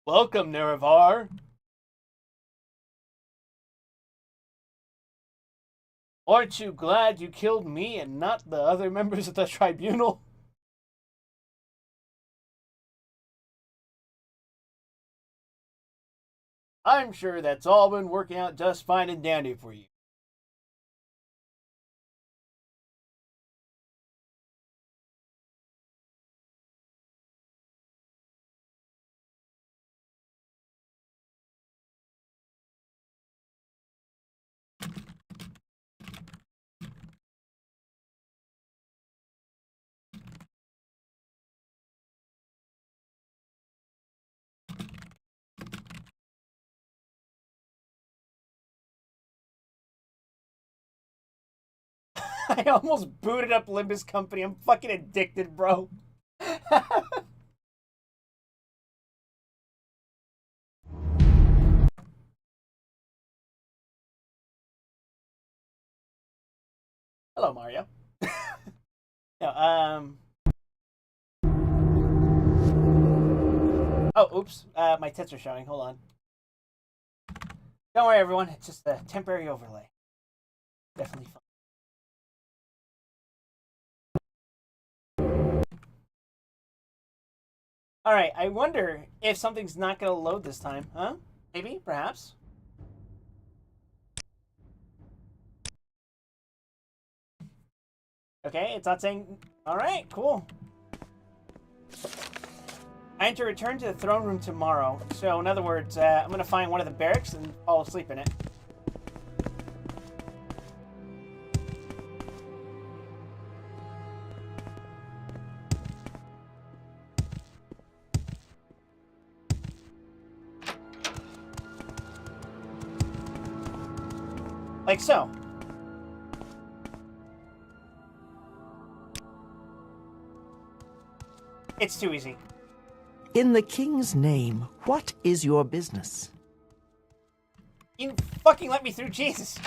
Welcome, Nerevar. Aren't you glad you killed me and not the other members of the tribunal? I'm sure that's all been working out just fine and dandy for you. I almost booted up Limbus Company. I'm fucking addicted, bro. Hello, Mario. No, Oh, oops. My tits are showing. Hold on. Don't worry, everyone. It's just a temporary overlay. Definitely fun. Alright, I wonder if something's not going to load this time. Huh? Maybe? Perhaps? Okay, it's not saying... Alright, cool. I am to return to the throne room tomorrow. So, in other words, I'm going to find one of the barracks and fall asleep in it. Like so. It's too easy. In the king's name, what is your business? You fucking let me through, Jesus.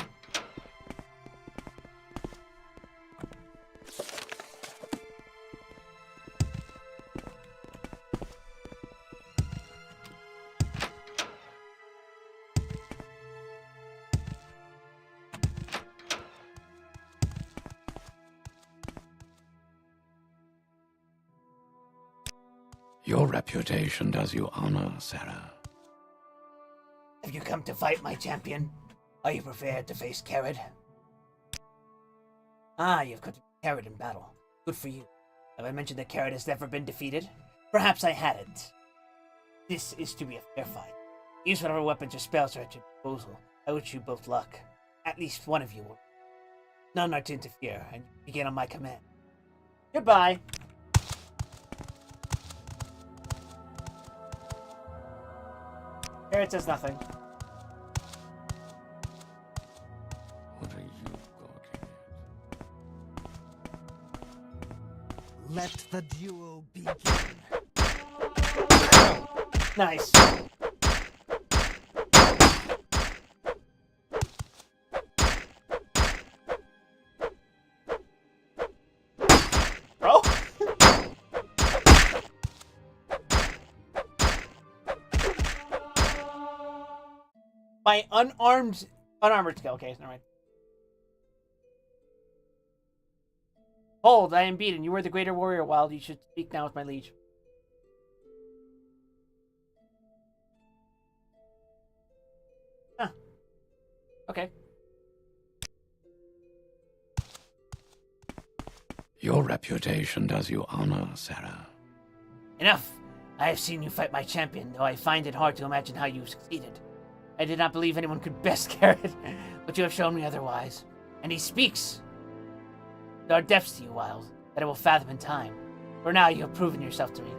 Your reputation does you honor, Sarah. Have you come to fight, my champion? Are you prepared to face Carrot? Ah, you've got Carrot in battle. Good for you. Have I mentioned that Carrot has never been defeated? Perhaps I hadn't. This is to be a fair fight. Use whatever weapons or spells are at your disposal. I wish you both luck. At least one of you will. None are to interfere, and you begin on my command. Goodbye. Carrot says nothing. What are you gawking at? Let the duel begin. Nice. Bro? My unarmored skill. Okay, never mind. Hold, I am beaten. You were the greater warrior, Wild. You should speak now with my liege. Huh. Okay. Your reputation does you honor, Sarah. Enough. I have seen you fight my champion, though I find it hard to imagine how you succeeded. I did not believe anyone could best Carrot, but you have shown me otherwise. And he speaks. There are depths to you, Wild, that I will fathom in time. For now, you have proven yourself to me.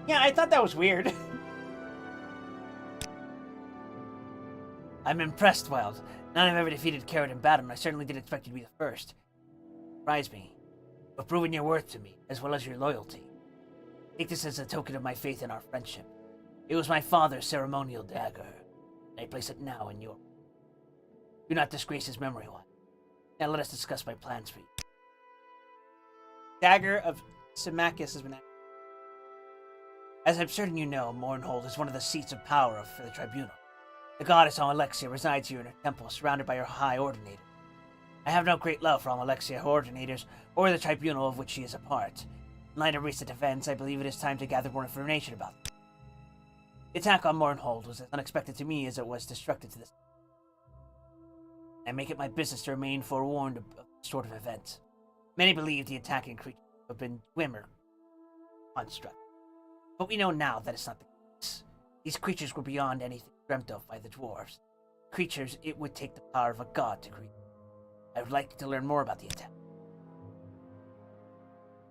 Yeah, I thought that was weird. I'm impressed, Wild. None have ever defeated Carrot in battle, and I certainly didn't expect you to be the first. Surprise me. You've proven your worth to me, as well as your loyalty. Take this as a token of my faith in our friendship. It was my father's ceremonial dagger, and I place it now in your... Do not disgrace his memory, Wild. Now let us discuss my plans for you. Dagger of Symmachus has been activated. As I'm certain you know, Mournhold is one of the seats of power for the tribunal. The goddess Almalexia resides here in her temple, surrounded by her high ordinator. I have no great love for Almalexia, her ordinators, or the tribunal of which she is a part. In light of recent events, I believe it is time to gather more information about them. The attack on Mournhold was as unexpected to me as it was destructive to this. I make it my business to remain forewarned of this sort of event. Many believe the attacking creatures have been Gwymmer construct, but we know now that it's not the case. These creatures were beyond anything dreamt of by the dwarves. Creatures it would take the power of a god to create. I would like to learn more about the attack.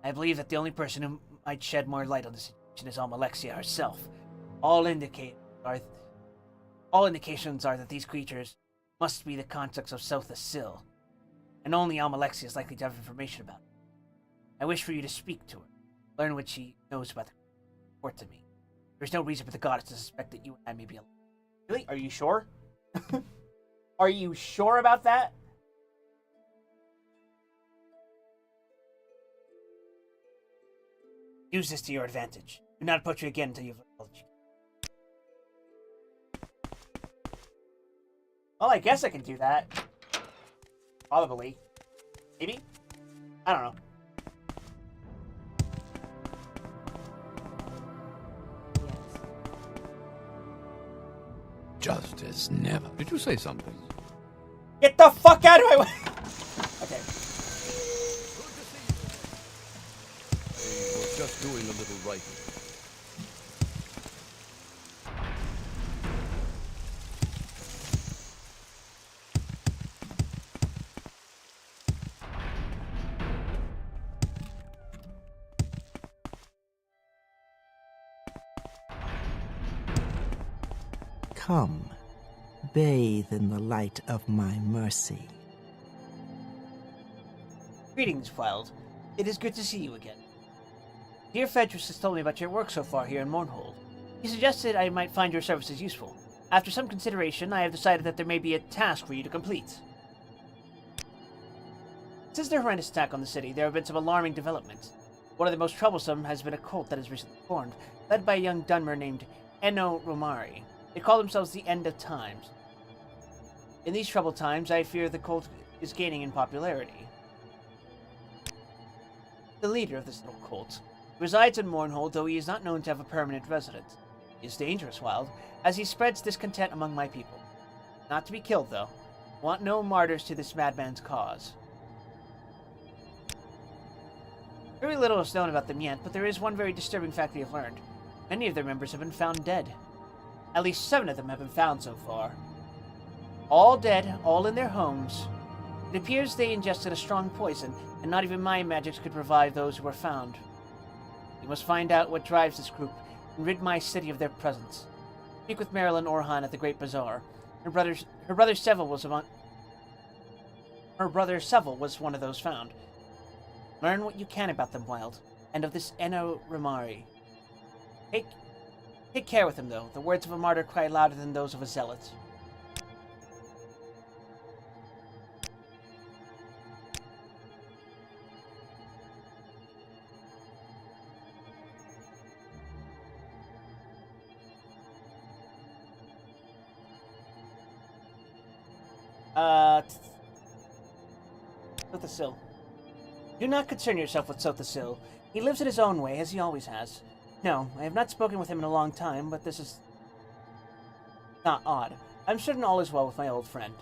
I believe that the only person who might shed more light on the situation is Almalexia herself. All indications are that these creatures must be the constructs of Sotha Sil, and only Almalexia is likely to have information about it. I wish for you to speak to her, learn what she knows about the report to me. There's no reason for the goddess to suspect that you and I may be alone. Really? Are you sure? Are you sure about that? Use this to your advantage. Do not approach her again until you've learned all that you can. Well, I guess I can do that. Probably. Maybe? I don't know. Justice never. Did you say something? Get the fuck out of my way! Okay. We're just doing a little writing. Come, bathe in the light of my mercy. Greetings, Wild. It is good to see you again. Dear Fedrus has told me about your work so far here in Mournhold. He suggested I might find your services useful. After some consideration, I have decided that there may be a task for you to complete. Since the horrendous attack on the city, there have been some alarming developments. One of the most troublesome has been a cult that has recently formed, led by a young Dunmer named Enno Romari. They call themselves the End of Times. In these troubled times, I fear the cult is gaining in popularity. The leader of this little cult resides in Mournhold, though he is not known to have a permanent residence. He is dangerous, Wild, as he spreads discontent among my people. Not to be killed, though. Want no martyrs to this madman's cause. Very little is known about them yet, but there is one very disturbing fact we have learned. Many of their members have been found dead. At least 7 of them have been found so far. All dead, all in their homes. It appears they ingested a strong poison, and not even my magics could revive those who were found. You must find out what drives this group, and rid my city of their presence. Speak with Marilyn Orhan at the Great Bazaar. Her brother Seville was one of those found. Learn what you can about them, Wild, and of this Enno Romari. Take care with him, though. The words of a martyr cry louder than those of a zealot. Sotha Sil. Do not concern yourself with Sotha Sil. He lives in his own way, as he always has. No, I have not spoken with him in a long time, but this is not odd. I'm certain all is well with my old friend.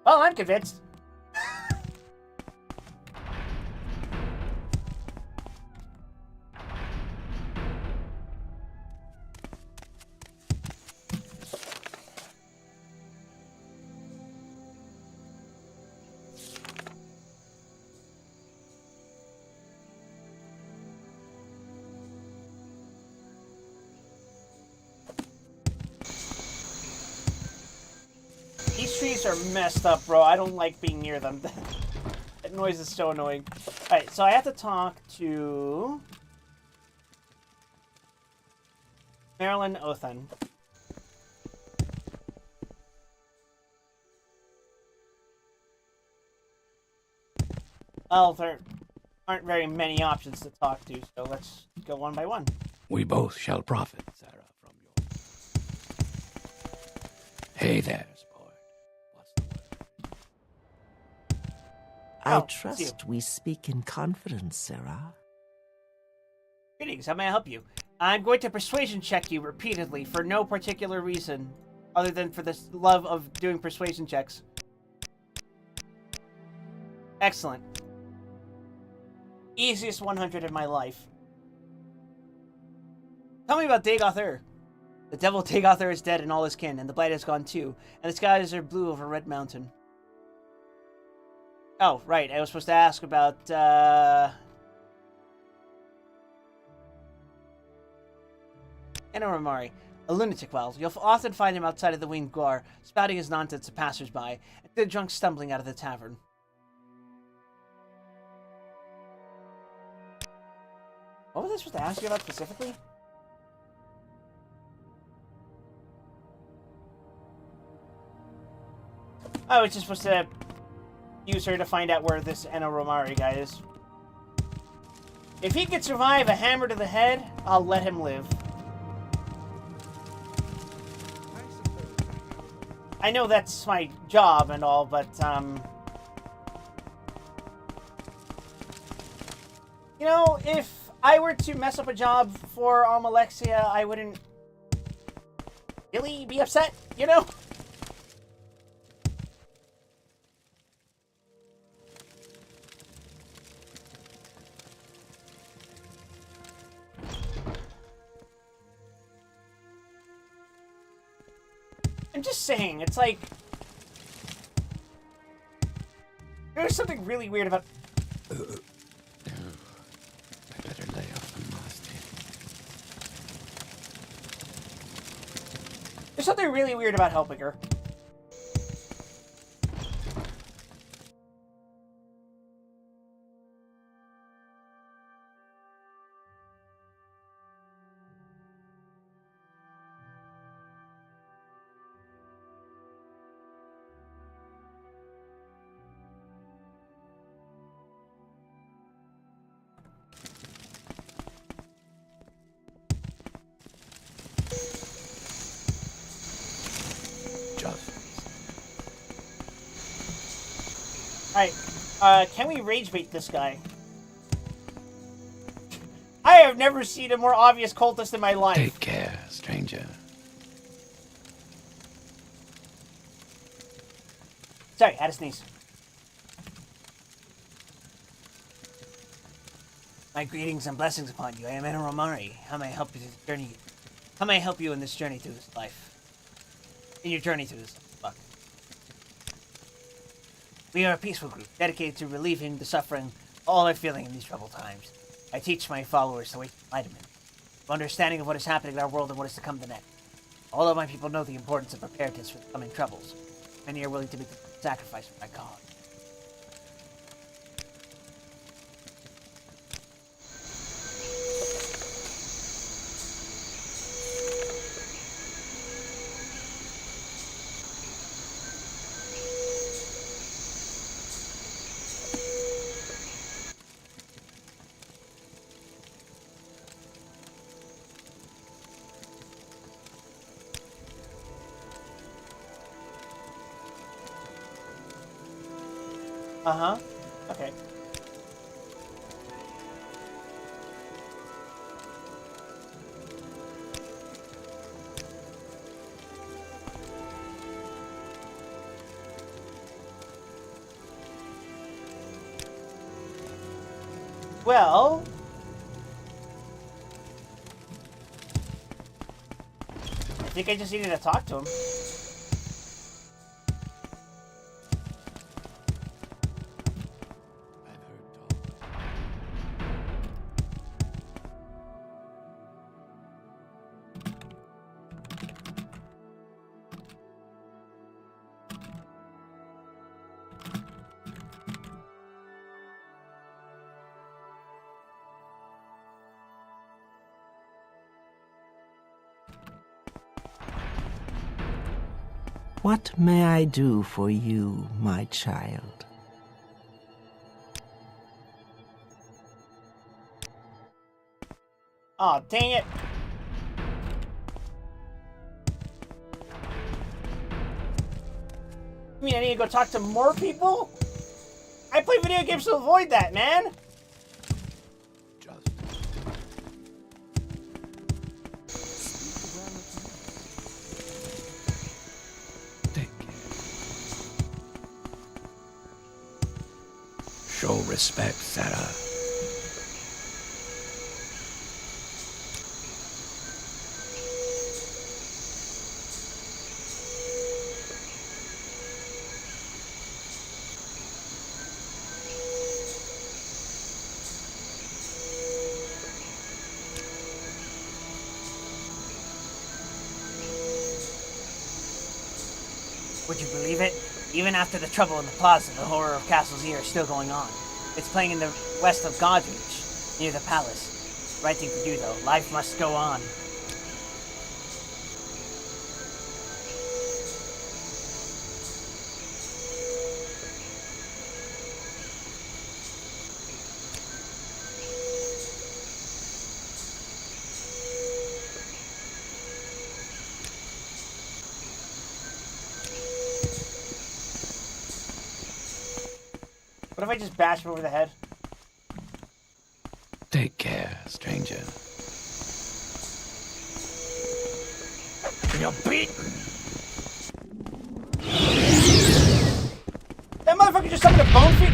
Well, I'm convinced. These trees are messed up, bro. I don't like being near them. That noise is so annoying. Alright, so I have to talk to Marilyn Othan. Well, aren't very many options to talk to, so let's go one by one. We both shall profit, Sarah, from your... Hey there, sport. What's the word? I Oh, trust we speak in confidence, Sarah. Greetings, how may I help you? I'm going to persuasion check you repeatedly for no particular reason, other than for the love of doing persuasion checks. Excellent. Easiest 100 in my life. Tell me about Dagoth. The devil Dagoth is dead and all his kin, and the blight has gone too, and the skies are blue over Red Mountain. Oh, right, I was supposed to ask about, Enoramari, a lunatic well. You'll often find him outside of the Winged Guar, spouting his nonsense to passers-by, and the drunk stumbling out of the tavern. What was I supposed to ask you about specifically? I was just supposed to use her to find out where this Enoramari guy is. If he could survive a hammer to the head, I'll let him live. I know that's my job and all, but, you know, if I were to mess up a job for Almalexia, I wouldn't really be upset, you know? I'm just saying, it's like... There's something really weird about... I better lay off the musty. There's something really weird about helping her. Alright, can we rage bait this guy? I have never seen a more obvious cultist in my life. Take care, stranger. Sorry, had a sneeze. My greetings and blessings upon you. I am Enoramari. How may I help you in this journey? How may I help you in this journey through this life? In your journey through this fuck. We are a peaceful group, dedicated to relieving the suffering all are feeling in these troubled times. I teach my followers the way to enlightenment, of understanding of what is happening in our world and what is to come the next. All of my people know the importance of preparedness for the coming troubles. Many are willing to make the sacrifice for my cause. Uh-huh. Okay. Well... I think I just needed to talk to him. What may I do for you, my child? Aw, dang it. You mean I need to go talk to more people? I play video games to avoid that, man. Just take care. Show respect, Sarah. Would you believe it? Even after the trouble in the plaza, the horror of Castle Z are still going on. It's playing in the west of Godreach, near the palace. Right thing to do, though. Life must go on. What if I just bash him over the head? Take care, stranger. You're beaten. That motherfucker just summoned a bone feet.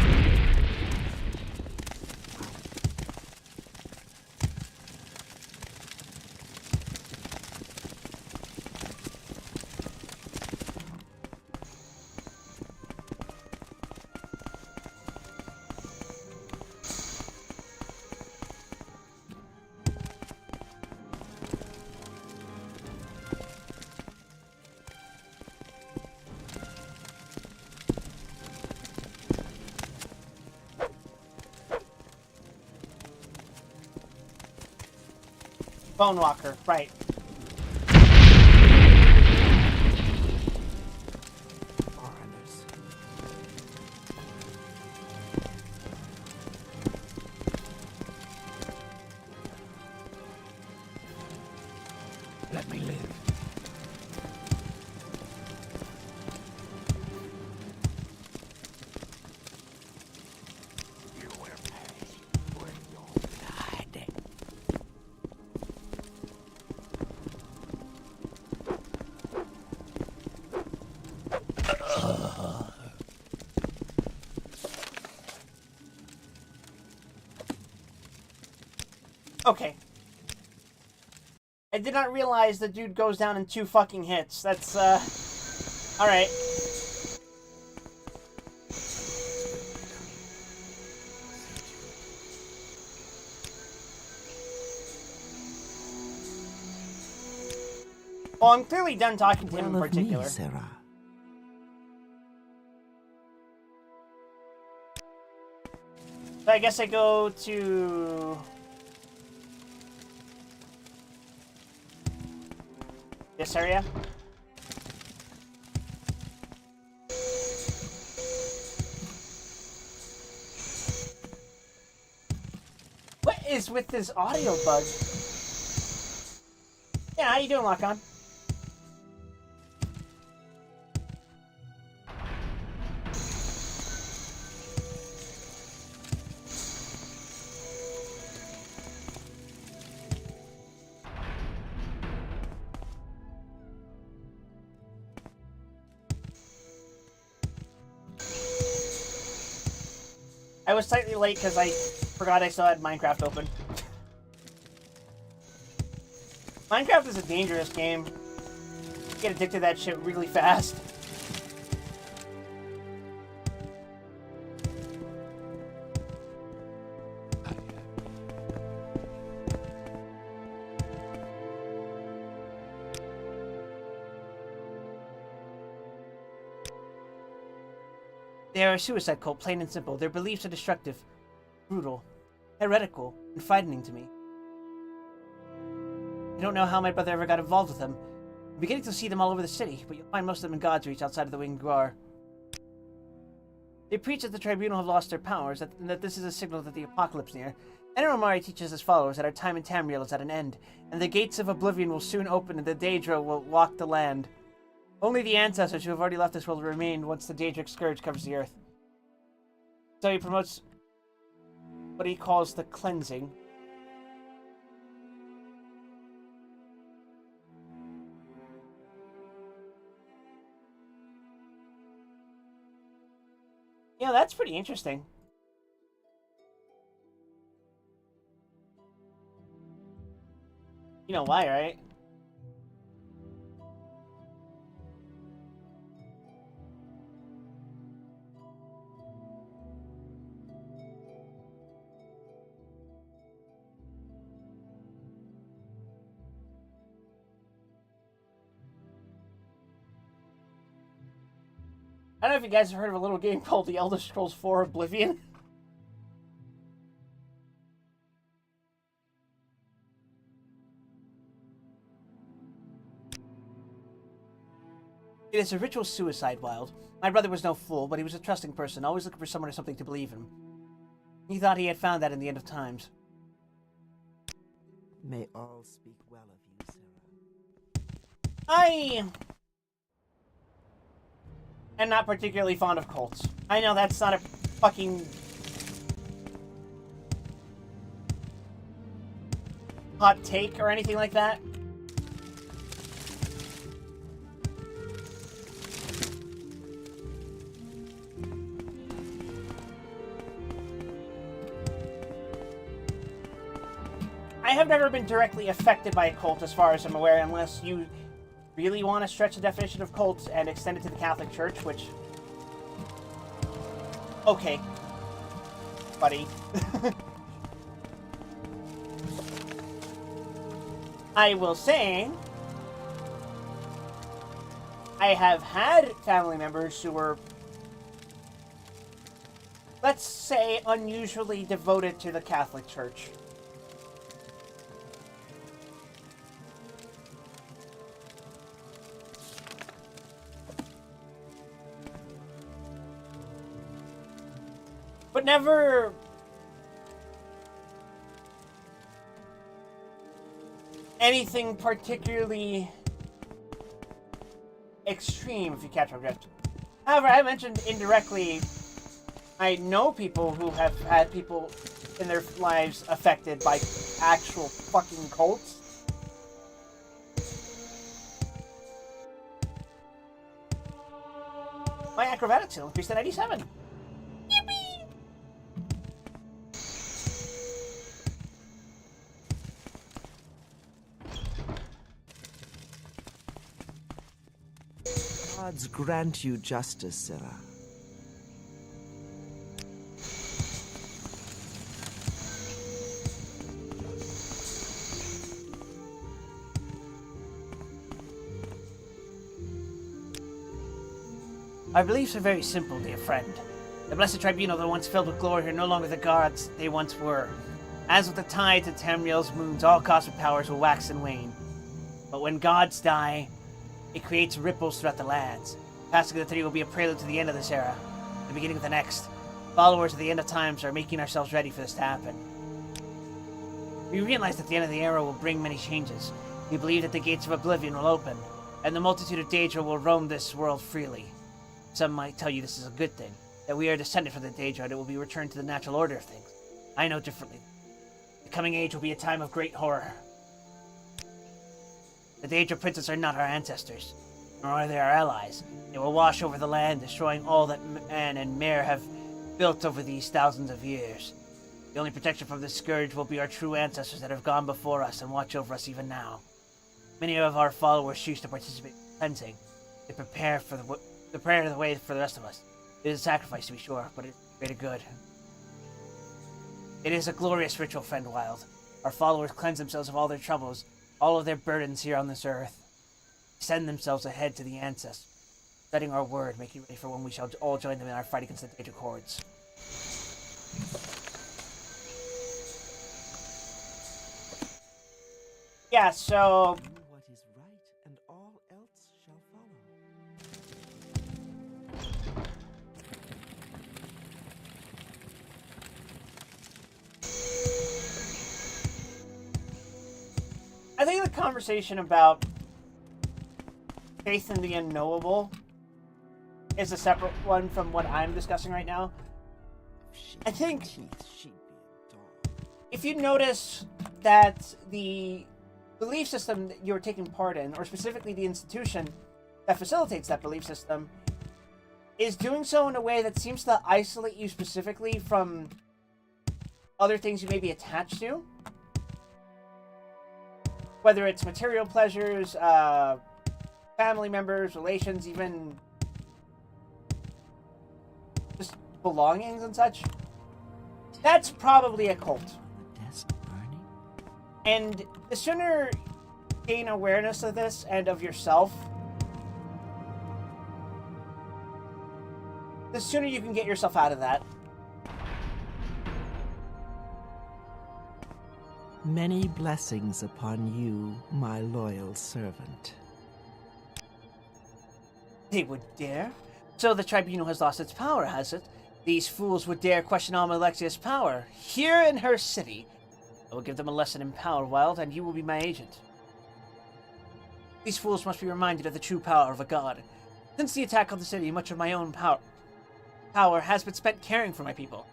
Bone Walker, right. Foreigners. Let me live. You will pay when you're dead. Okay. I did not realize the dude goes down in 2 fucking hits. That's, alright. Well, I'm clearly done talking to him in Well of particular. me, Sarah. So I guess I go to... this area? What is with this audio bug? Yeah, how you doing, Lock-On? I was slightly late because I forgot I still had Minecraft open. Minecraft is a dangerous game. You get addicted to that shit really fast. They are a suicide cult, plain and simple. Their beliefs are destructive, brutal, heretical, and frightening to me. I don't know how my brother ever got involved with them. I'm beginning to see them all over the city, but you'll find most of them in God's Reach outside of the Winged Guar. They preach that the Tribunal have lost their powers, and that this is a signal that the apocalypse near. Enormari teaches his followers that our time in Tamriel is at an end, and the gates of oblivion will soon open and the Daedra will walk the land. Only the ancestors who have already left this world remain once the Daedric scourge covers the earth. So he promotes what he calls the cleansing. Yeah, that's pretty interesting. You know why, right? I don't know if you guys have heard of a little game called The Elder Scrolls IV Oblivion. It is a ritual suicide, Wild. My brother was no fool, but he was a trusting person, always looking for someone or something to believe in. He thought he had found that in the end of times. May all speak well of you, Sarah. I am not particularly fond of cults. I know that's not a fucking hot take or anything like that. I have never been directly affected by a cult as far as I'm aware, unless you really want to stretch the definition of cults and extend it to the Catholic Church, which... Okay. Buddy. I will say... I have had family members who were, let's say, unusually devoted to the Catholic Church. But never anything particularly extreme, if you catch my drift. However, I mentioned indirectly, I know people who have had people in their lives affected by actual fucking cults. My acrobatics skill increased to 97. Gods grant you justice, Sarah. Our beliefs are very simple, dear friend. The Blessed Tribunal that once filled with glory are no longer the gods they once were. As with the tides of Tamriel's moons, all cosmic powers will wax and wane. But when gods die, it creates ripples throughout the lands. Passing the three will be a prelude to the end of this era, the beginning of the next. Followers of the end of times are making ourselves ready for this to happen. We realize that the end of the era will bring many changes. We believe that the gates of oblivion will open, and the multitude of Daedra will roam this world freely. Some might tell you this is a good thing, that we are descended from the Daedra and it will be returned to the natural order of things. I know differently. The coming age will be a time of great horror. The Daedra princes are not our ancestors, nor are they our allies. They will wash over the land, destroying all that man and mare have built over these thousands of years. The only protection from this scourge will be our true ancestors that have gone before us and watch over us even now. Many of our followers choose to participate in cleansing. They prepare the way for the rest of us. It is a sacrifice, to be sure, but it's greater good. It is a glorious ritual, friend Wild. Our followers cleanse themselves of all their troubles, all of their burdens here on this earth. Send themselves ahead to the ancestors, spreading our word, making ready for when we shall all join them in our fight against the Daedric hordes. Yeah, so... Do what is right, and all else shall follow. conversation about faith in the unknowable is a separate one from what I'm discussing right now. I think if you notice that the belief system that you're taking part in, or specifically the institution that facilitates that belief system, is doing so in a way that seems to isolate you specifically from other things you may be attached to, whether it's material pleasures, family members, relations, even just belongings and such, that's probably a cult. And the sooner you gain awareness of this and of yourself, the sooner you can get yourself out of that. Many blessings upon you, my loyal servant. They would dare? So the tribunal has lost its power, has it? These fools would dare question Almalexia's power, here in her city. I will give them a lesson in power, Wild, and you will be my agent. These fools must be reminded of the true power of a god. Since the attack on the city, much of my own power has been spent caring for my people.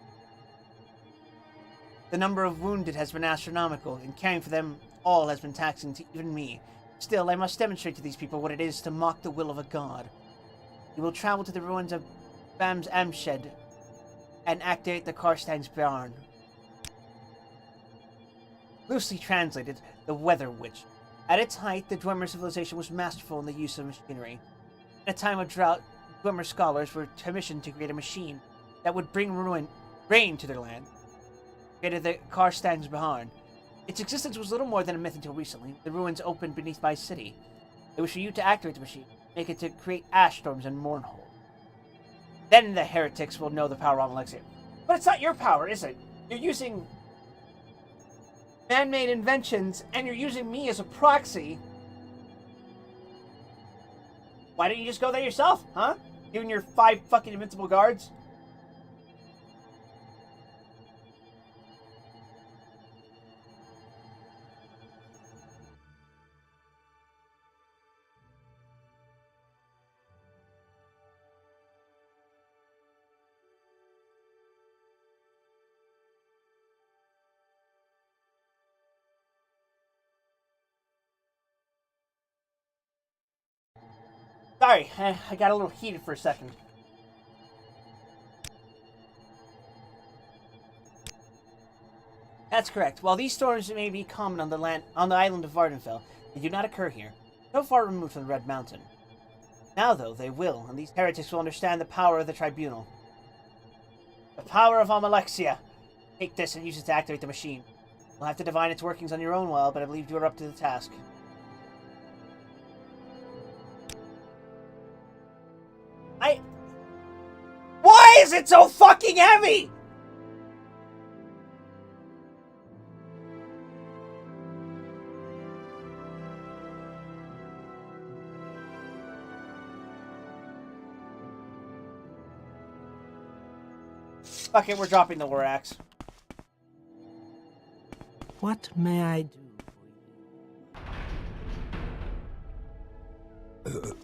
The number of wounded has been astronomical, and caring for them all has been taxing to even me. Still, I must demonstrate to these people what it is to mock the will of a god. We will travel to the ruins of Bam's Amshed and activate the Karstein's Barn. Loosely translated, the Weather Witch. At its height, the Dwemer civilization was masterful in the use of machinery. In a time of drought, Dwemer scholars were commissioned to create a machine that would bring rain to their land. Created the Karstein's Barn. Its existence was little more than a myth until recently. The ruins opened beneath my city. It was for you to activate the machine, make it to create ash storms and Mournhold. Then the heretics will know the power of Almalexia. But it's not your power, is it? You're using man-made inventions, and you're using me as a proxy. Why don't you just go there yourself, huh? You and your 5 fucking invincible guards? Sorry, I got a little heated for a second. That's correct. While these storms may be common on the island of Vardenfell, they do not occur here, so far removed from the Red Mountain. Now, though, they will, and these heretics will understand the power of the tribunal. The power of Almalexia. Take this and use it to activate the machine. You'll have to divine its workings on your own while, but I believe you are up to the task. Why is it so fucking heavy? Fuck it, we're dropping the war axe. What may I do for you?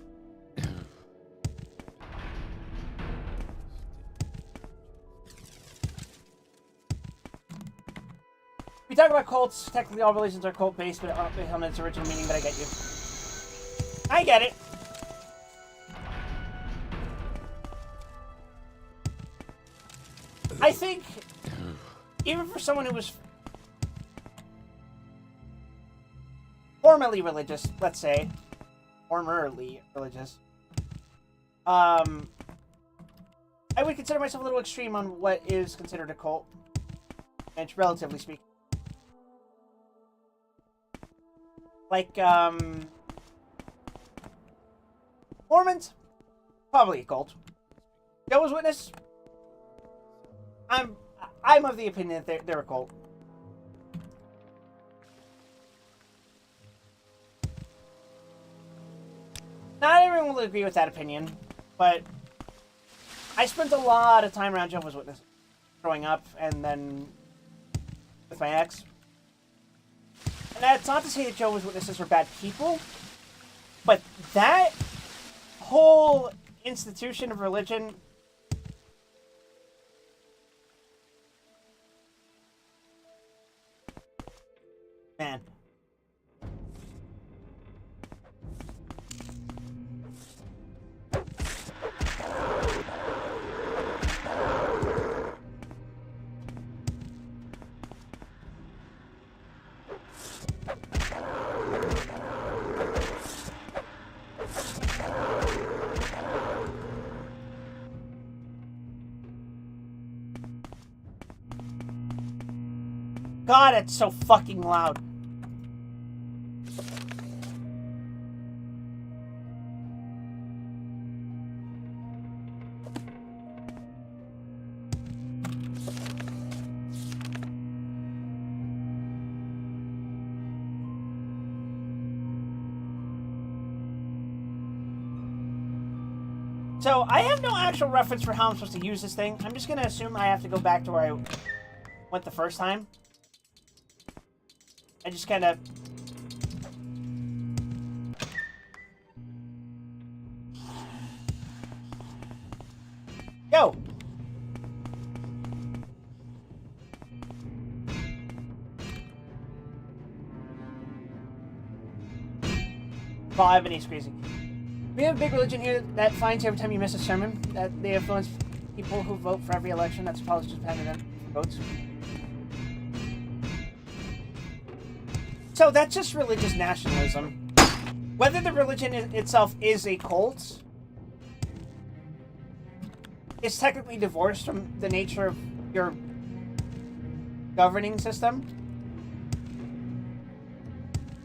We talk about cults. Technically, all religions are cult-based, but on its original meaning. But I get you. I get it. I think, even for someone who was formerly religious, let's say, formerly religious, I would consider myself a little extreme on what is considered a cult, and relatively speaking. Like, Mormons? Probably a cult. Jehovah's Witness? I'm of the opinion that they're a cult. Not everyone will agree with that opinion, but I spent a lot of time around Jehovah's Witnesses growing up, and then with my ex. And that's not to say that Jehovah's Witnesses are bad people, but that whole institution of religion... Man. God, it's so fucking loud. So, I have no actual reference for how I'm supposed to use this thing. I'm just gonna assume I have to go back to where I went the first time. I just kind of... Go! Well, Ebony's crazy. We have a big religion here that finds every time you miss a sermon, that they influence people who vote for every election. That's politicians handing them for votes. So that's just religious nationalism. Whether the religion itself is a cult is technically divorced from the nature of your governing system.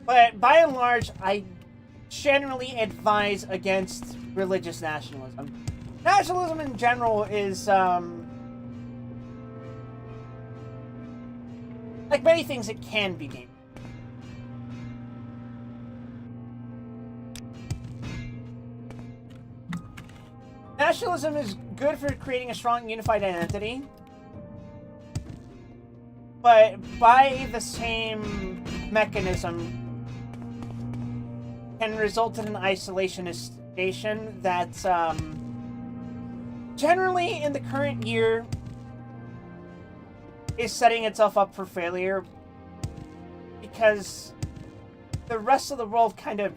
But by and large, I generally advise against religious nationalism. Nationalism in general is, like many things, it can be dangerous. Nationalism is good for creating a strong, unified identity, but by the same mechanism can result in an isolationist nation that, generally in the current year is setting itself up for failure because the rest of the world kind of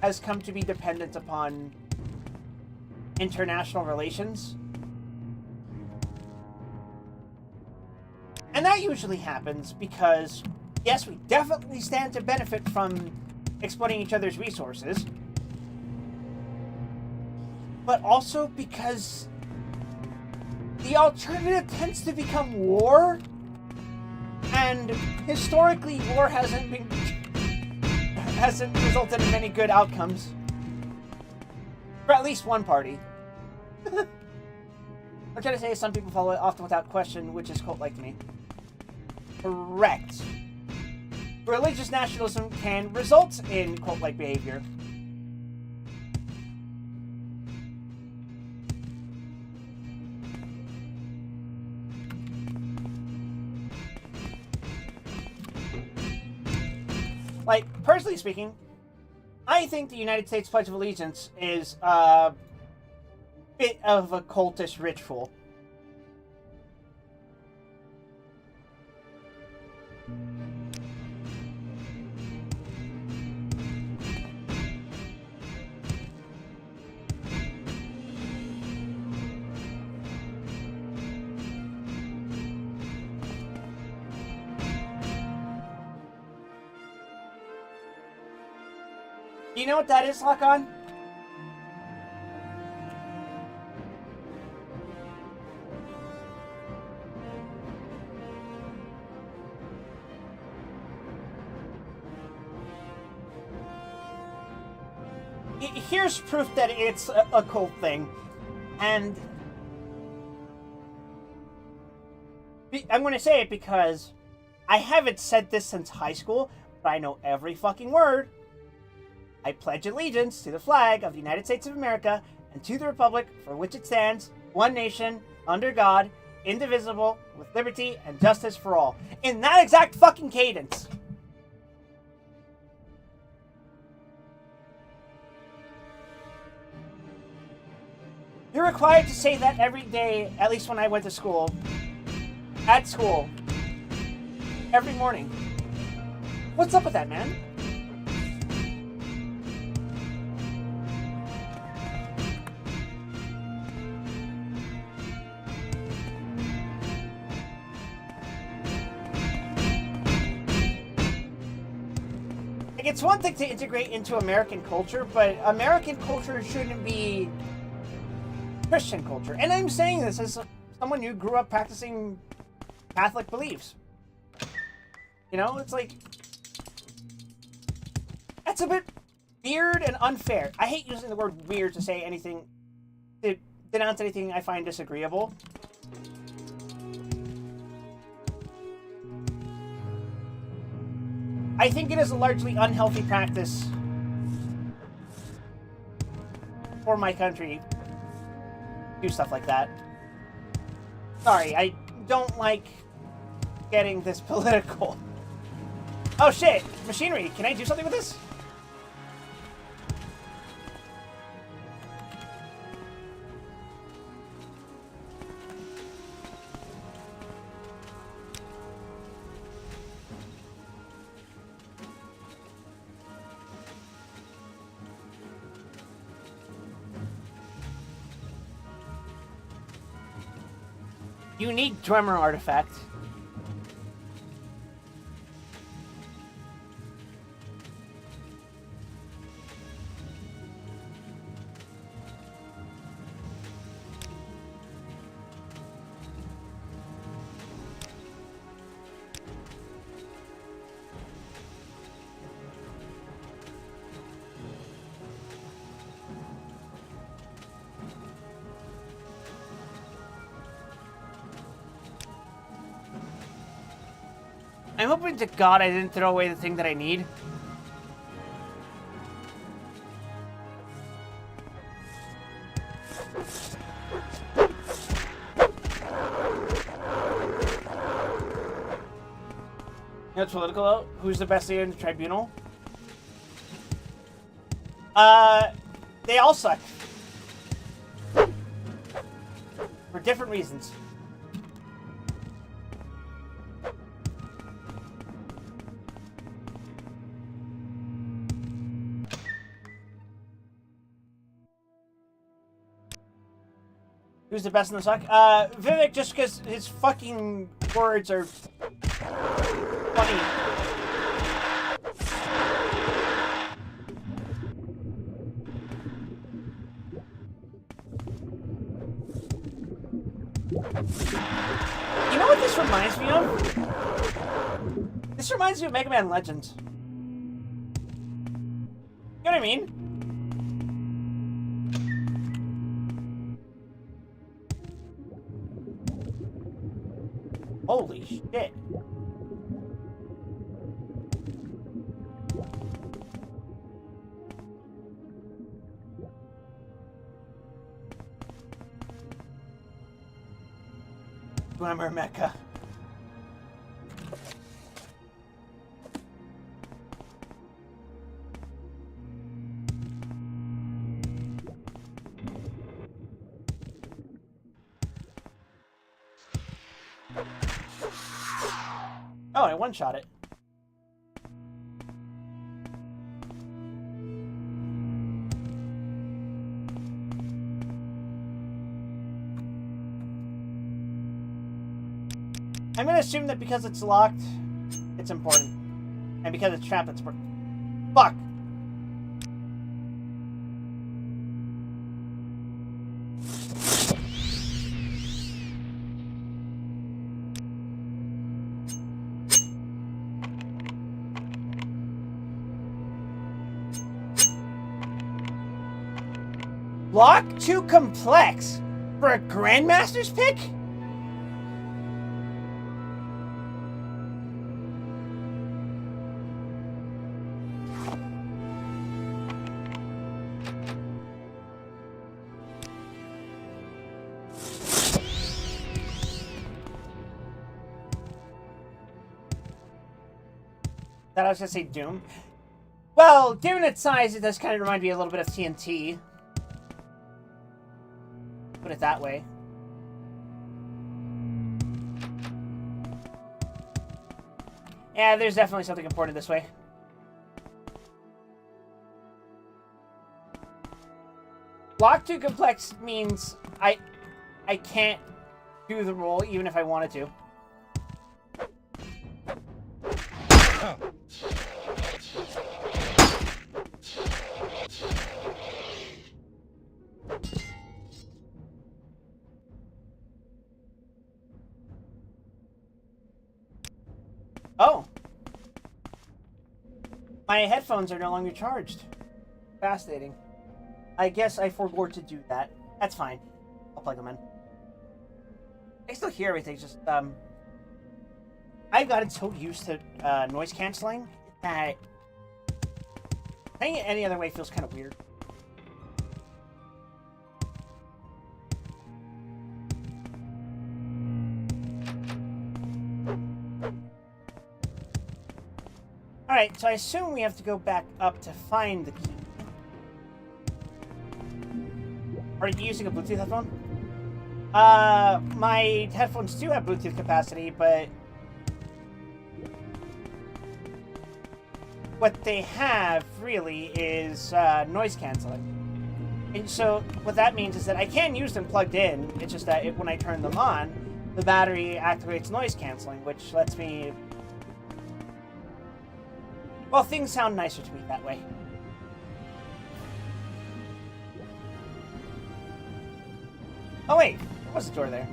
has come to be dependent upon international relations. And that usually happens because, yes, we definitely stand to benefit from exploiting each other's resources, but also because the alternative tends to become war, and historically war hasn't resulted in many good outcomes. For at least one party. I'm trying to say some people follow it often without question, which is cult-like to me. Correct. Religious nationalism can result in cult-like behavior. Like, personally speaking, I think the United States Pledge of Allegiance is a bit of a cultish ritual. You know what that is, Lock-On? Here's proof that it's a cult thing. And I'm going to say it because I haven't said this since high school, but I know every fucking word. I pledge allegiance to the flag of the United States of America and to the republic for which it stands, one nation, under God, indivisible, with liberty and justice for all. In that exact fucking cadence. You're required to say that every day, at least when I went to school. At school. Every morning. What's up with that, man? Like, it's one thing to integrate into American culture, but American culture shouldn't be Christian culture. And I'm saying this as someone who grew up practicing Catholic beliefs. You know, it's like, that's a bit weird and unfair. I hate using the word weird to say anything, to denounce anything I find disagreeable. I think it is a largely unhealthy practice for my country to do stuff like that. Sorry, I don't like getting this political. Oh shit, machinery. Can I do something with this? Unique drummer artifact. I'm hoping to God I didn't throw away the thing that I need. You know what's political though? Who's the best leader in the tribunal? They all suck. For different reasons. Who's the best in the suck? Vivek, just because his fucking words are funny. You know what this reminds me of? This reminds me of Mega Man Legends. You know what I mean? Holy shit. Glamour Mecca. Oh, I one-shot it. I'm gonna assume that because it's locked, it's important. And because it's trapped, it's important. Fuck! Lock too complex for a Grandmaster's pick? That I was gonna say Doom. Well, given its size, it does kind of remind me a little bit of TNT. it that way. Yeah, there's definitely something important this way. Block too complex means I can't do the roll even if I wanted to. Oh. My headphones are no longer charged. Fascinating. I guess I forgot to do that. That's fine. I'll plug them in. I still hear everything, just, I've gotten so used to, noise canceling that playing it any other way feels kind of weird. Alright, so I assume we have to go back up to find the key. Are you using a Bluetooth headphone? My headphones do have Bluetooth capacity, but what they have, really, is noise canceling. And so, what that means is that I can use them plugged in, it's just that when I turn them on, the battery activates noise canceling, which lets me... Well, things sound nicer to me that way. Oh wait, there was a door there.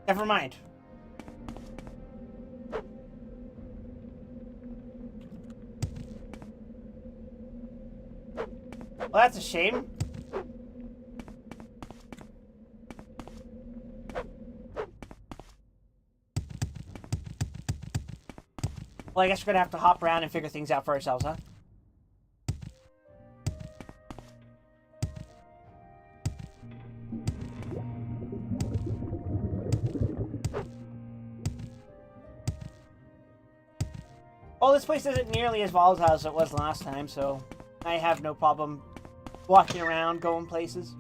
Never mind. Well, that's a shame. Well, I guess we're gonna have to hop around and figure things out for ourselves, huh? Well, this place isn't nearly as volatile as it was last time, so I have no problem walking around, going places.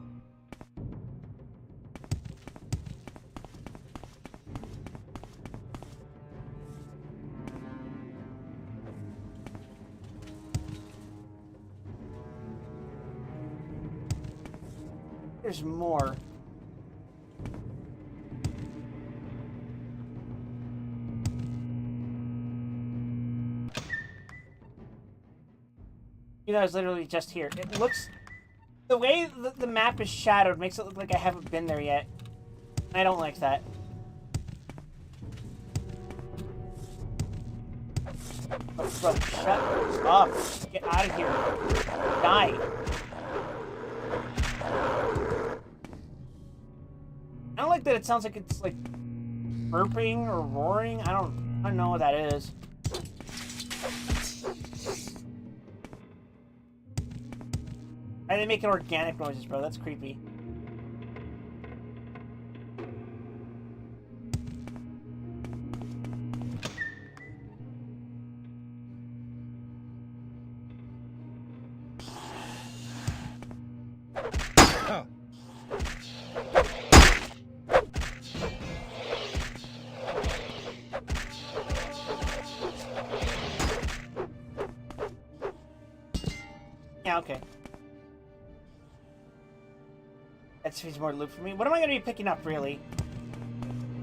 There's more. You know, I was literally just here. It looks... The way the map is shadowed makes it look like I haven't been there yet. I don't like that. Oh, bro, shut up. Get out of here. Die. I don't like that it sounds like it's, like, burping or roaring. I don't know what that is. And they making organic noises, bro. That's creepy. Yeah, okay. That seems more loot for me. What am I going to be picking up, really?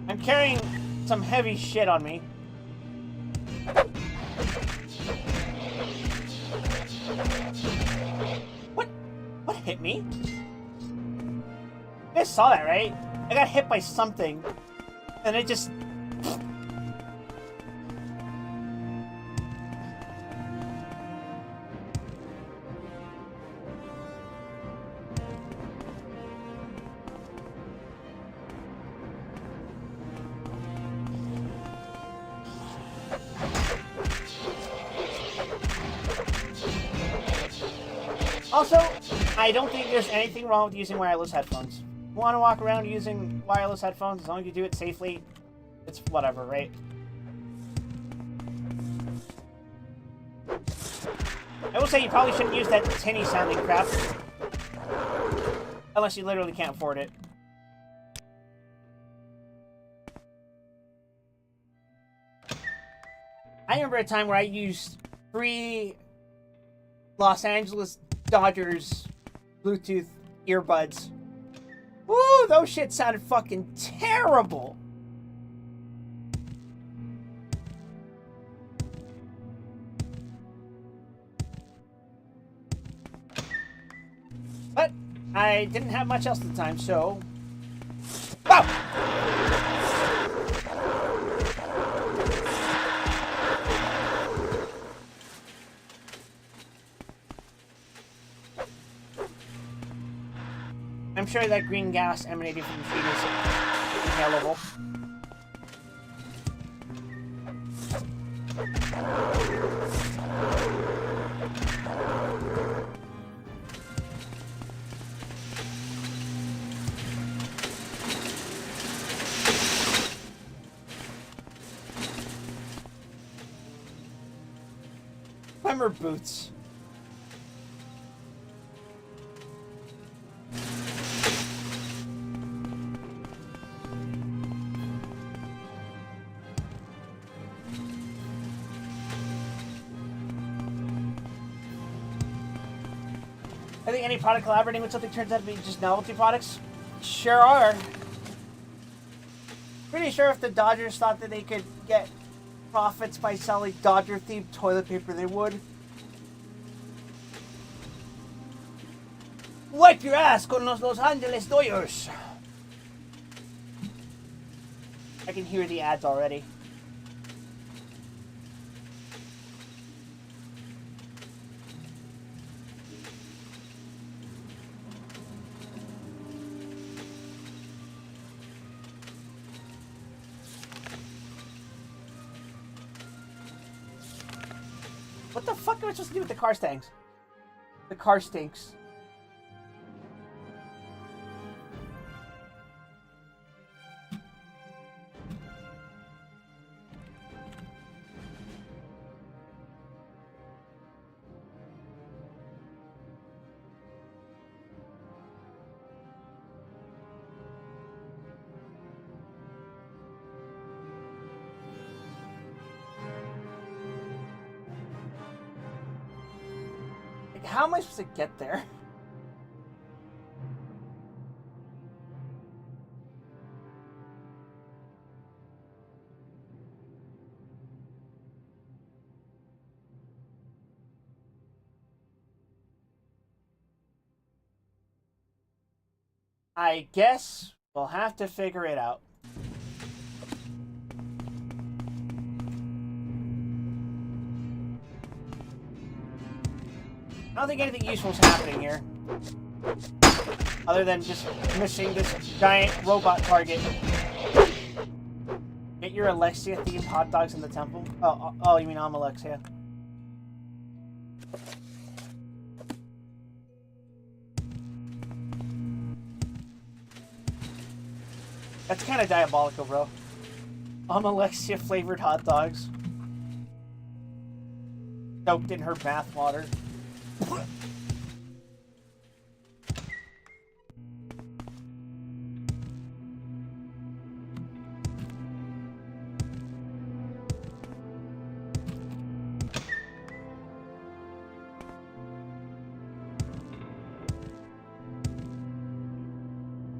I'm carrying some heavy shit on me. What hit me? You guys saw that, right? I got hit by something. And it just... Also, I don't think there's anything wrong with using wireless headphones. You want to walk around using wireless headphones, as long as you do it safely, it's whatever, right? I will say you probably shouldn't use that tinny sounding crap. Unless you literally can't afford it. I remember a time where I used free Los Angeles Dodgers Bluetooth earbuds. Woo, those shit sounded fucking terrible. But I didn't have much else at the time, so... Wow! I'm sure that green gas emanating from the feet is inhalable. Swimmer boots. I think any product collaborating with something turns out to be just novelty products. Sure are. Pretty sure if the Dodgers thought that they could get profits by selling Dodger-themed toilet paper, they would. Wipe your ass con Los Angeles Dodgers. I can hear the ads already. What the fuck am I supposed to do with the car stinks? The car stinks. How am I supposed to get there? I guess we'll have to figure it out. I don't think anything useful is happening here. Other than just missing this giant robot target. Get your Alexia-themed hot dogs in the temple? Oh, you mean Almalexia. That's kind of diabolical, bro. Almalexia-flavored hot dogs. Soaked in her bath water.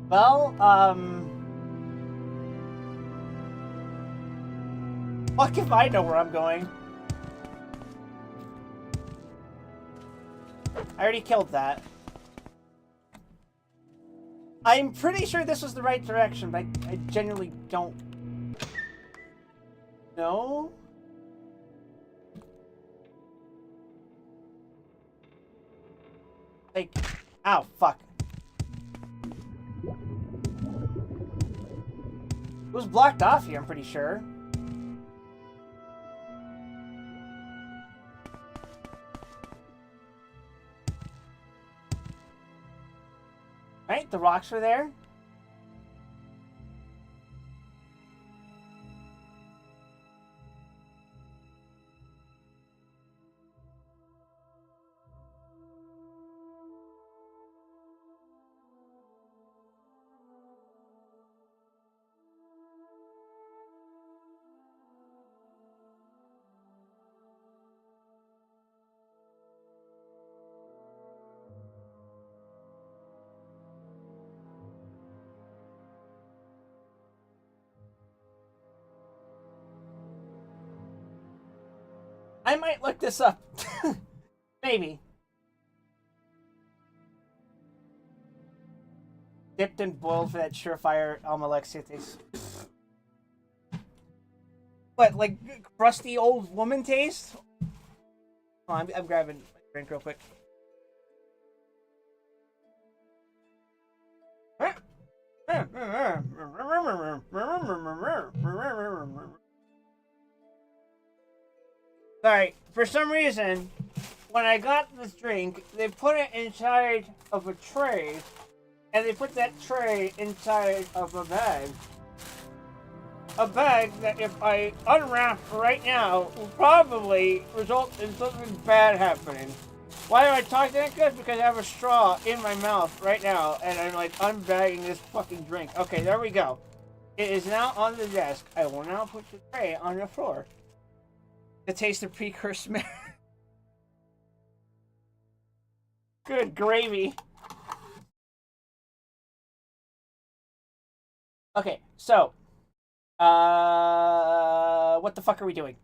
Well, fuck if I know where I'm going. I already killed that. I'm pretty sure this was the right direction, but I genuinely don't know. Like, ow, fuck. It was blocked off here, I'm pretty sure. Right? The rocks were there. I might look this up. Maybe. Dipped and boiled for that surefire Almalexia taste. What, like crusty old woman taste? Oh, I'm grabbing a drink real quick. Alright, for some reason, when I got this drink, they put it inside of a tray, and they put that tray inside of a bag. A bag that if I unwrap right now will probably result in something bad happening. Why do I talk like this? Because I have a straw in my mouth right now, and I'm like unbagging this fucking drink. Okay, there we go. It is now on the desk. I will now put the tray on the floor. To taste the precursor. Good gravy. Okay, so what the fuck are we doing?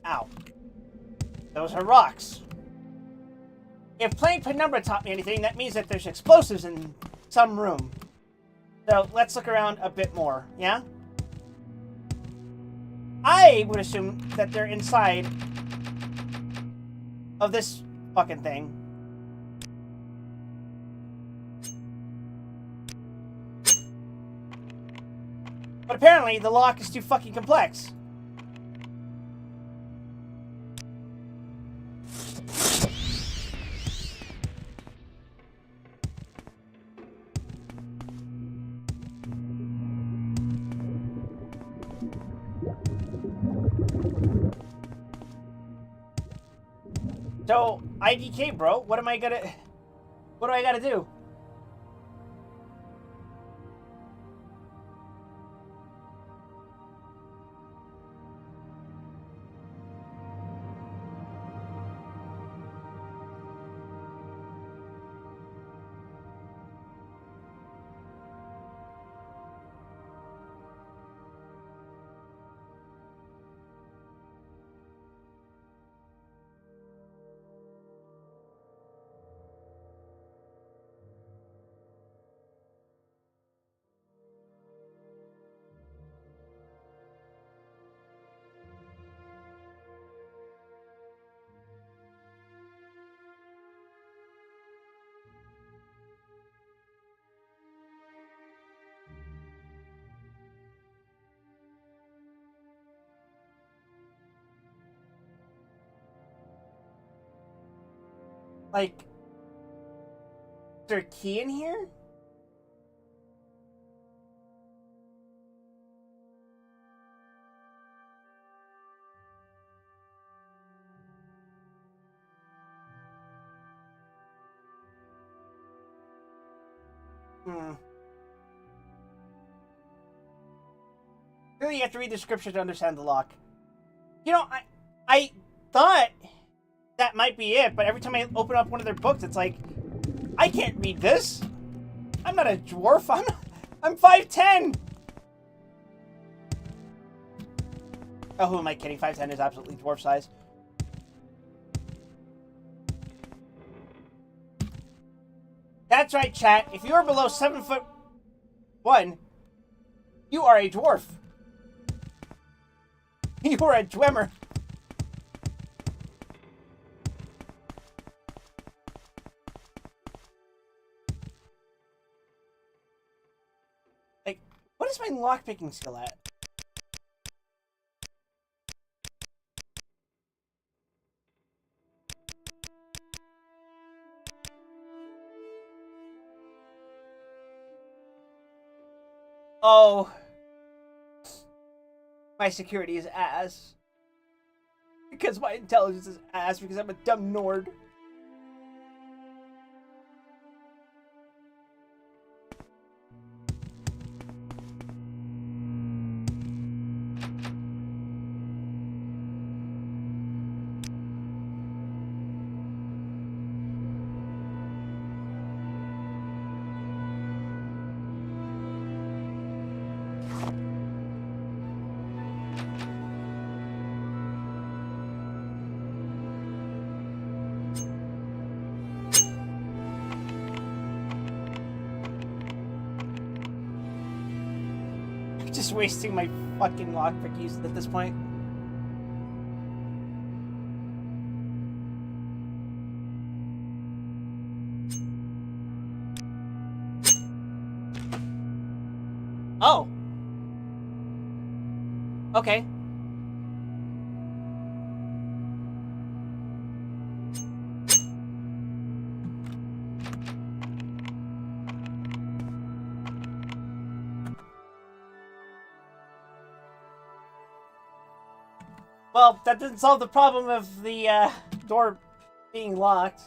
Ow. Those are rocks. If playing Penumbra taught me anything, that means that there's explosives in some room. So let's look around a bit more, yeah? I would assume that they're inside of this fucking thing. But apparently the lock is too fucking complex. So, IDK, bro, what do I gotta do? Like, is there a key in here? Really, you have to read the scripture to understand the lock. You know, I thought that might be it, but every time I open up one of their books, it's like, I can't read this. I'm not a dwarf. I'm 5'10". Oh, who am I kidding? 5'10" is absolutely dwarf size. That's right, chat. If you are below 7'1", you are a dwarf. You are a dwemer. Like, what Where's my lockpicking skill at? Oh. My security is ass. Because my intelligence is ass because I'm a dumb Nord. Just wasting my fucking lockpick use at this point. Oh. Okay. Well, that didn't solve the problem of the door being locked.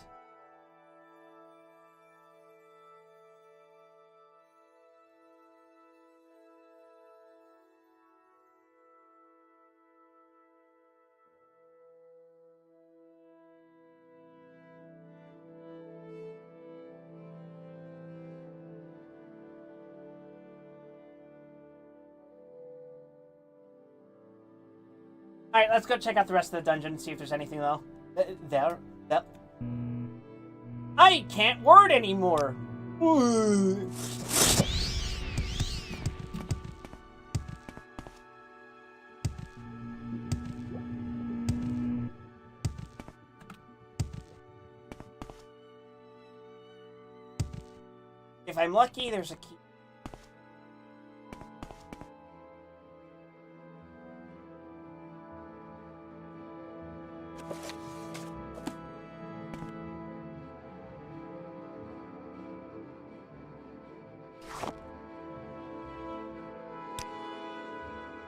Alright, let's go check out the rest of the dungeon and see if there's anything, though. There. I can't word anymore! Ooh. If I'm lucky, there's a key.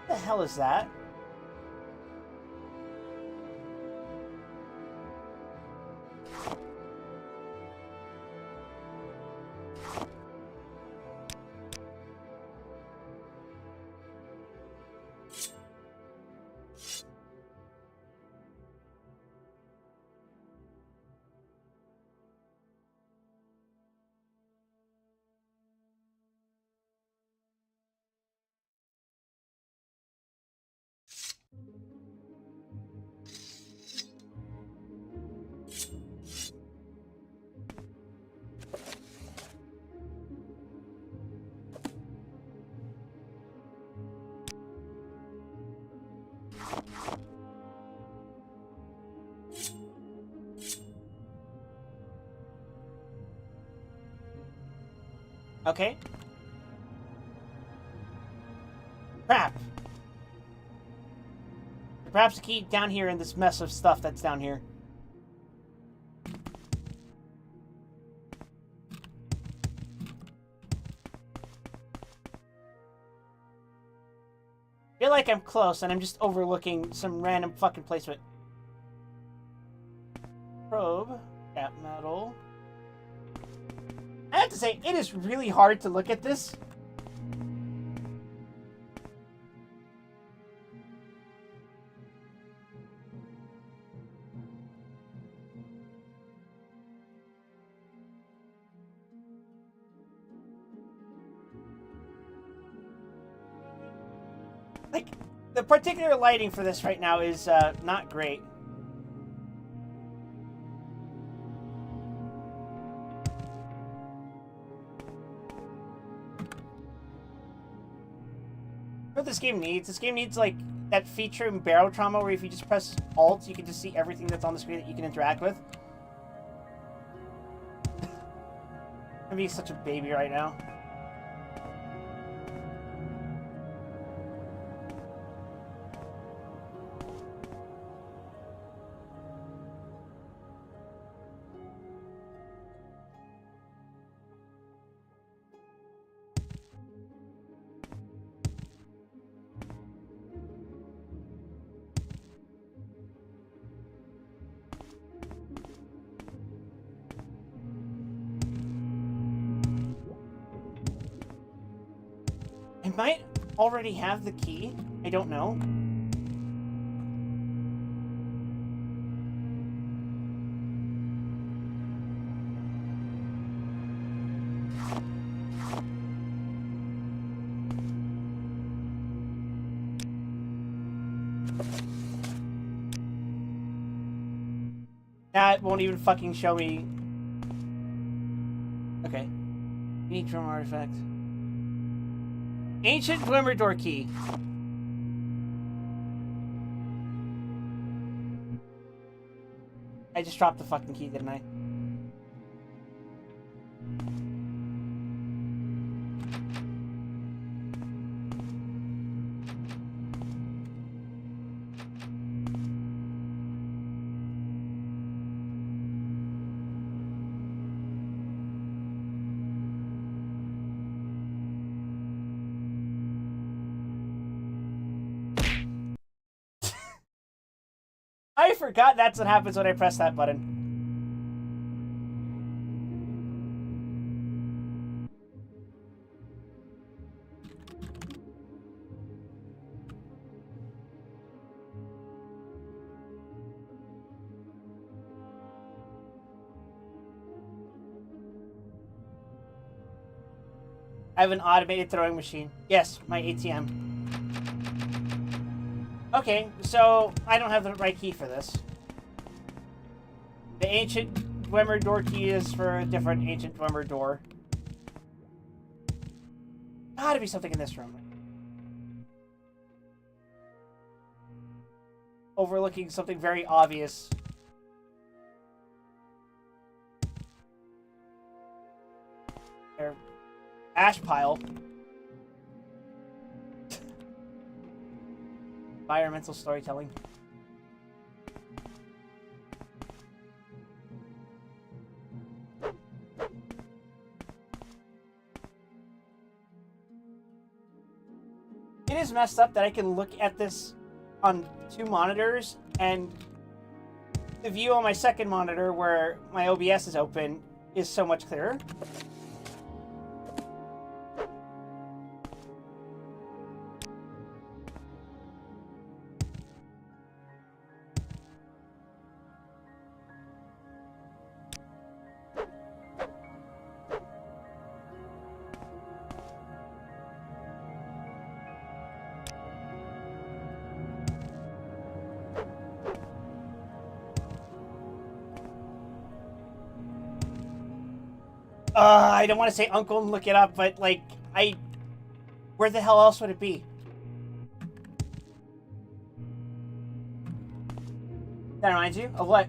What the hell is that? Okay. Crap. Perhaps a key down here in this mess of stuff that's down here. I feel like I'm close and I'm just overlooking some random fucking placement. Probe. Scrap metal. I have to say, it is really hard to look at this. Like, the particular lighting for this right now is not great. What this game needs like that feature in Barrel Trauma where if you just press Alt, you can just see everything that's on the screen that you can interact with. I'm being such a baby right now. might already have the key. I don't know. That won't even fucking show me. Okay. Unique drum artifact. Ancient Glimmer Door key. I just dropped the fucking key, didn't I? I forgot that's what happens when I press that button. I have an automated throwing machine. Yes, my ATM. Okay, so I don't have the right key for this. The ancient Dwemer door key is for a different ancient Dwemer door. Gotta be something in this room. Overlooking something very obvious. There. Ash pile. Environmental storytelling. It is messed up that I can look at this on 2 monitors, and the view on my second monitor where my OBS is open is so much clearer. I don't want to say uncle and look it up, but, like, where the hell else would it be? That reminds you of what?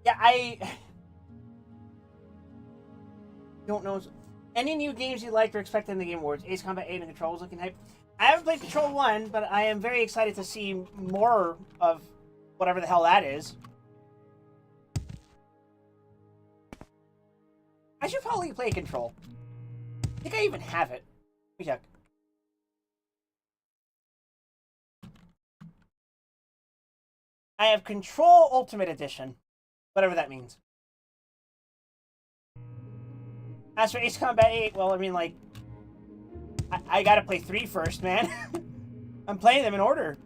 Yeah, I don't know. Any new games you liked or expected in the Game Awards? Ace Combat 8 and Control was looking hype. I haven't played Control 1, but I am very excited to see more of whatever the hell that is. I should probably play Control. I think I even have it. Let me check. I have Control Ultimate Edition. Whatever that means. As for Ace Combat 8, well, I mean, like, I gotta play 3 first, man. I'm playing them in order.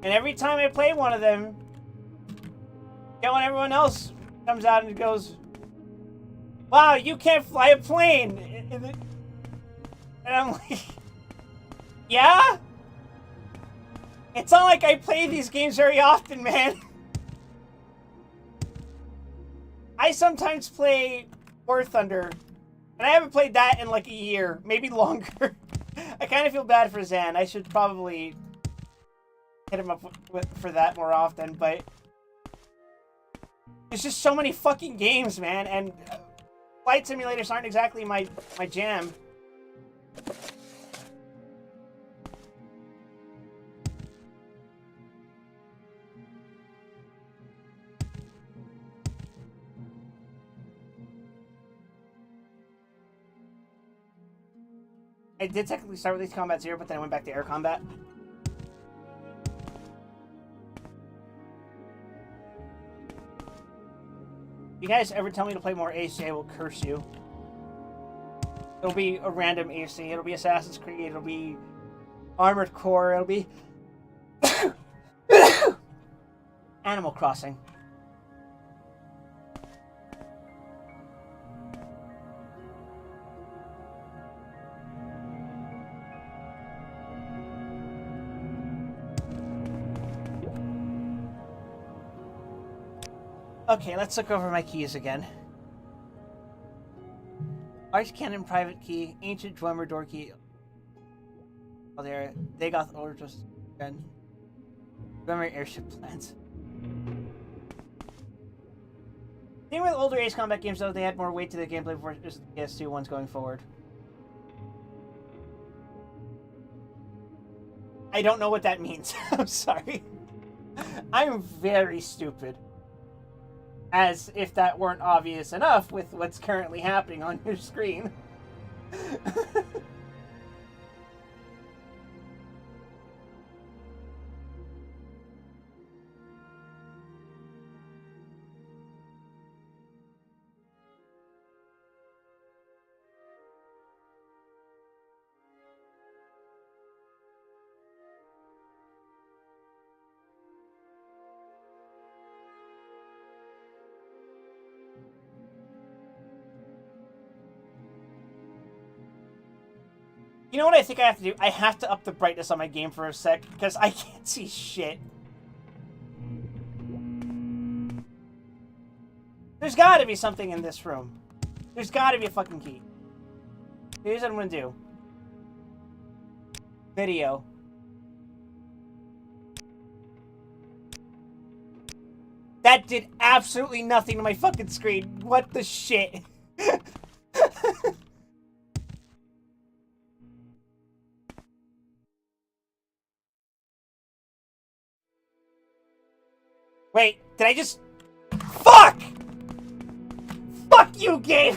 And every time I play one of them, get when everyone else comes out and goes, "Wow, you can't fly a plane!" And I'm like, "Yeah? It's not like I play these games very often, man." I sometimes play War Thunder, and I haven't played that in like a year, maybe longer. I kind of feel bad for Zan. I should probably hit him up for that more often, but there's just so many fucking games, man, and flight simulators aren't exactly my jam. I did technically start with these Combat Zero, but then I went back to Air Combat. If you guys ever tell me to play more AC, I will curse you. It'll be a random AC, it'll be Assassin's Creed, it'll be Armored Core, it'll be Animal Crossing. Okay, let's look over my keys again. Archcanon private key, ancient Dwemer door key. Oh, there. Dagoth Orders again. Dwemer airship plans. The thing with older Ace Combat games, though, they had more weight to the gameplay versus the PS2 ones going forward. I don't know what that means. I'm sorry. I'm very stupid. As if that weren't obvious enough with what's currently happening on your screen. You know what I think I have to do? I have to up the brightness on my game for a sec, because I can't see shit. There's gotta be something in this room. There's gotta be a fucking key. Here's what I'm gonna do. Video. That did absolutely nothing to my fucking screen. What the shit? Wait, did I just... Fuck! Fuck you, game!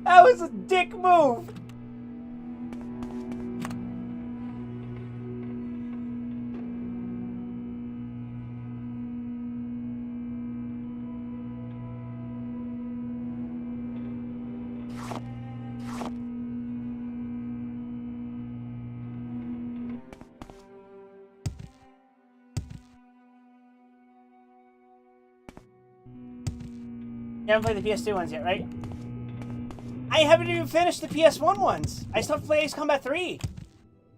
That was a dick move! You haven't played the PS2 ones yet, right? I haven't even finished the PS1 ones. I still have to play Ace Combat 3.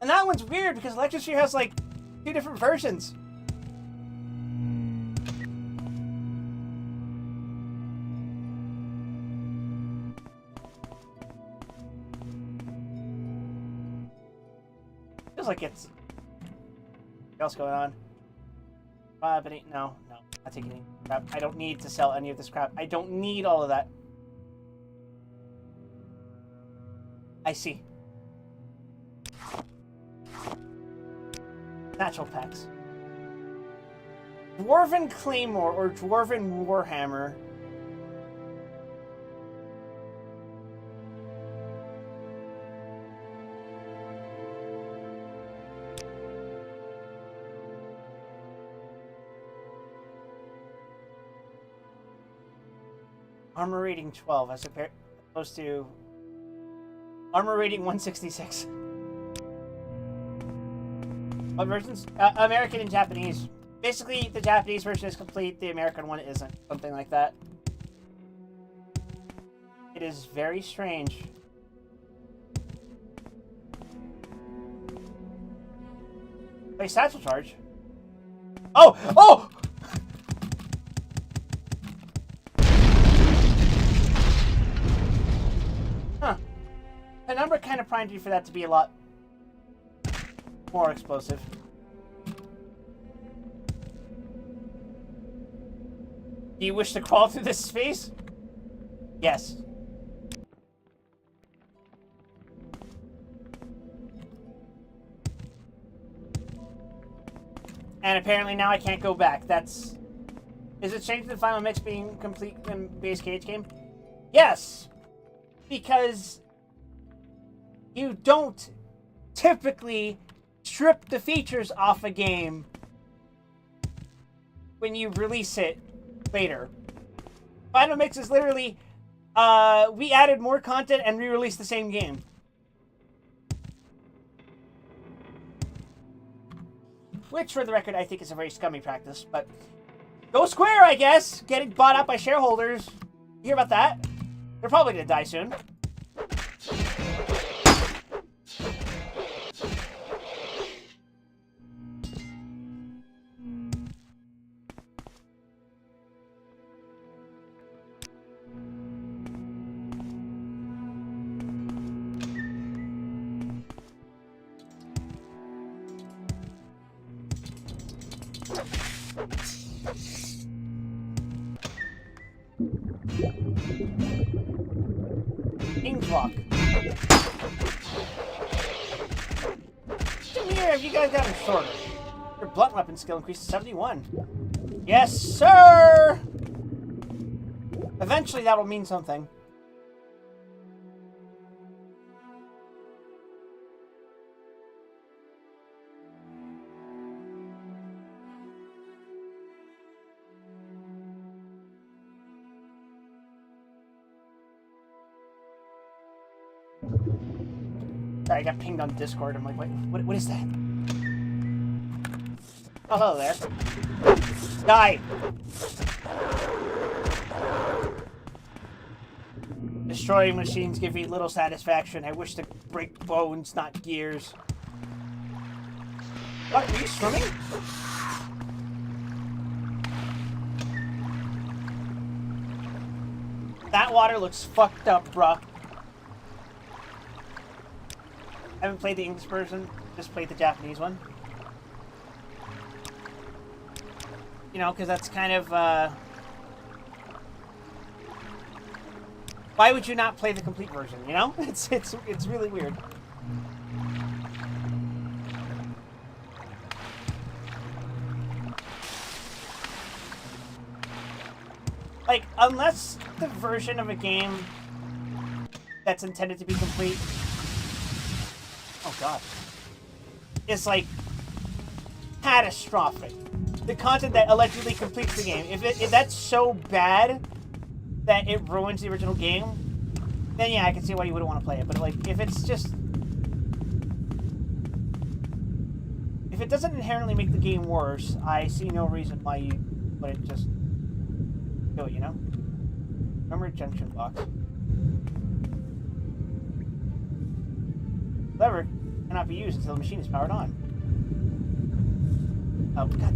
And that one's weird because Electrosphere has like 2 different versions. Feels like it's... What else going on? But no. Not taking any crap. I don't need to sell any of this crap. I don't need all of that. I see. Natural packs. Dwarven Claymore or Dwarven Warhammer. Armor rating 12 as opposed to armor rating 166. What versions? American and Japanese. Basically, the Japanese version is complete, the American one isn't. Something like that. It is very strange. Wait, satchel charge? Oh! Oh! Huh. The number kind of primed you for that to be a lot more explosive. Do you wish to crawl through this space? Yes. And apparently now I can't go back. That's... Is it changed to the final mix being complete in base cage game? Yes! Because you don't typically strip the features off a game when you release it later. Final mix is literally, we added more content and re-released the same game. Which, for the record, I think is a very scummy practice, but go Square, I guess! Getting bought out by shareholders. You hear about that? They're probably gonna die soon. King's Walk. Demir, have you guys gotten shorter? Your blunt weapon skill increased to 71. Yes, sir! Eventually that will mean something. I got pinged on Discord. I'm like, wait, what is that? Oh, hello there. Die! Destroying machines give me little satisfaction. I wish to break bones, not gears. What, are you swimming? That water looks fucked up, bruh. I haven't played the English version, just played the Japanese one. You know, because that's kind of, why would you not play the complete version, you know? It's really weird. Like, unless the version of a game that's intended to be complete... Oh god. It's like catastrophic. The content that allegedly completes the game. If that's so bad that it ruins the original game, then yeah, I can see why you wouldn't want to play it. But like, if it's just... If it doesn't inherently make the game worse, I see no reason why you wouldn't just do it, you know? Remember junction box. Lever cannot be used until the machine is powered on. Oh, God.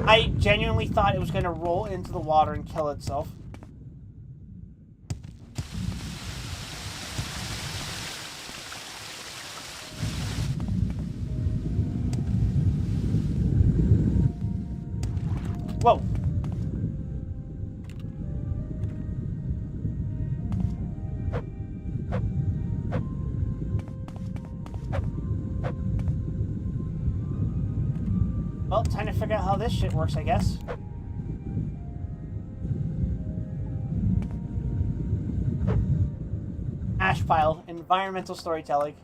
I genuinely thought it was going to roll into the water and kill itself. Whoa. Well, time to figure out how this shit works, I guess. Ash pile, environmental storytelling.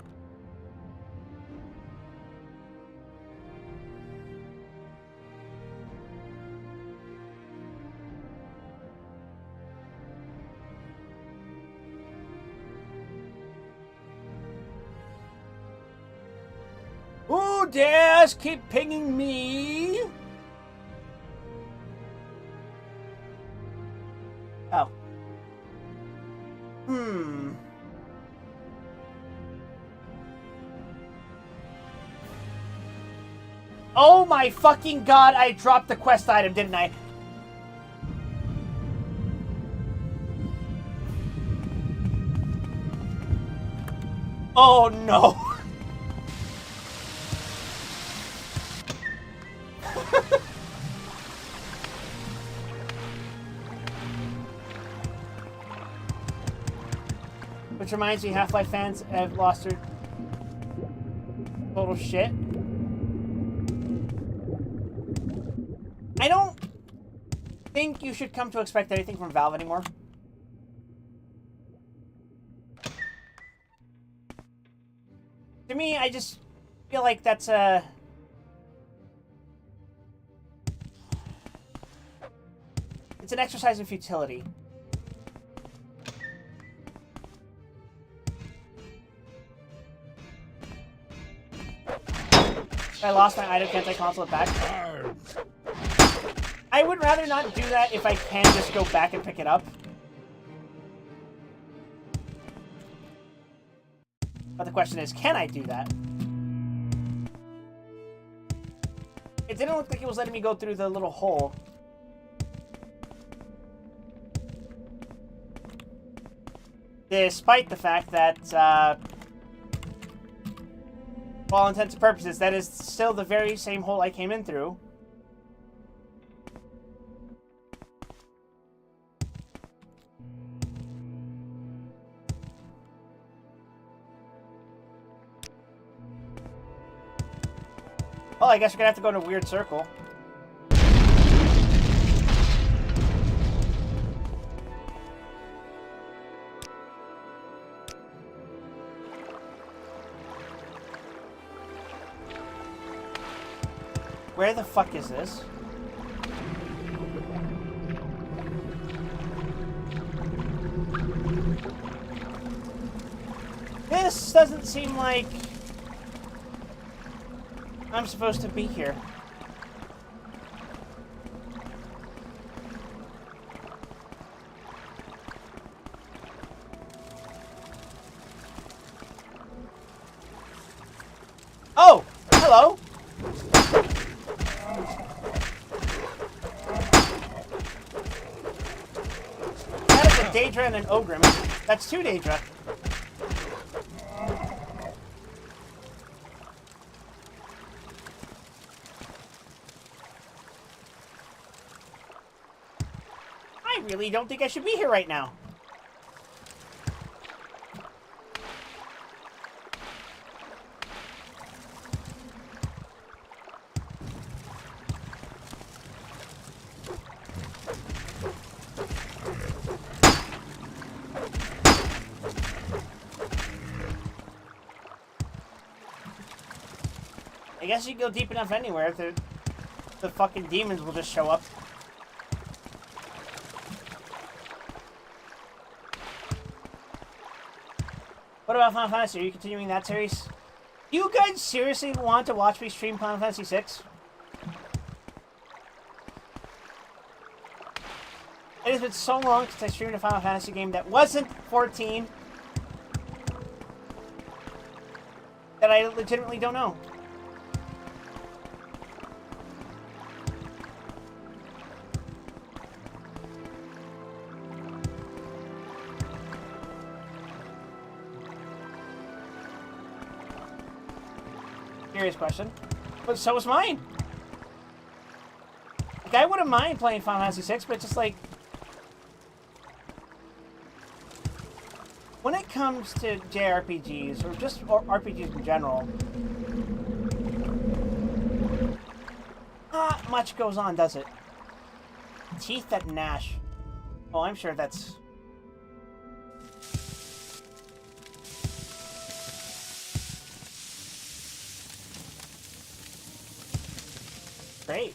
you dare keep pinging me? Oh. Oh my fucking god, I dropped the quest item, didn't I? Oh no. Which reminds me, Half-Life fans have lost their total shit. I don't think you should come to expect anything from Valve anymore. To me, I just feel like that's a... It's an exercise in futility. If I lost my item, can't I console it back? I would rather not do that if I can just go back and pick it up. But the question is, can I do that? It didn't look like it was letting me go through the little hole. Despite the fact that, for all intents and purposes, that is still the very same hole I came in through. Well, I guess we're gonna have to go in a weird circle. Where the fuck is this? This doesn't seem like I'm supposed to be here. Oh! Hello! That is a Daedra and an Ogrim. That's two Daedra. I really don't think I should be here right now. I guess you can go deep enough anywhere, the fucking demons will just show up. What about Final Fantasy? Are you continuing that series? Do you guys seriously want to watch me stream Final Fantasy VI? It has been so long since I streamed a Final Fantasy game that wasn't 14 that I legitimately don't know. Serious question. But so was mine. Like, I wouldn't mind playing Final Fantasy VI, but just like... when it comes to JRPGs, or just RPGs in general, not much goes on, does it? Teeth that gnash. Oh, I'm sure that's... great.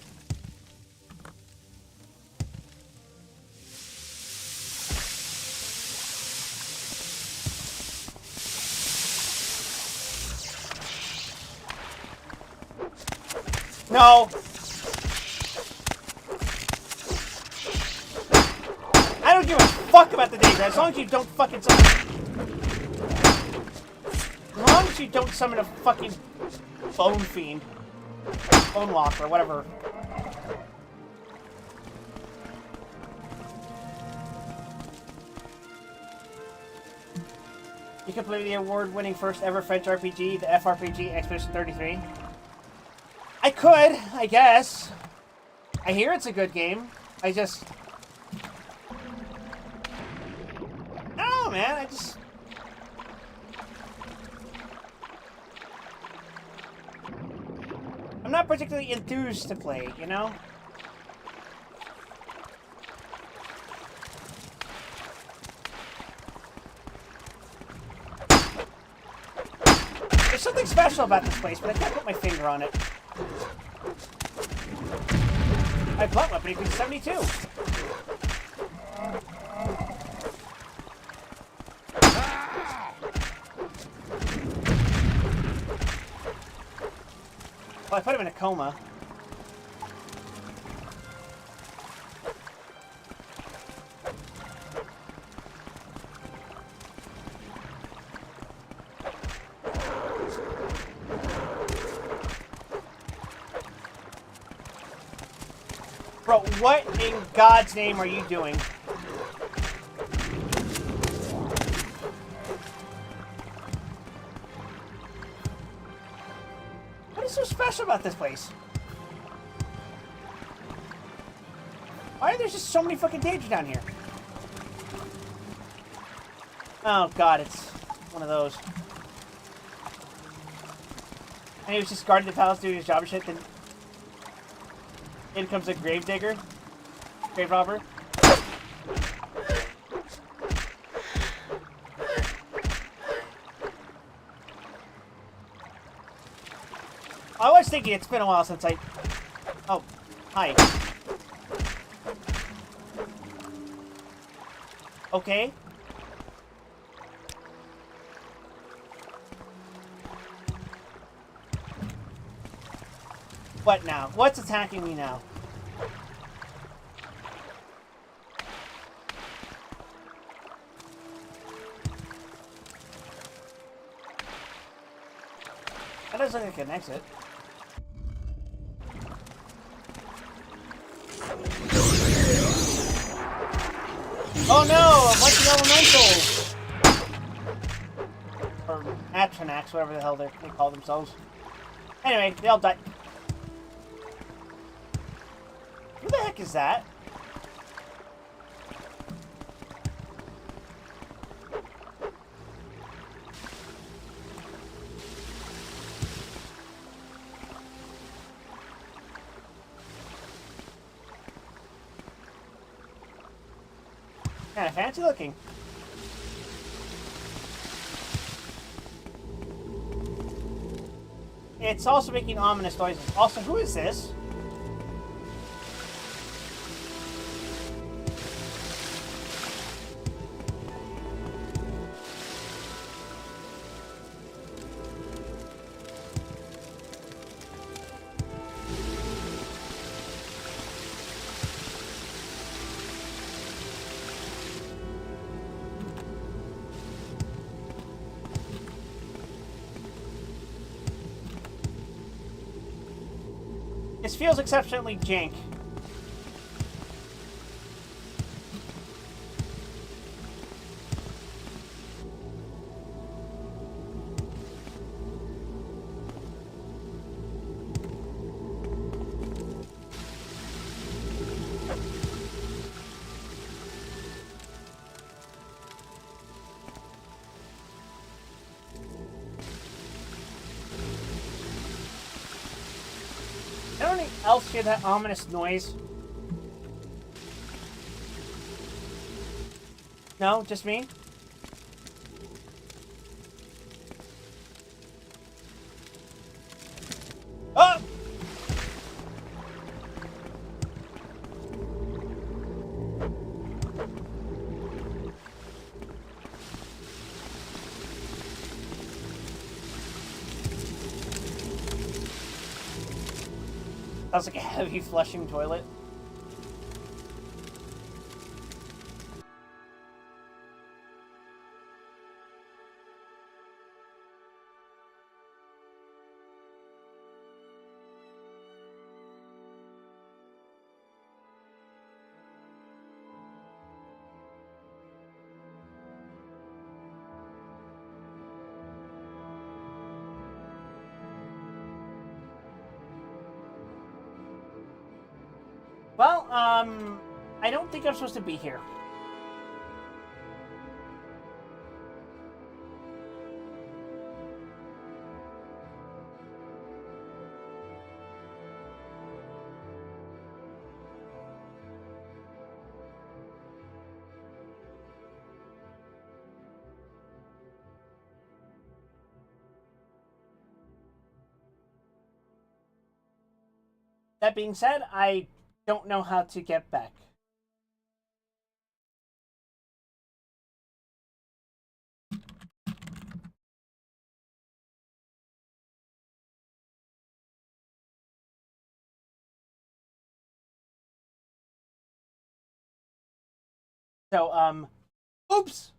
No! I don't give a fuck about the danger, as long as you don't fucking summon... As long as you don't summon a fucking bone fiend. Bone walker, whatever. You can play the award-winning first ever French RPG, the FRPG Expedition 33. I could, I guess. I hear it's a good game. I just... I don't know, man. I'm not particularly enthused to play, you know? There's something special about this place, but I can't put my finger on it. My blunt weapon equals 72. Well, I put him in a coma. Bro, what in God's name are you doing? What is so special about this place? Why are there just so many fucking dangers down here? Oh god, it's one of those. And he was just guarding the palace doing his job and shit, then in comes a grave digger. Grave robber. I was thinking it's been a while since I... Oh, hi. Okay. What now? What's attacking me now? That doesn't look like an exit. Oh no! A bunch of elementals! Or Atronax, whatever the hell they call themselves. Anyway, they all died. Who the heck is that? Kind of fancy looking. It's also making ominous noises. Also, who is this? This feels exceptionally jank. Anyone else hear that ominous noise? No, just me? Oh! That was like a heavy flushing toilet. Well, I don't think I'm supposed to be here. That being said, I don't know how to get back. So, oops!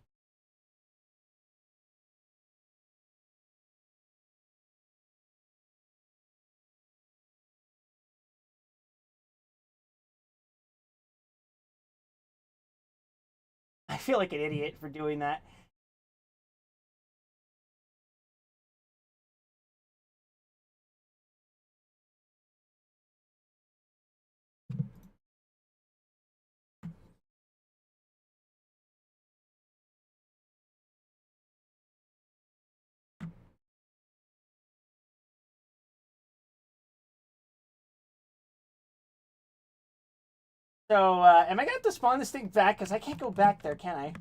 I feel like an idiot for doing that. So, am I gonna have to spawn this thing back? Because I can't go back there, can I?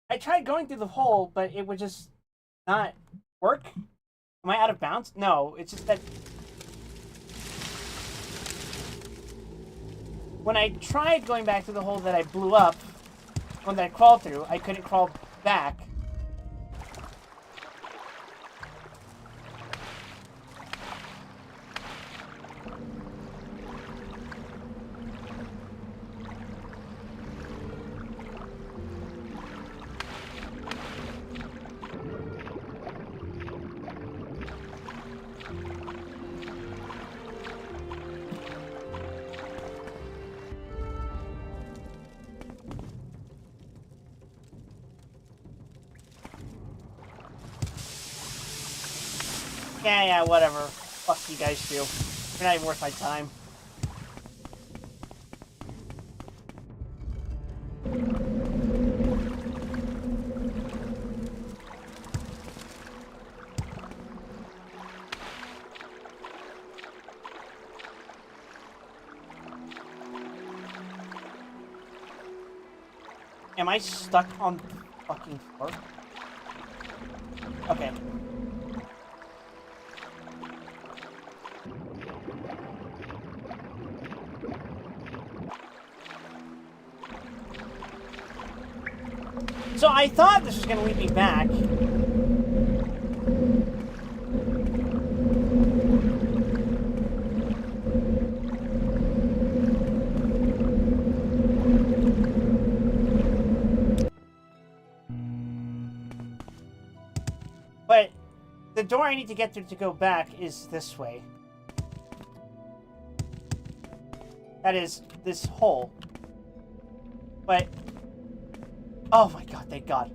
I tried going through the hole, but it would just not work. Am I out of bounds? No, it's just that when I tried going back to the hole that I blew up, one that I crawled through, I couldn't crawl back. Yeah, whatever. Fuck you guys too. You're not even worth my time. Am I stuck on the fucking floor? Okay. So I thought this was going to lead me back. But the door I need to get through to go back is this way. That is this hole. But oh my god, thank god.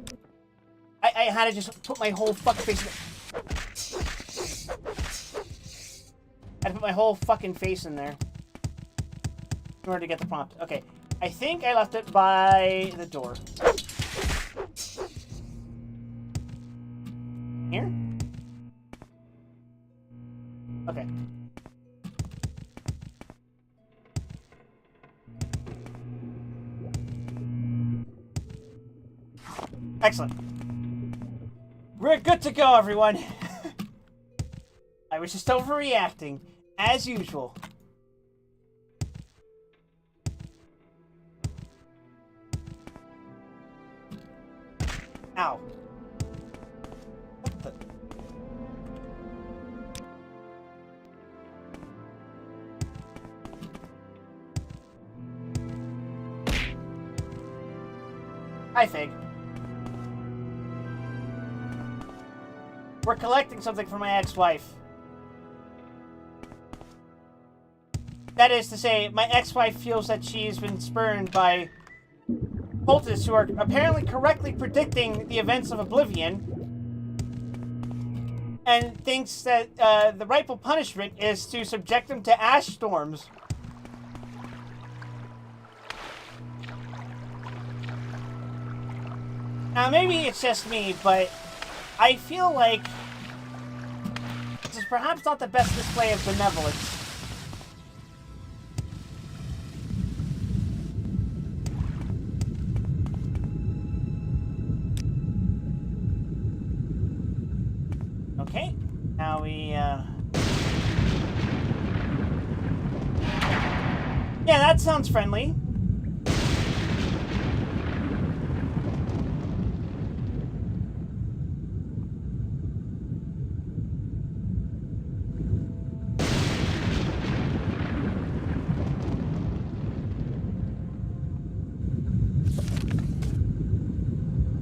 I had to just put my whole fucking face in there. I had to put my whole fucking face in there in order to get the prompt. Okay, I think I left it by the door. Here? Okay. Excellent. We're good to go, everyone. I was just overreacting, as usual. Ow. What the? Hi, Fig. We're collecting something for my ex-wife. That is to say, my ex-wife feels that she's been spurned by cultists who are apparently correctly predicting the events of Oblivion, and thinks that the rightful punishment is to subject them to ash storms. Now, maybe it's just me, but I feel like this is perhaps not the best display of benevolence. Okay, now we, yeah, that sounds friendly.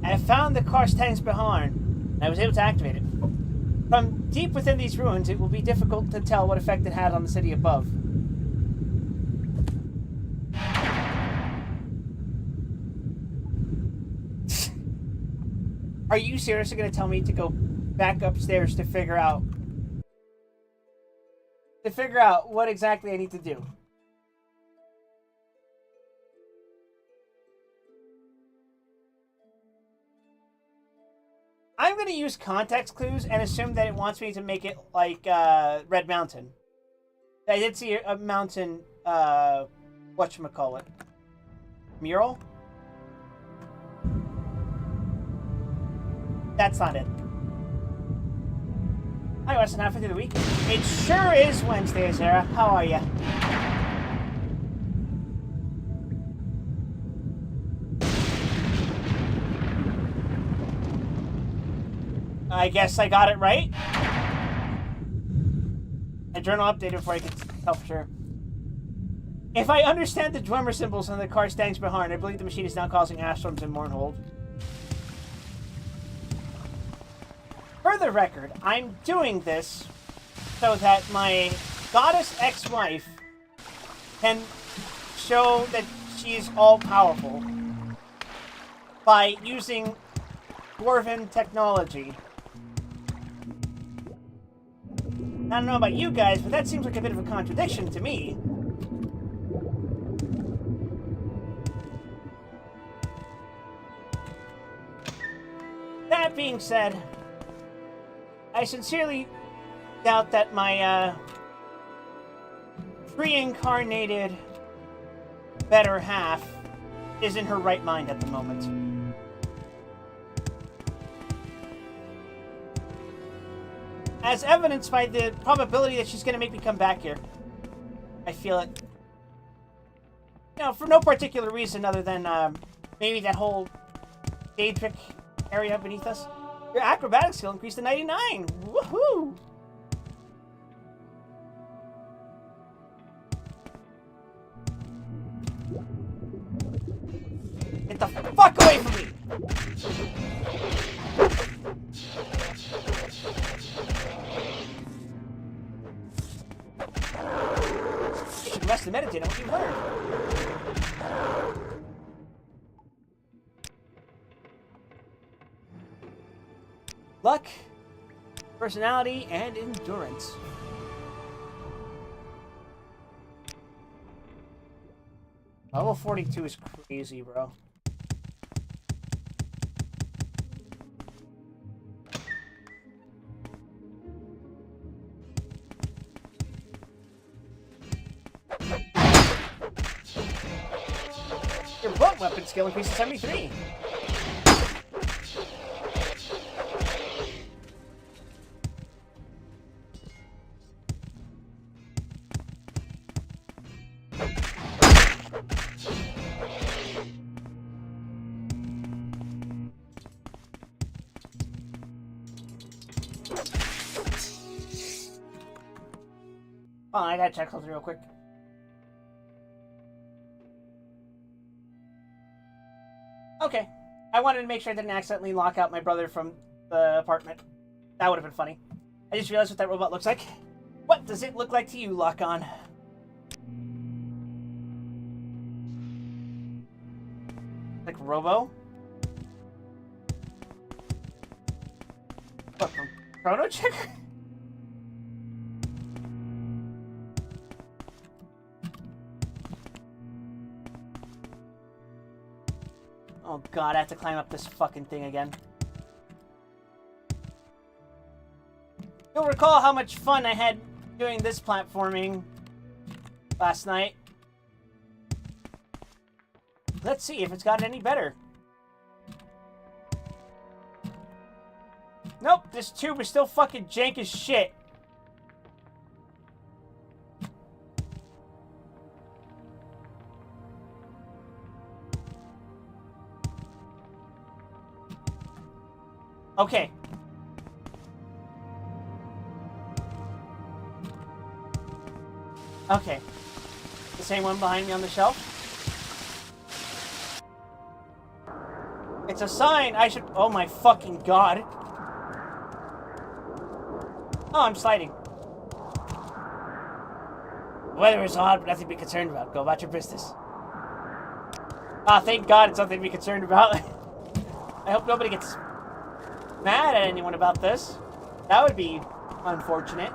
I found the Karstang's Behar, and I was able to activate it. From deep within these ruins, it will be difficult to tell what effect it had on the city above. Are you seriously going to tell me to go back upstairs to figure out what exactly I need to do? I'm going to use context clues and assume that it wants me to make it like Red Mountain. I did see a mountain, whatchamacallit, mural? That's not it. Hi, Weston, halfway through the week. It sure is Wednesday, Sarah. How are ya? I guess I got it right. A journal updated before I could tell for sure. If I understand the Dwemer symbols on the Karstang's Behar, I believe the machine is now causing ash storms in Mournhold. For the record, I'm doing this so that my goddess ex-wife can show that she's all-powerful by using dwarven technology. I don't know about you guys, but that seems like a bit of a contradiction to me. That being said, I sincerely doubt that my reincarnated better half is in her right mind at the moment. As evidenced by the probability that she's going to make me come back here. I feel it. You know, for no particular reason other than maybe that whole Daedric area beneath us. Your acrobatic skill increased to 99! Woohoo! Get the fuck away from me! You should rest and meditate on what you've learned. Luck, personality, and endurance. Level 42 is crazy, bro. Your blunt weapon skill increases to 73. Oh, I gotta check something real quick. Okay. I wanted to make sure I didn't accidentally lock out my brother from the apartment. That would have been funny. I just realized what that robot looks like. What does it look like to you, Lock-On? Like Robo? What, from Chrono Trigger? Oh god, I have to climb up this fucking thing again. You'll recall how much fun I had doing this platforming last night. Let's see if it's gotten any better. Nope, this tube is still fucking jank as shit. Okay. Okay. The same one behind me on the shelf? It's a sign I should... Oh my fucking god. Oh, I'm sliding. The weather is hot, but nothing to be concerned about. Go about your business. Ah, thank god it's something to be concerned about. I hope nobody gets mad at anyone about this. That would be unfortunate.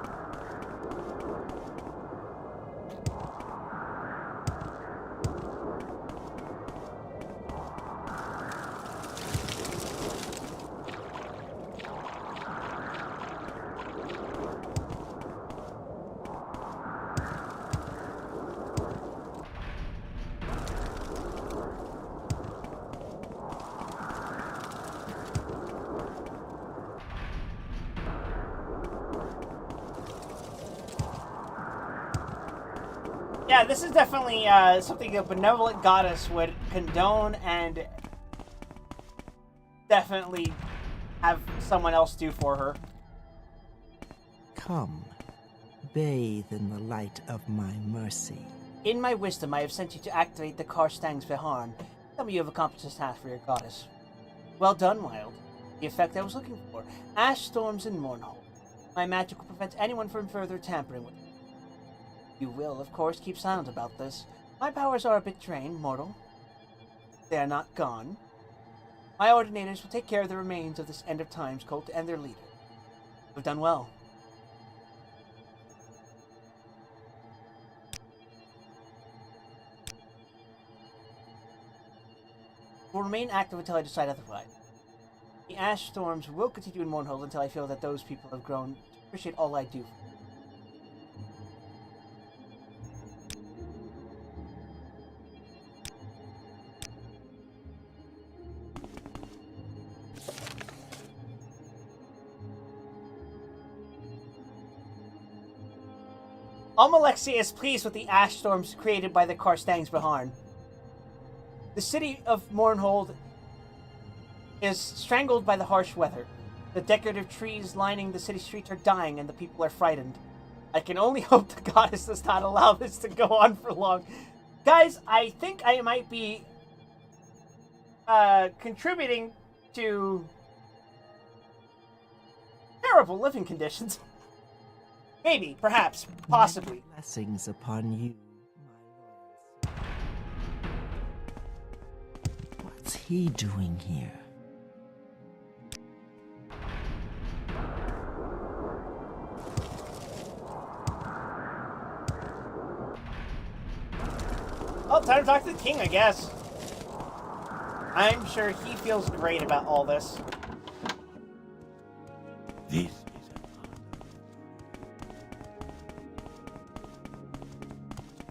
Yeah, this is definitely something a benevolent goddess would condone and definitely have someone else do for her. Come, bathe in the light of my mercy. In my wisdom, I have sent you to activate the Karstang's Viharn. Tell me you have accomplished this task for your goddess. Well done, Wild. The effect I was looking for. Ash storms in Mournhold. My magic will prevent anyone from further tampering with it. You will, of course, keep silent about this. My powers are a bit drained, mortal. They are not gone. My ordinators will take care of the remains of this End of Times cult and their leader. You've done well. Will remain active until I decide otherwise. The ash storms will continue in Mournhold until I feel that those people have grown to appreciate all I do. Almalexia is pleased with the ash storms created by the Karstang's Viharn. The city of Mournhold is strangled by the harsh weather. The decorative trees lining the city streets are dying and the people are frightened. I can only hope the goddess does not allow this to go on for long. Guys, I think I might be contributing to terrible living conditions. Maybe, perhaps, possibly. Blessings upon you, my loyal son. What's he doing here? Oh, time to talk to the king, I guess. I'm sure he feels great about all this. This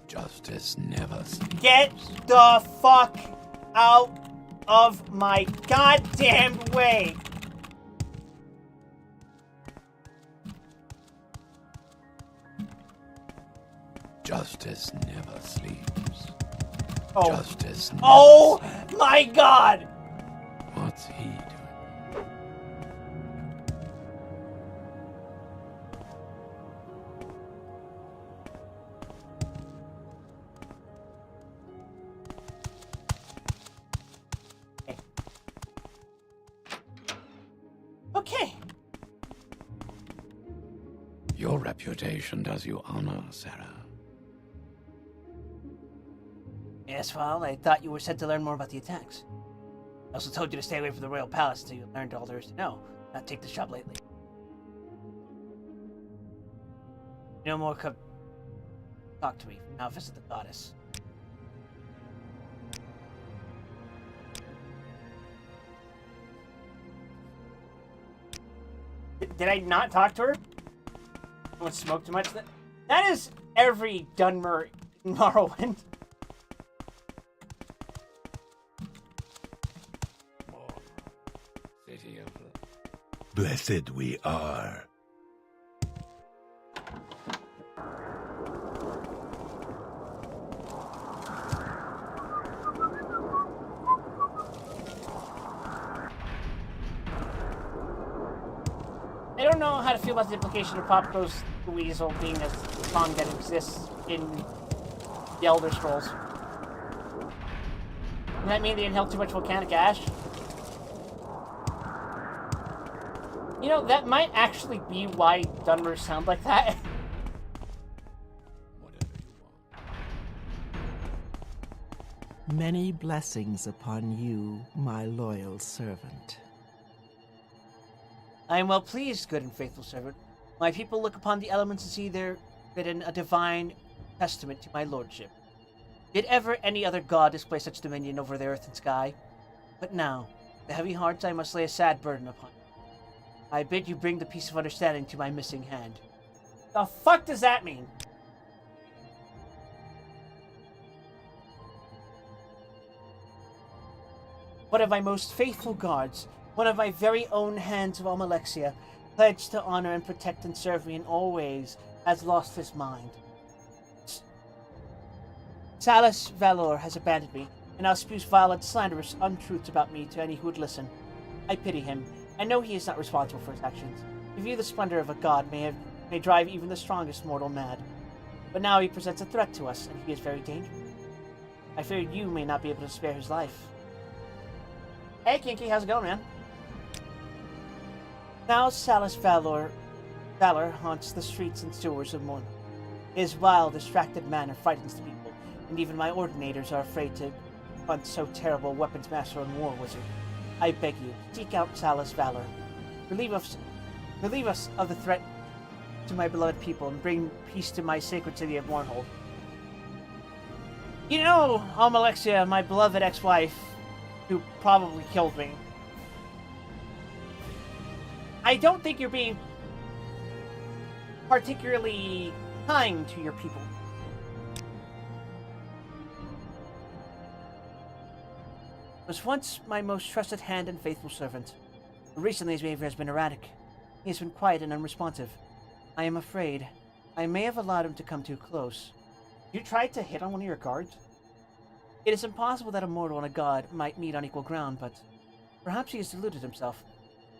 justice never sleeps. Get the fuck out of my goddamn way! Justice never sleeps. Oh. Justice never Oh my god! What's he doing? Okay. Your reputation does you honor, Sarah. Yes, well, I thought you were sent to learn more about the attacks. I also told you to stay away from the royal palace until you learned all there is to know, not take the job lately. No more talk to me. Now visit the goddess. Did I not talk to her? Someone smoked too much? That is every Dunmer in Morrowind. City of... Blessed we are. I don't know how to feel about the implication of Pop Goes the Weasel being a song that exists in the Elder Scrolls. Does that mean they inhaled too much volcanic ash? You know, that might actually be why Dunmers sound like that. Whatever you want. Many blessings upon you, my loyal servant. I am well pleased, good and faithful servant. My people look upon the elements and see there written a divine testament to my lordship. Did ever any other god display such dominion over the earth and sky? But now, the heavy hearts I must lay a sad burden upon you. I bid you bring the piece of understanding to my missing hand. The fuck does that mean? One of my most faithful guards, one of my very own hands of Almalexia, pledged to honor and protect and serve me in all ways, has lost his mind. Salus Valor has abandoned me, and now spews vile and slanderous untruths about me to any who would listen. I pity him. I know he is not responsible for his actions. To view the splendor of a god may drive even the strongest mortal mad. But now he presents a threat to us, and he is very dangerous. I fear you may not be able to spare his life. Hey, Kinky, how's it going, man? Now Salus Valor haunts the streets and sewers of Morna. His wild, distracted manner frightens the people, and even my ordinators are afraid to confront so terrible weapons master and war wizard. I beg you, seek out Salus Valor. Relieve us of the threat to my beloved people, and bring peace to my sacred city of Mournhold. You know, Almalexia, my beloved ex-wife, who probably killed me. I don't think you're being particularly kind to your people. Was once my most trusted hand and faithful servant. But recently his behavior has been erratic. He has been quiet and unresponsive. I am afraid I may have allowed him to come too close. You tried to hit on one of your guards? It is impossible that a mortal and a god might meet on equal ground, but perhaps he has deluded himself.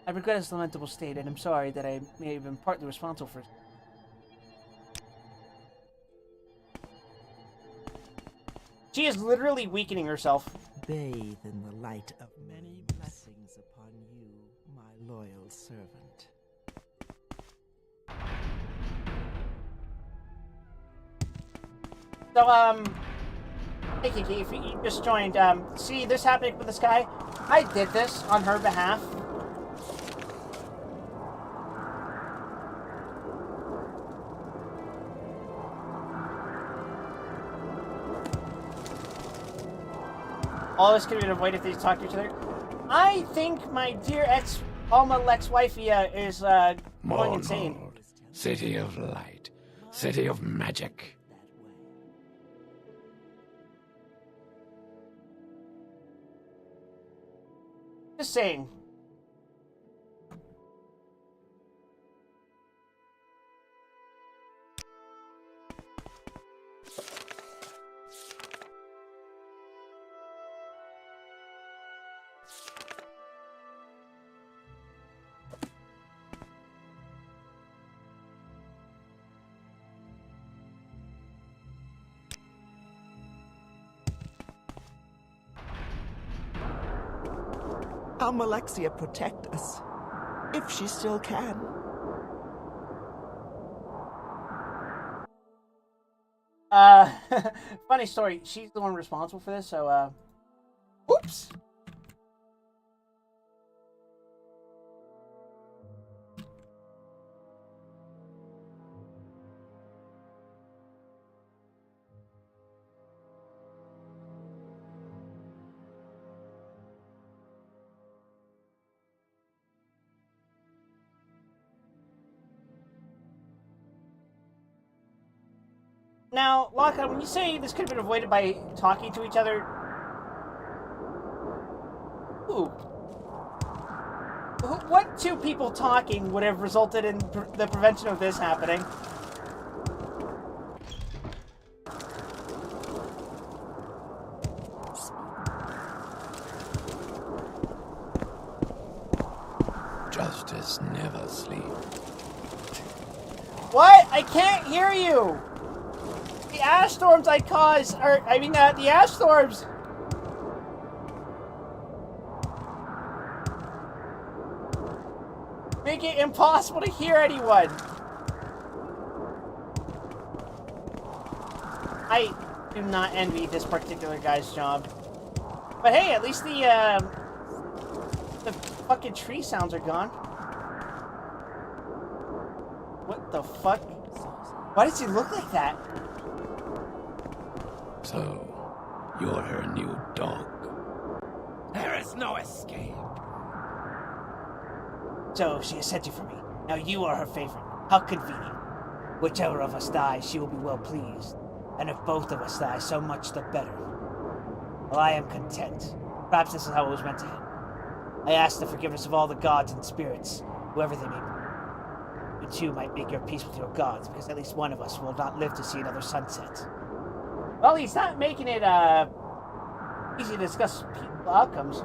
I regret his lamentable state, and am sorry that I may have been partly responsible for it. She is literally weakening herself. Bathe in the light of many blessings upon you, my loyal servant. So, hey Kiki, if you just joined, see this happening with this guy? I did this on her behalf. All this could be avoided if they talk to each other. I think my dear ex-Almalexia is, going insane. Mournhold, city of light, city of magic. Just saying. Almalexia, protect us. if she still can. Funny story. She's the one responsible for this, so, oops. Now, Lockhart, when you say this could have been avoided by talking to each other... Ooh. What two people talking would have resulted in the prevention of this happening? Justice never sleeps. What? I can't hear you! The ash storms I cause are... the ash storms! Make it impossible to hear anyone! I do not envy this particular guy's job. But hey, at least the fucking tree sounds are gone. What the fuck? Why does he look like that? So, you're her new dog. There is no escape. So she has sent you for me. Now you are her favorite. How convenient. Whichever of us dies, she will be well pleased. And if both of us die, so much the better. Well, I am content. Perhaps this is how it was meant to end. I ask the forgiveness of all the gods and spirits, whoever they may be. You too might make your peace with your gods, because at least one of us will not live to see another sunset. Well, he's not making it, easy to discuss outcomes.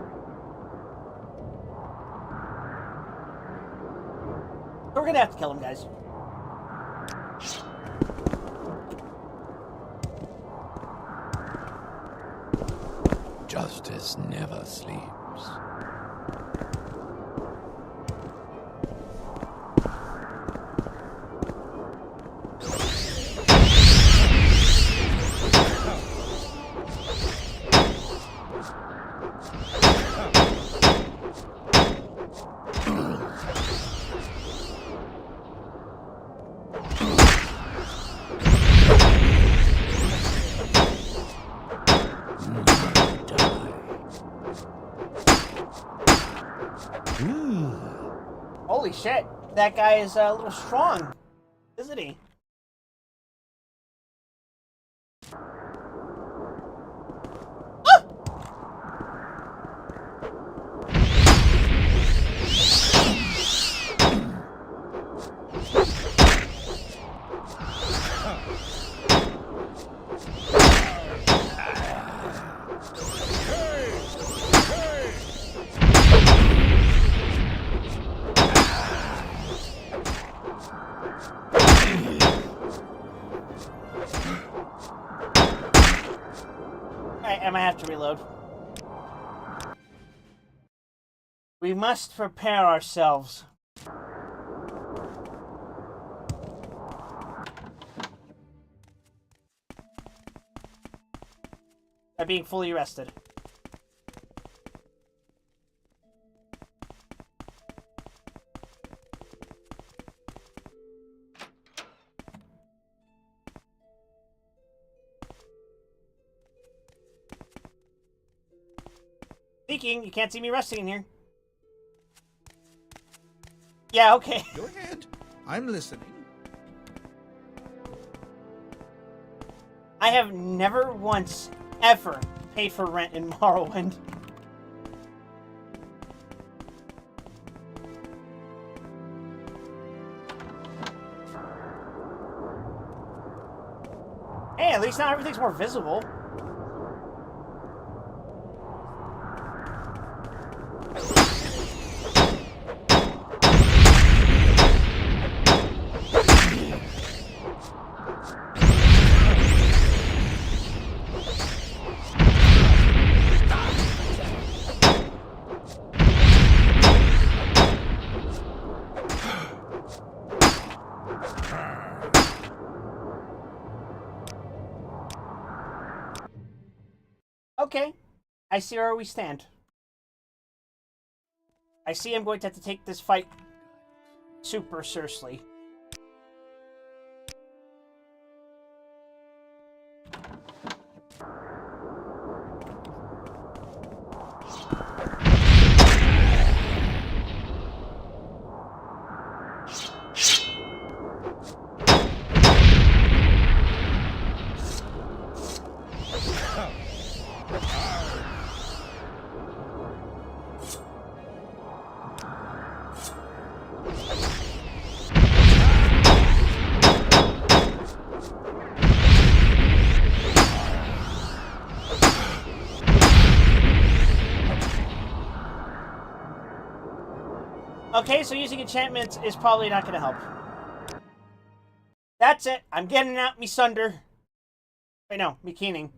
We're gonna have to kill him, guys. Justice never sleeps. Holy shit. That guy is a little strong, isn't he? I might have to reload. We must prepare ourselves. By being fully rested. Speaking, you can't see me resting in here. Yeah, okay. Go ahead. I'm listening. I have never once, ever, paid for rent in Morrowind. Hey, at least now everything's more visible. I see where we stand. I see I'm going to have to take this fight super seriously. Okay, so using enchantments is probably not going to help. That's it. I'm getting out me Sunder. Wait, no, me Keening.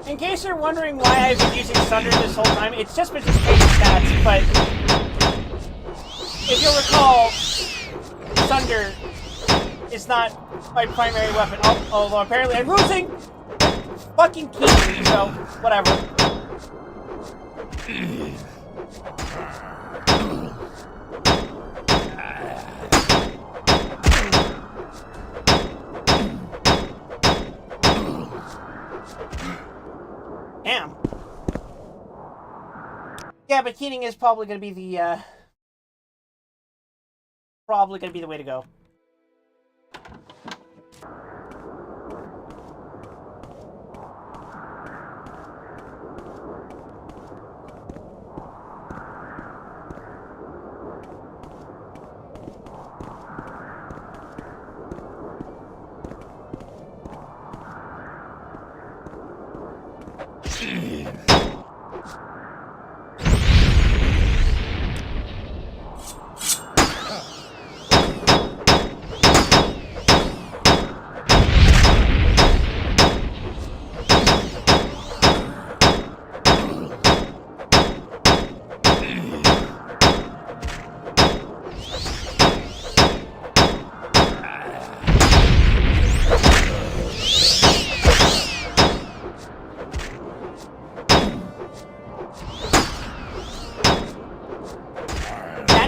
In case you're wondering why I've been using Sunder this whole time, it's just been just basic stats, but if you'll recall, Sunder is not my primary weapon, although apparently I'm losing fucking key, so whatever. Damn. Yeah, but keening is probably going to be the way to go.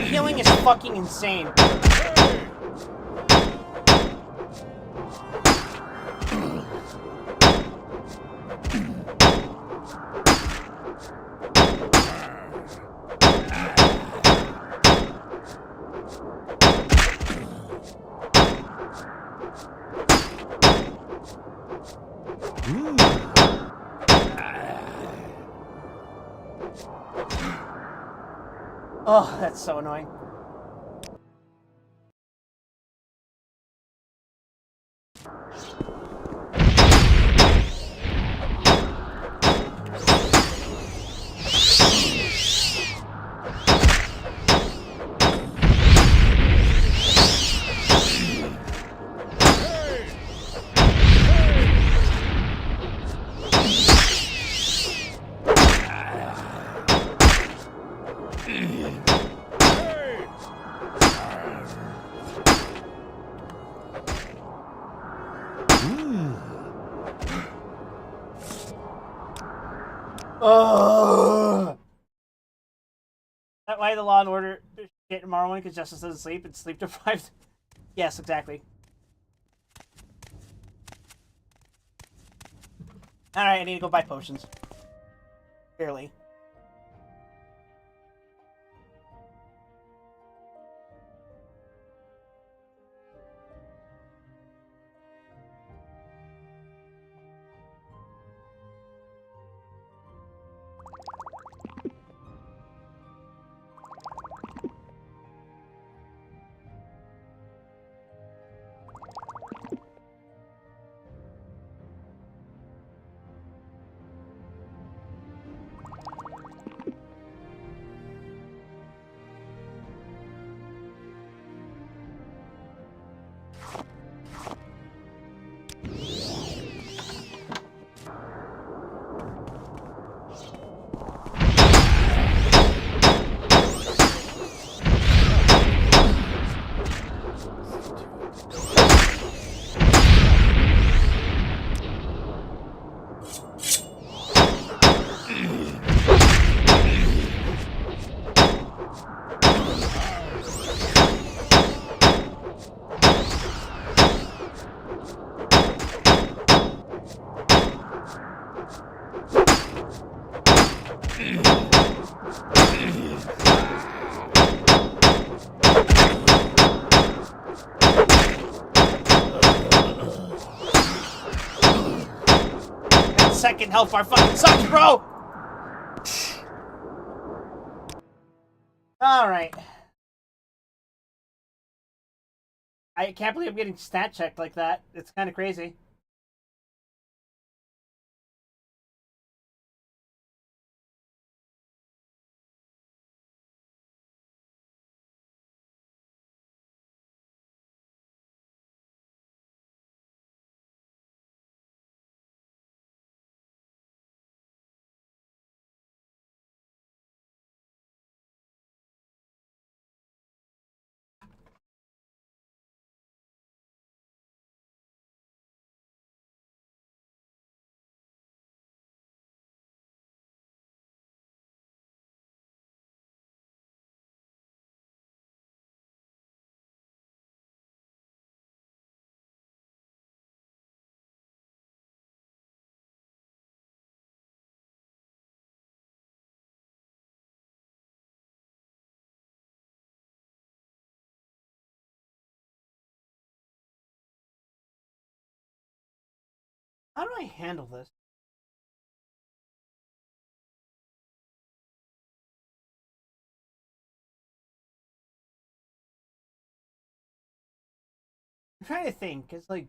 Healing is fucking insane. Oh, that's so annoying. Oh. That why the Law and Order shit in Morrowind because Justice doesn't sleep and sleep deprived. Yes, exactly. Alright, I need to go buy potions. Clearly. second health bar fucking sucks, bro! Alright. I can't believe I'm getting stat checked like that. It's kind of crazy. How do I handle this? I'm trying to think. It's like...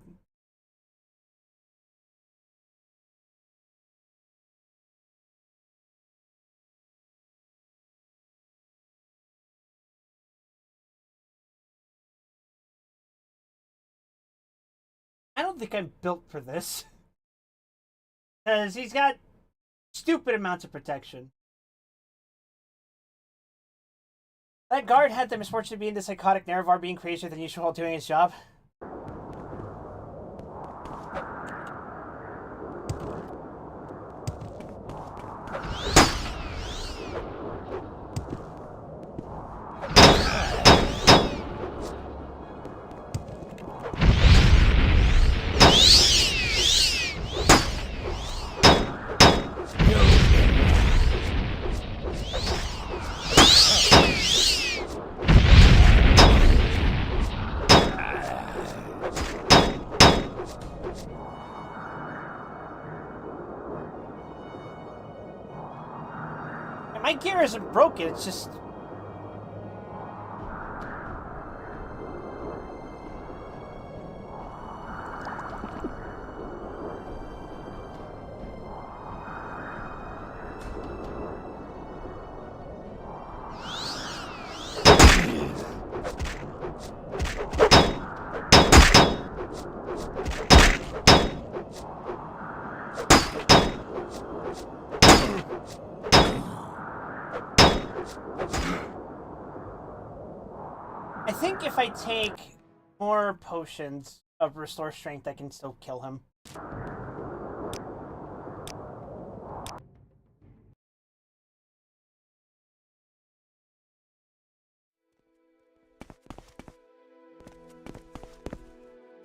I don't think I'm built for this. Because he's got stupid amounts of protection. That guard had the misfortune of being the psychotic Nerevar being crazier than usual while doing his job. My gear isn't broken, it's just... I think if I take more potions of restore strength, I can still kill him.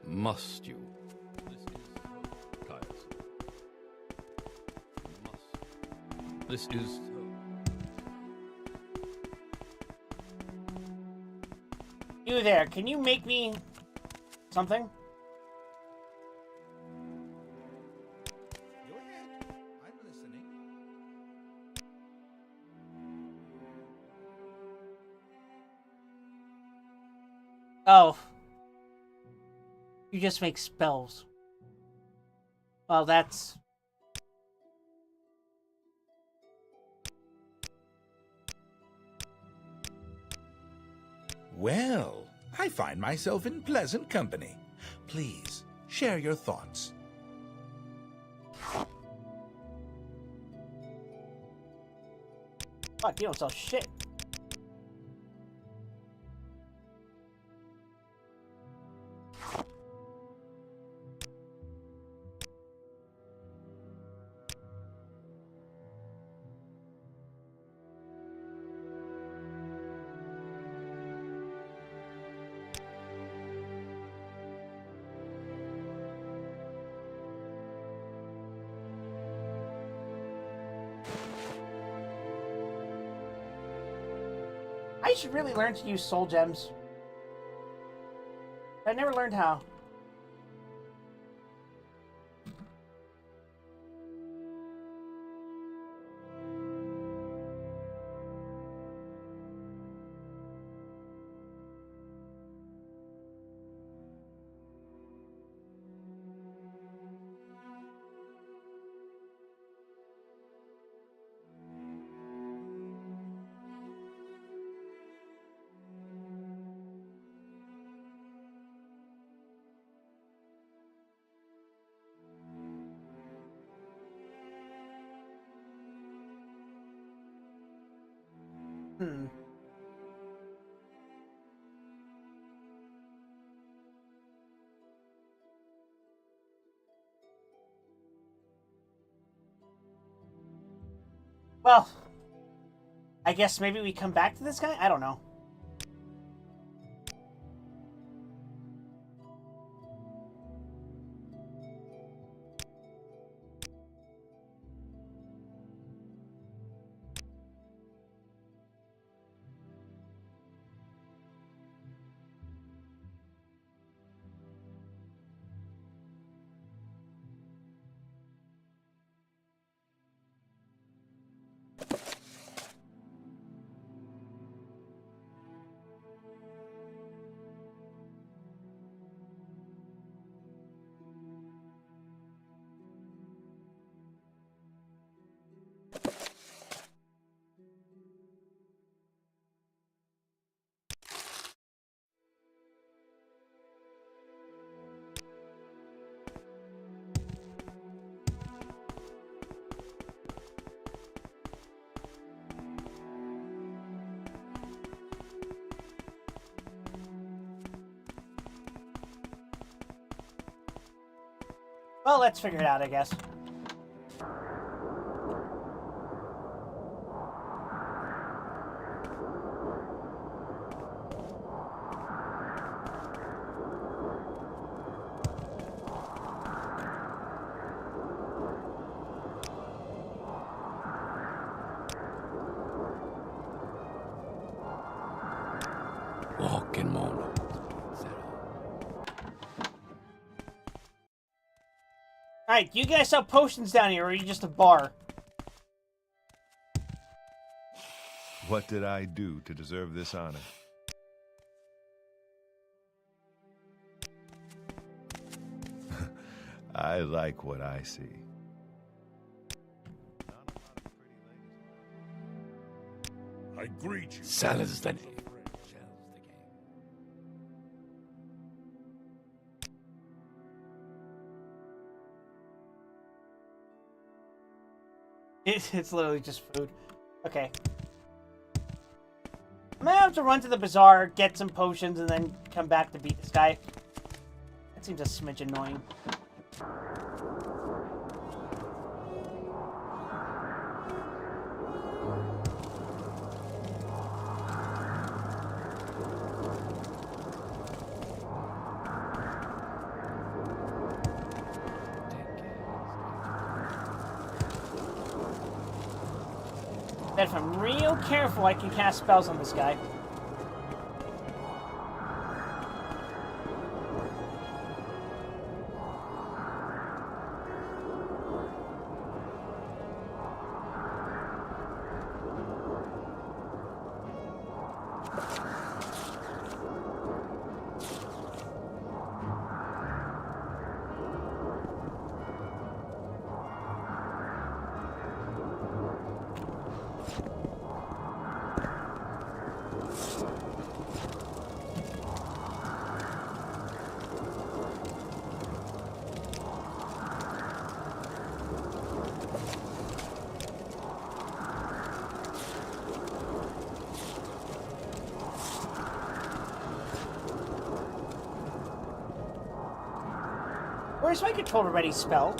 Must you? This is Caius. Must. This is. You there, can you make me something? Go ahead. I'm listening. Oh. You just make spells. Well, that's... Well, I find myself in pleasant company. Please, share your thoughts. Fuck, you don't sell shit. I should really learn to use soul gems. I never learned how. Well, I guess maybe we come back to this guy? I don't know. Well, let's figure it out, I guess. Walk in Morrowind. Alright, you guys sell potions down here, or are you just a bar? What did I do to deserve this honor? I like what I see. I greet you. Salads that It's literally just food. Okay. I'm gonna have to run to the bazaar, get some potions, and then come back to beat this guy. That seems a smidge annoying. That if I'm real careful, I can cast spells on this guy. Where's my controller ready spell?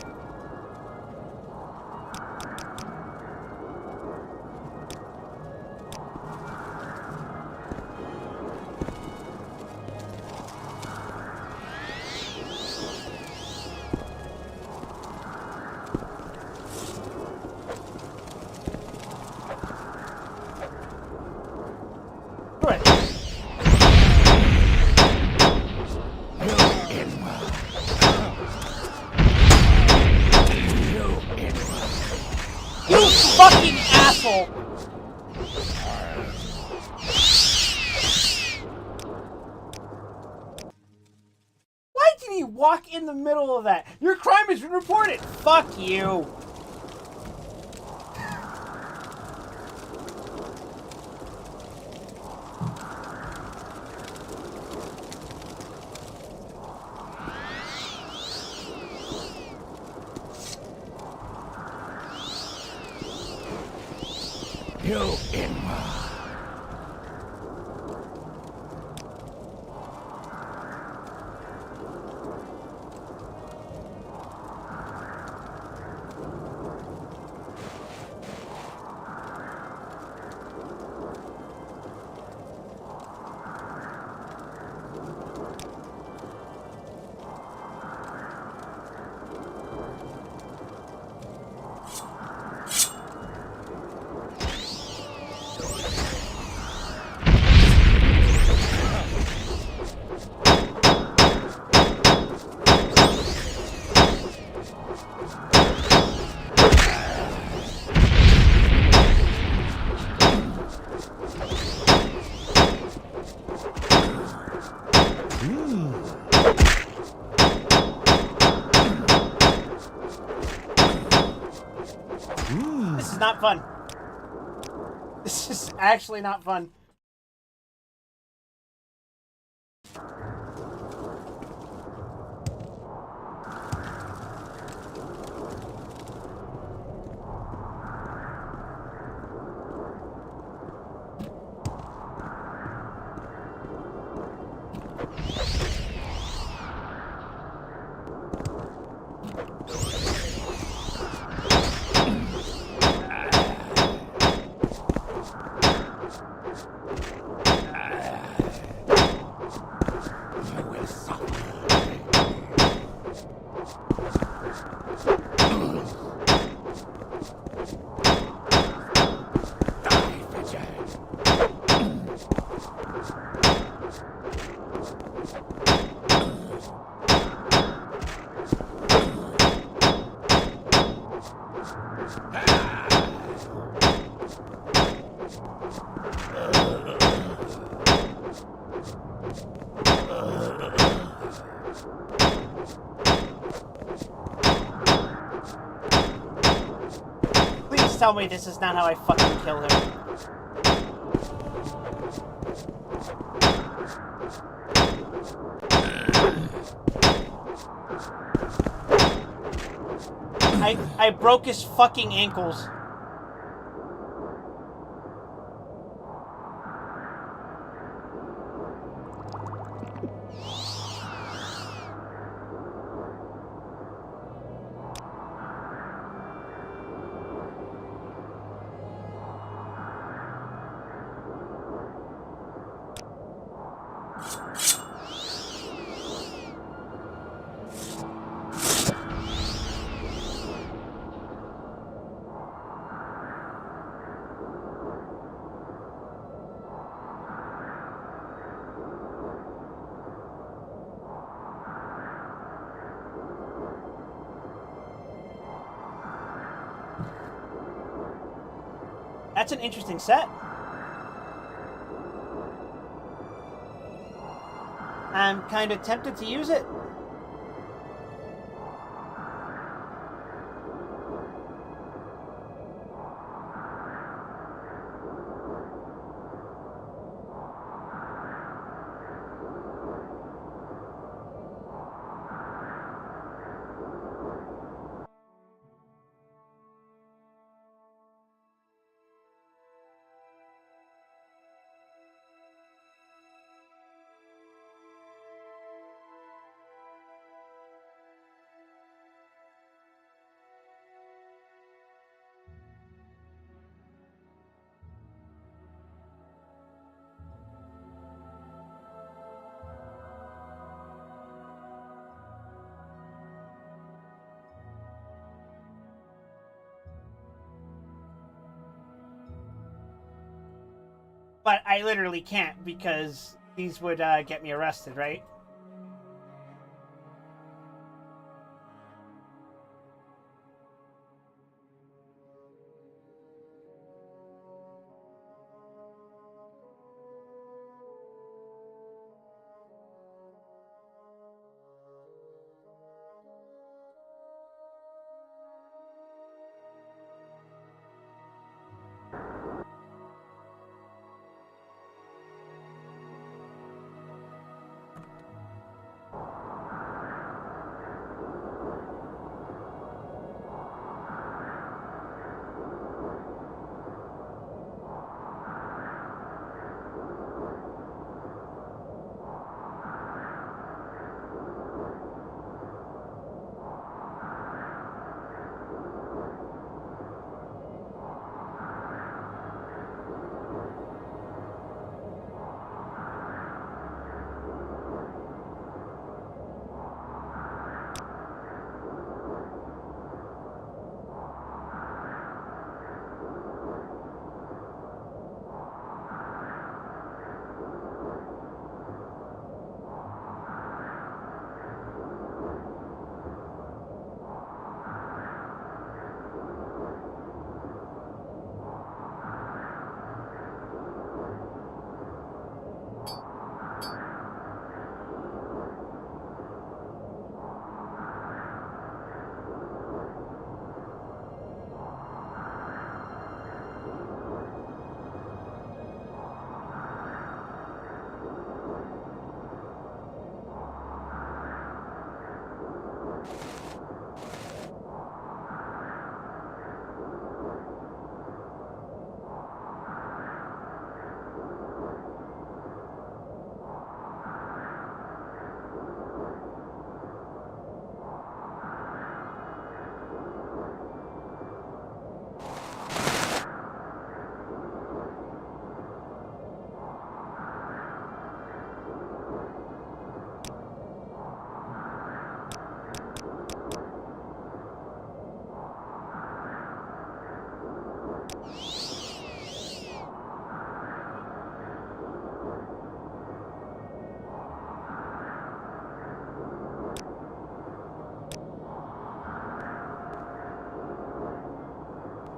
Fucking asshole! Why did he walk in the middle of that? Your crime has been reported! Fuck you! you in. fun. This is actually not fun. Please tell me this is not how I fucking kill him. I broke his fucking ankles. That's an interesting set. I'm kind of tempted to use it. But I literally can't because these would get me arrested, right?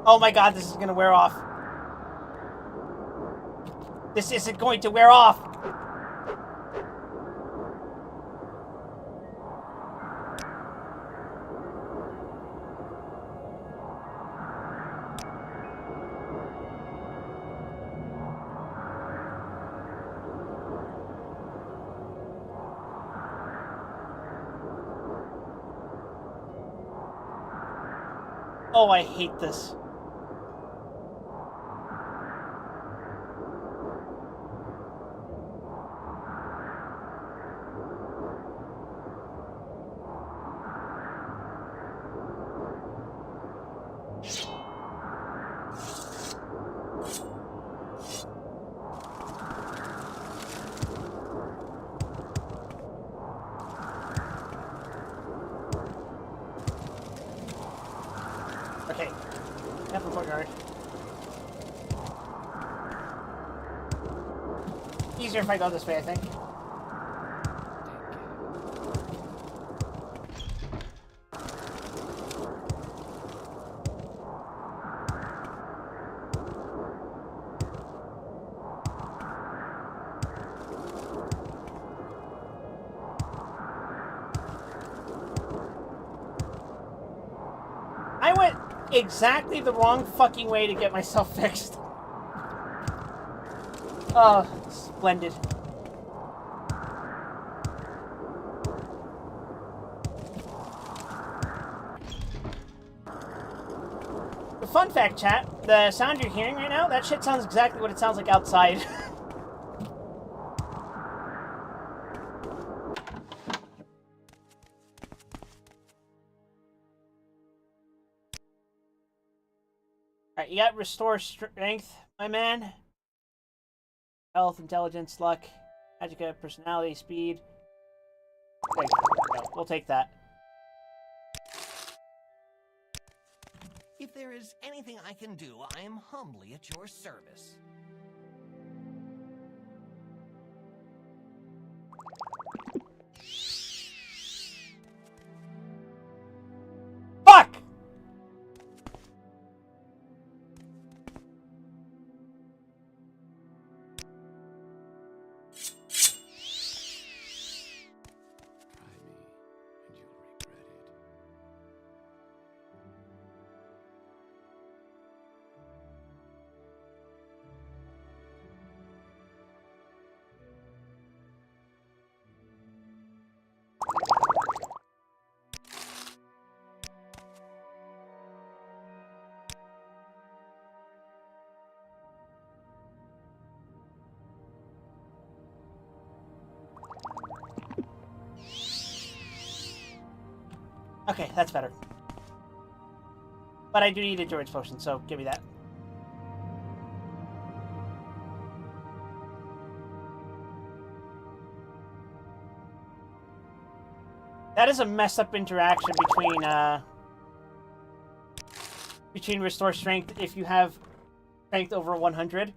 Oh my god, this is gonna wear off. This isn't going to wear off. Oh, I hate this. Okay. Temple courtyard. Easier if I go this way, I think. I went exactly the wrong fucking way to get myself fixed. Oh, splendid. The fun fact, chat, the sound you're hearing right now, that shit sounds exactly what it sounds like outside. Alright, you got restore strength, my man. Health, intelligence, luck, magicka, personality, speed. Okay, we'll take that. If there is anything I can do, I am humbly at your service. Fuck! Try me, and you'll regret it. Okay, that's better. But I do need a George potion, so give me that. That is a messed up interaction between restore strength if you have strength over 100.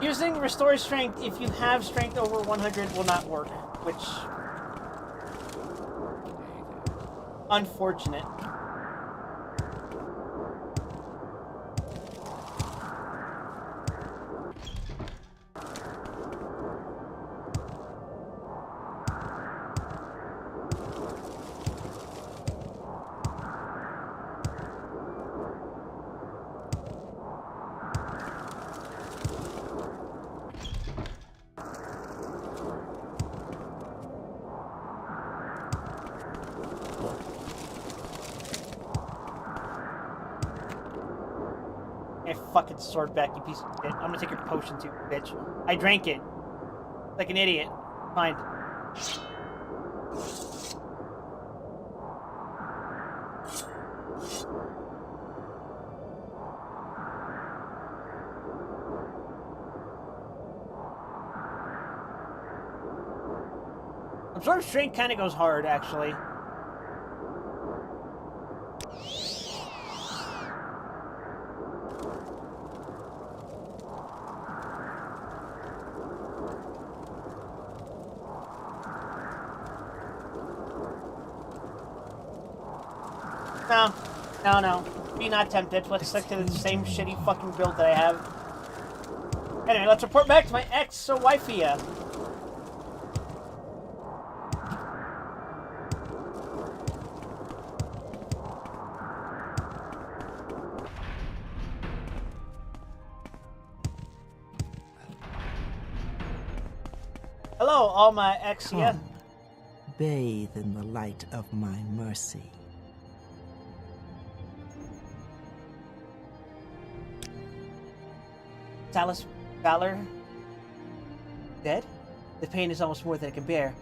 Using restore strength if you have strength over 100 will not work, which... unfortunate. Fucking sword back, you piece of shit. I'm gonna take your potion too, bitch. I drank it. Like an idiot. Fine. Absorb Strength kind of goes hard, actually. No. Be not tempted. Let's stick to the same shitty fucking build that I have. Anyway, let's report back to my ex-wifey. Hello, Almalexia. Come, bathe in the light of my mercy. Talus Valor dead? The pain is almost more than I can bear,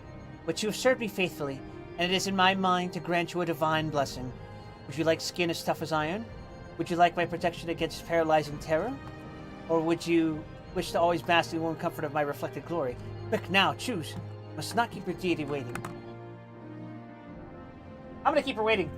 but you have served me faithfully, and it is in my mind to grant you a divine blessing. Would you like skin as tough as iron? Would you like my protection against paralyzing terror? Or would you wish to always bask in the warm comfort of my reflected glory? Quick now, choose. You must not keep your deity waiting. I'm gonna keep her waiting.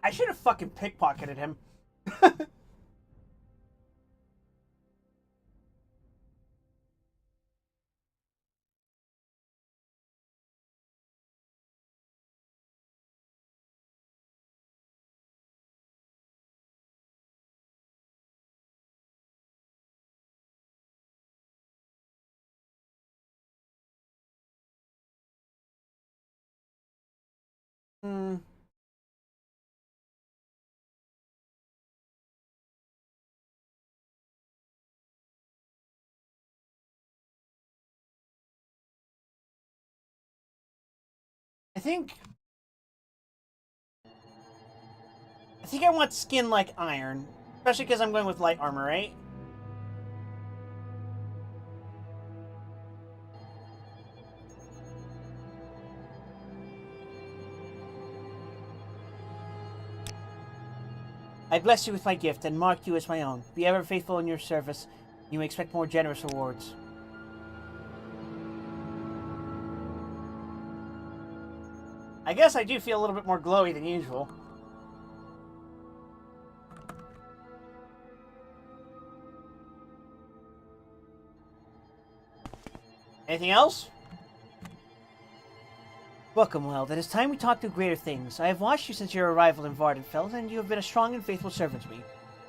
I should have fucking pickpocketed him. I think I want skin like iron, especially because I'm going with light armor, right? I bless you with my gift and mark you as my own. Be ever faithful in your service. You may expect more generous rewards. I guess I do feel a little bit more glowy than usual. Anything else? Welcome, Weld. It is time we talk to greater things. I have watched you since your arrival in Vardenfeld, and you have been a strong and faithful servant to me.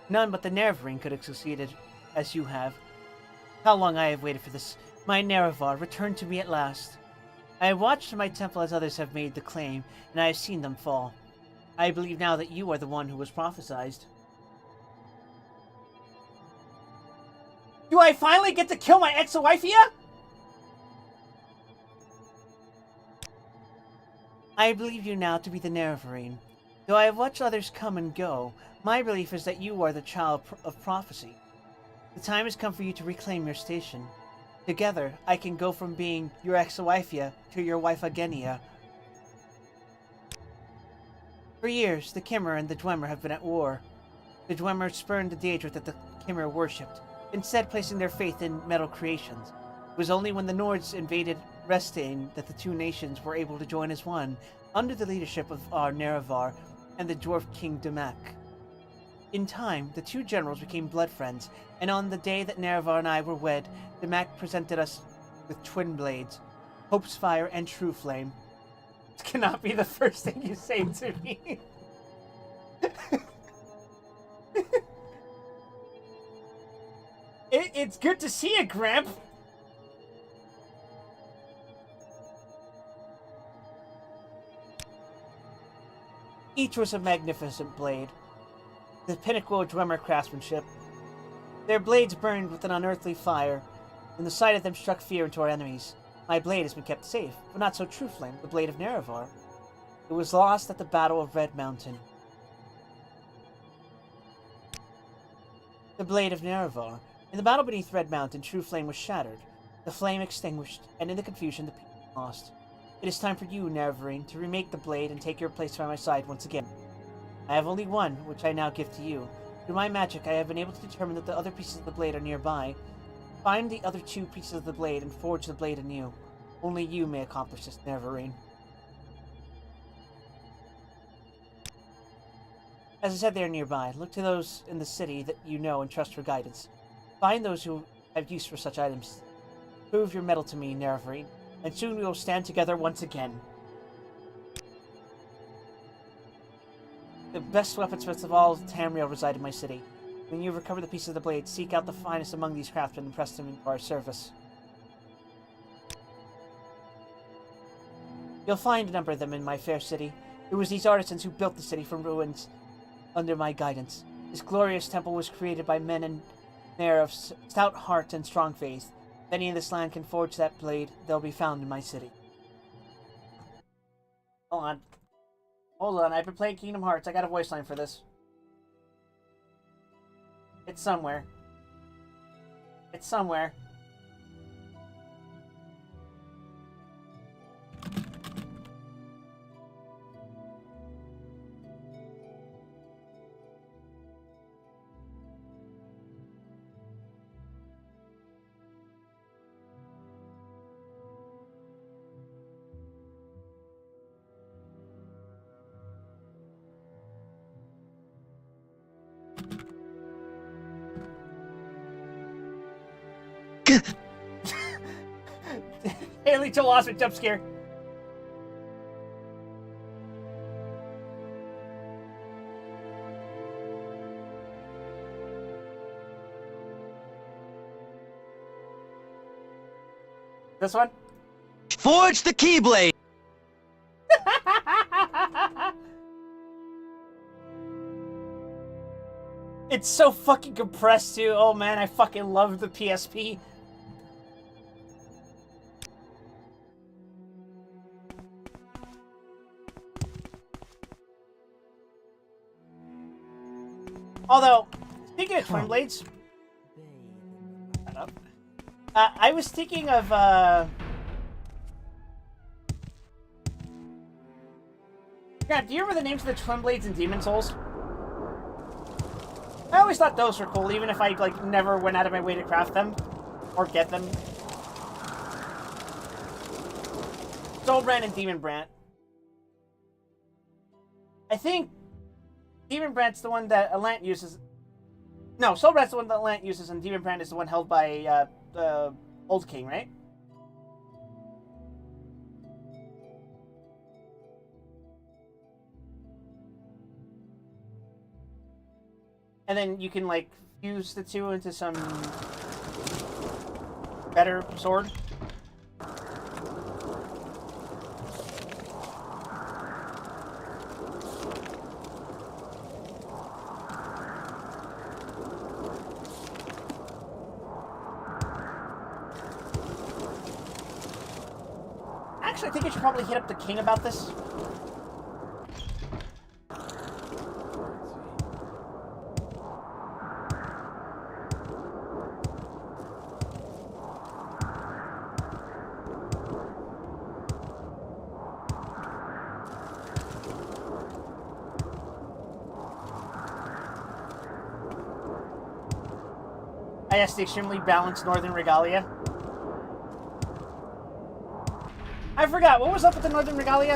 None but the Nerevarine could have succeeded as you have. How long I have waited for this. My Nerevar returned to me at last. I have watched my temple as others have made the claim, and I have seen them fall. I believe now that you are the one who was prophesied. Do I finally get to kill my ex-wifey? I believe you now to be the Nerevarine. Though I have watched others come and go, my belief is that you are the child of prophecy. The time has come for you to reclaim your station. Together, I can go from being your ex-wifey to your wife Agenia. For years, the Kimmer and the Dwemer have been at war. The Dwemer spurned the Daedra that the Kimmer worshipped, instead placing their faith in metal creations. It was only when the Nords invaded Restane that the two nations were able to join as one, under the leadership of our Nerevar and the Dwarf King Demak. In time, the two generals became blood friends, and on the day that Nerevar and I were wed, Demak presented us with twin blades, Hope's Fire and True Flame. This cannot be the first thing you say to me. It's good to see you, Gramp. Each was a magnificent blade, the pinnacle of Dwemer craftsmanship. Their blades burned with an unearthly fire, and the sight of them struck fear into our enemies. My blade has been kept safe, but not so true, Flame, the blade of Nerevar. It was lost at the Battle of Red Mountain. The blade of Nerevar. In the battle beneath Red Mountain, True Flame was shattered, the flame extinguished, and in the confusion the people lost. It is time for you, Nerevarine, to remake the blade and take your place by my side once again. I have only one, which I now give to you. Through my magic, I have been able to determine that the other pieces of the blade are nearby. Find the other 2 pieces of the blade and forge the blade anew. Only you may accomplish this, Nerevarine. As I said, they are nearby. Look to those in the city that you know and trust for guidance. Find those who have use for such items. Prove your mettle to me, Nerevarine, and soon we will stand together once again. The best weaponsmiths of all Tamriel reside in my city. When you recover the pieces of the blade, seek out the finest among these craftsmen and press them into our service. You'll find a number of them in my fair city. It was these artisans who built the city from ruins under my guidance. This glorious temple was created by men and men of stout heart and strong faith. If any in this land can forge that blade, they'll be found in my city. Hold on. Hold on, I've been playing Kingdom Hearts. I got a voice line for this. It's somewhere. It's somewhere. Haley to lost a jump scare. This one? Forge the Keyblade! It's so fucking compressed too. Oh man, I fucking love the PSP. Although, speaking of Twin Blades, I was thinking of Grant, do you remember the names of the Twin Blades in Demon Souls? I always thought those were cool, even if I like never went out of my way to craft them or get them. Soulbrand and Demon Brant. I think Demon Brant's the one that Alant uses. No, Soulbrand's the one that Alant uses, and Demon Brant is the one held by the Old King, right? And then you can, like, fuse the two into some better sword. Actually, I think I should probably hit up the king about this. Yes, the extremely balanced Northern Regalia. I forgot, what was up with the Northern Regalia?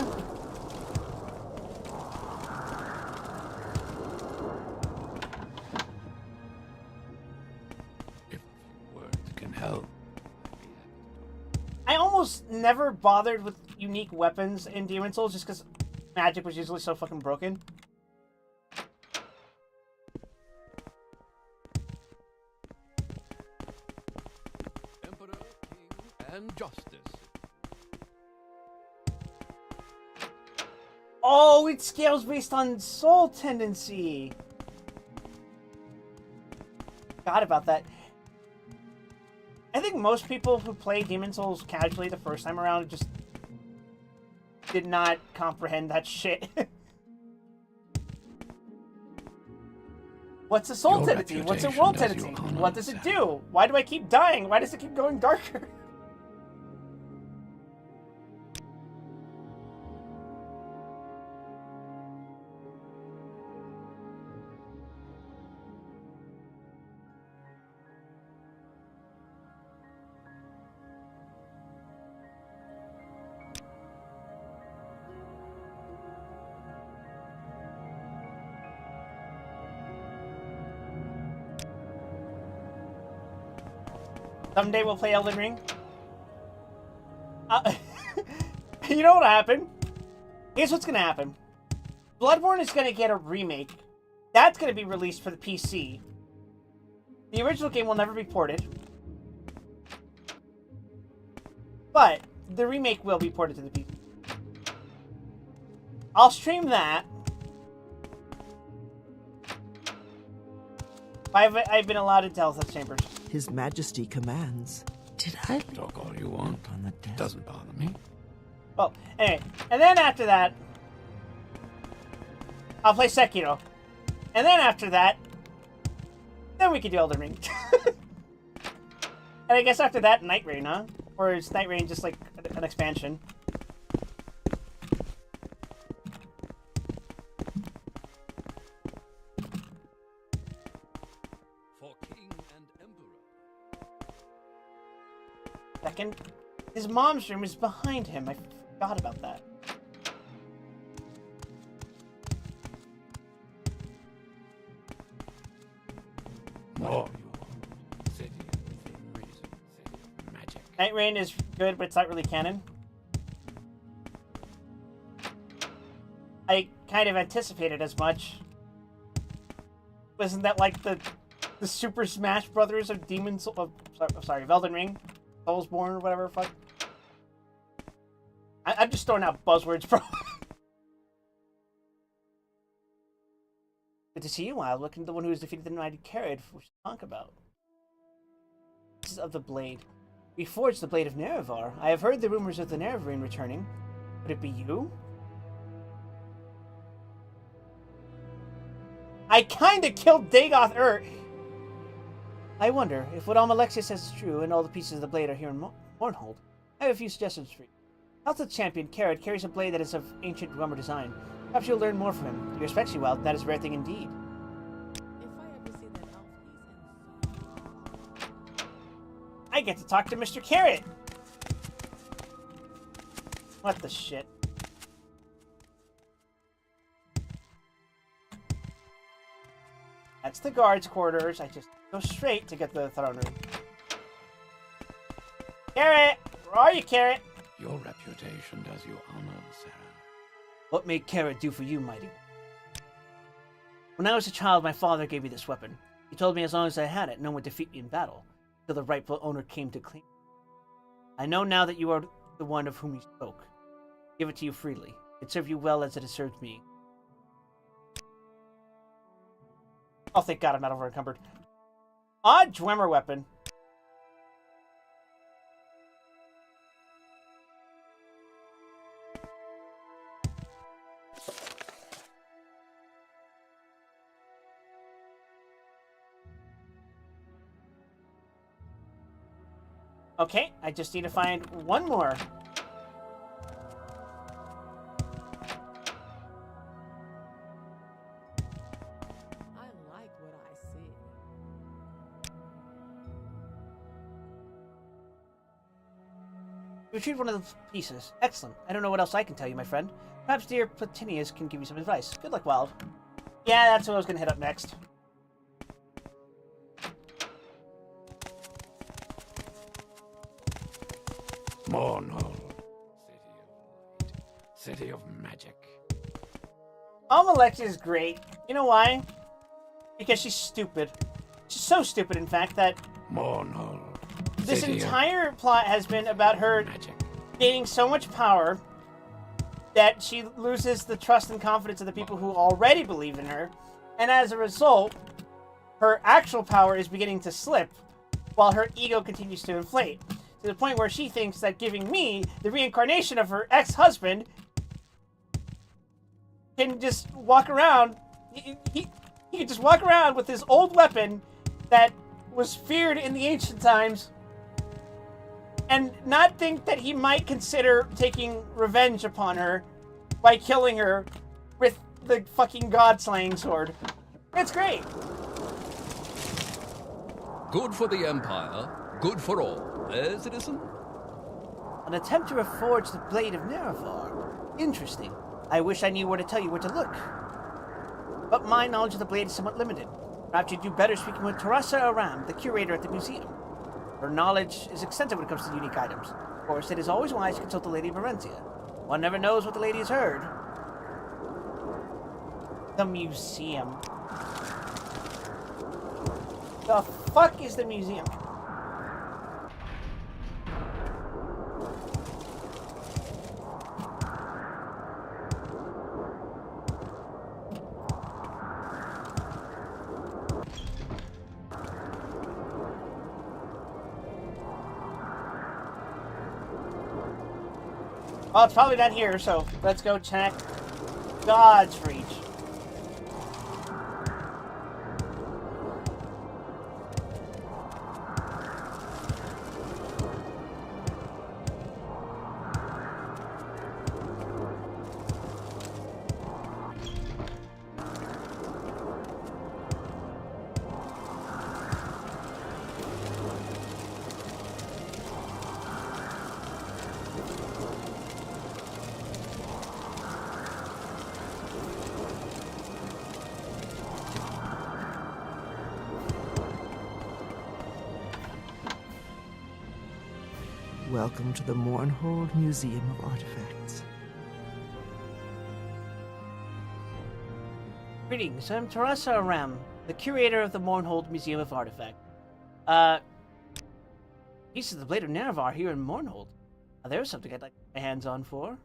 If words can help. I almost never bothered with unique weapons in Demon Souls just because magic was usually so fucking broken. And justice. Oh, it scales based on soul tendency. forgot about that. I think most people who play Demon's Souls casually the first time around just did not comprehend that shit. What's a soul Your tendency? What's a reputation world does you tendency? honor, What does it Sarah. do? Why do I keep dying? Why does it keep going darker? Someday we'll play Elden Ring. You know what'll happen? Here's what's gonna happen. Bloodborne is gonna get a remake. That's gonna be released for the PC. The original game will never be ported. But the remake will be ported to the PC. I'll stream that. I've been allowed into Helseth Chambers. His Majesty commands. Did I leave Talk all you want. on the desk? Doesn't bother me. Well, anyway. And then after that, I'll play Sekiro. And then after that, then we can do Elden Ring. And I guess after that, Night Rain, huh? Or is Night Rain just like an expansion? For king and emperor. Second, his mom's room is behind him. I forgot about that. More you want. City of reason. City of magic. Night Rain is good, but it's not really canon. I kind of anticipated as much. Wasn't that like the Super Smash Brothers of Demon's of Elden Ring, Soulsborne, or whatever? Fuck. I'm just throwing out buzzwords, bro. Good to see you, Wild. Looking at the one who has defeated the mighty Carrot, which to talk about. This is of the blade. We forged the blade of Nerevar. I have heard the rumors of the Nerevarine returning. Could it be you? I kinda killed Dagoth I wonder if what Almalexia says is true and all the pieces of the blade are here in Mournhold. I have a few suggestions for you. Helseth champion Carrot carries a blade that is of ancient Romer design. Perhaps you'll learn more from him. He respects you well, and that is a rare thing indeed. If I ever see that elf, he's I get to talk to Mr. Carrot! What the shit? That's the guards' quarters. I just go straight to get the throne room. Carrot! Where are you, Carrot? Your reputation does you honor, Sarah. What may Carrot do for you, mighty? When I was a child, my father gave me this weapon. He told me as long as I had it, no one would defeat me in battle, till the rightful owner came to claim it. I know now that you are the one of whom he spoke. Give it to you freely. It served you well as it has served me. Oh, thank God I'm not over encumbered. Odd Dwemer weapon. Okay, I just need to find one more. I like what I see. You retrieved one of the pieces. Excellent. I don't know what else I can tell you, my friend. Perhaps dear Platinius can give you some advice. Good luck, Wild. Yeah, that's what I was going to hit up next. Mournhold. City of magic. Almalexia is great. You know why? Because she's stupid. She's so stupid, in fact, that Mournhold. this City of entire plot has been about her magic. gaining so much power that she loses the trust and confidence of the people who already believe in her. And as a result, her actual power is beginning to slip while her ego continues to inflate. To the point where she thinks that giving me, the reincarnation of her ex-husband, can just walk around. He can just walk around with his old weapon that was feared in the ancient times and not think that he might consider taking revenge upon her by killing her with the fucking god-slaying sword. It's great. Good for the Empire, good for all. Eh, citizen? An attempt to reforge the Blade of Nerevar. Interesting. I wish I knew where to tell you where to look. But my knowledge of the blade is somewhat limited. Perhaps you'd do better speaking with Teresa Aram, the curator at the museum. Her knowledge is extensive when it comes to unique items. Of course, it is always wise to consult the Lady of Merentia. One never knows what the lady has heard. The museum. The fuck is the museum? Well, it's probably not here, so let's go check God's Reach. Welcome to the Mournhold Museum of Artifacts. Greetings, I'm Teresa Aram, the curator of the Mournhold Museum of Artifact. Pieces of the Blade of Nerevar here in Mournhold. There's something I'd like to get my hands on for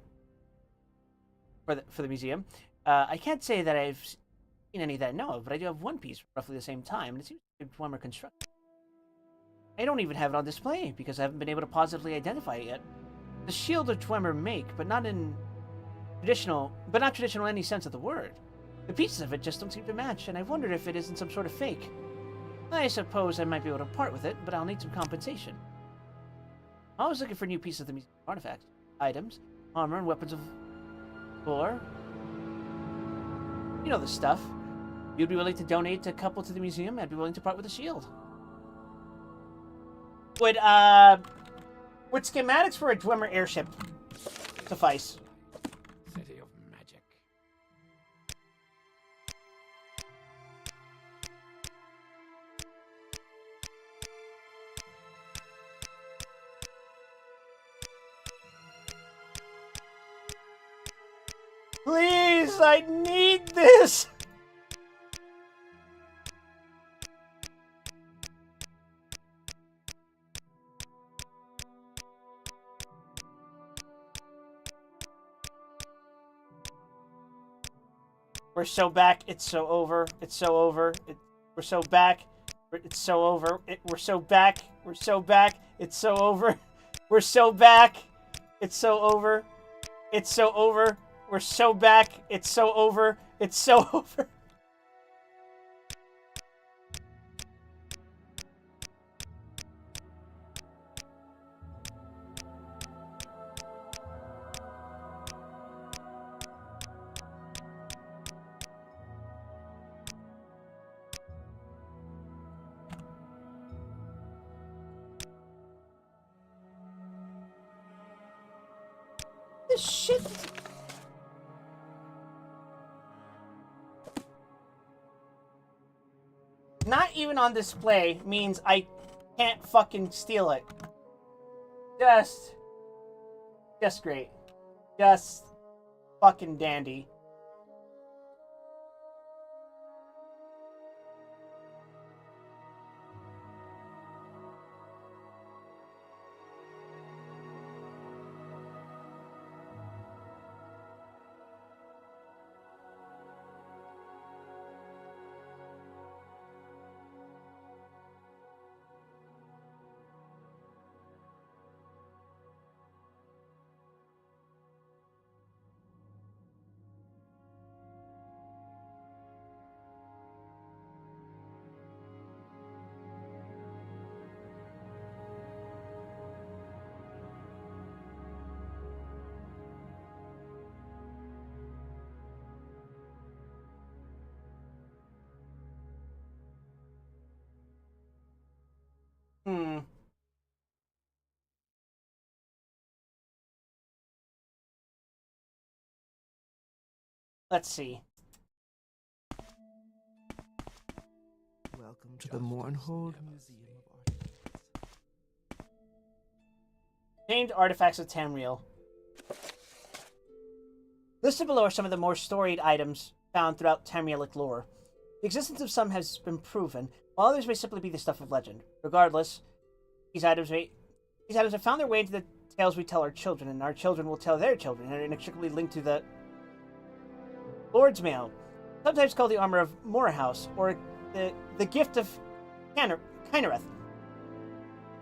the museum. I can't say that I've seen any that I know of, but I do have one piece from roughly the same time, and it seems to be Dwemer construction. I don't even have it on display because I haven't been able to positively identify it yet. The shield of Dwemer make, but not traditional in any sense of the word. The pieces of it just don't seem to match, and I've wondered if it isn't some sort of fake. I suppose I might be able to part with it, but I'll need some compensation. I'm always looking for new pieces of the museum artifacts, items, armor, and weapons of war. You know the stuff. You'd be willing to donate a couple to the museum, I'd be willing to part with the shield. Would schematics for a Dwemer airship suffice? City of magic. Please, I need this! We're so back, it's so over, it's so over, we're so back, it's so over, we're so back, we're so back, it's so over, we're so back, it's so over, it's so over, we're so back, it's so over, it's so over. This shit. Not even on display means I can't fucking steal it. Just great. Just fucking dandy. Let's see. Welcome to the Mournhold Museum of Artifacts. Named artifacts of Tamriel. Listed below are some of the more storied items found throughout Tamrielic lore. The existence of some has been proven, while others may simply be the stuff of legend. Regardless, these items have found their way into the tales we tell our children, and our children will tell their children, and are inextricably linked to the Lord's Mail, sometimes called the Armor of Morrowind, or the Gift of Kynareth.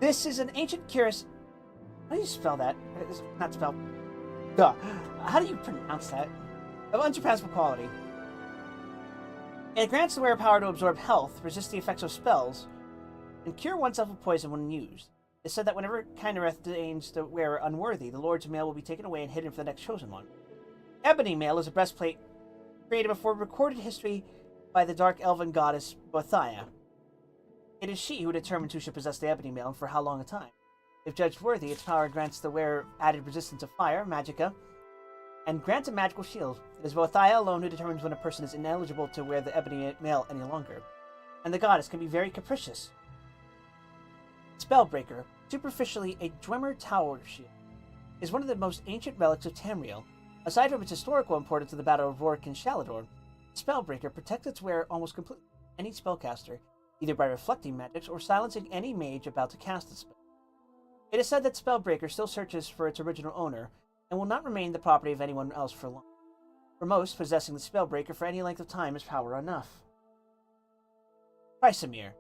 This is an ancient cuirass. How do you spell that? It's not spelled. Duh. How do you pronounce that? Of unsurpassable quality. It grants the wearer power to absorb health, resist the effects of spells, and cure oneself of poison when used. It's said that whenever Kynareth deigns the wearer unworthy, the Lord's Mail will be taken away and hidden for the next chosen one. Ebony Mail is a breastplate created before recorded history by the dark elven goddess Bothia. It is she who determines who should possess the Ebony Mail and for how long a time. If judged worthy, its power grants the wearer added resistance to fire, magicka, and grants a magical shield. It is Bothia alone who determines when a person is ineligible to wear the Ebony Mail any longer, and the goddess can be very capricious. Spellbreaker, superficially a Dwemer Tower shield, is one of the most ancient relics of Tamriel. Aside from its historical importance in the Battle of Rourke and Shalador, Spellbreaker protects its wearer almost completely from any spellcaster, either by reflecting magics or silencing any mage about to cast a spell. It is said that Spellbreaker still searches for its original owner, and will not remain the property of anyone else for long. For most, possessing the Spellbreaker for any length of time is power enough. Chrysamere.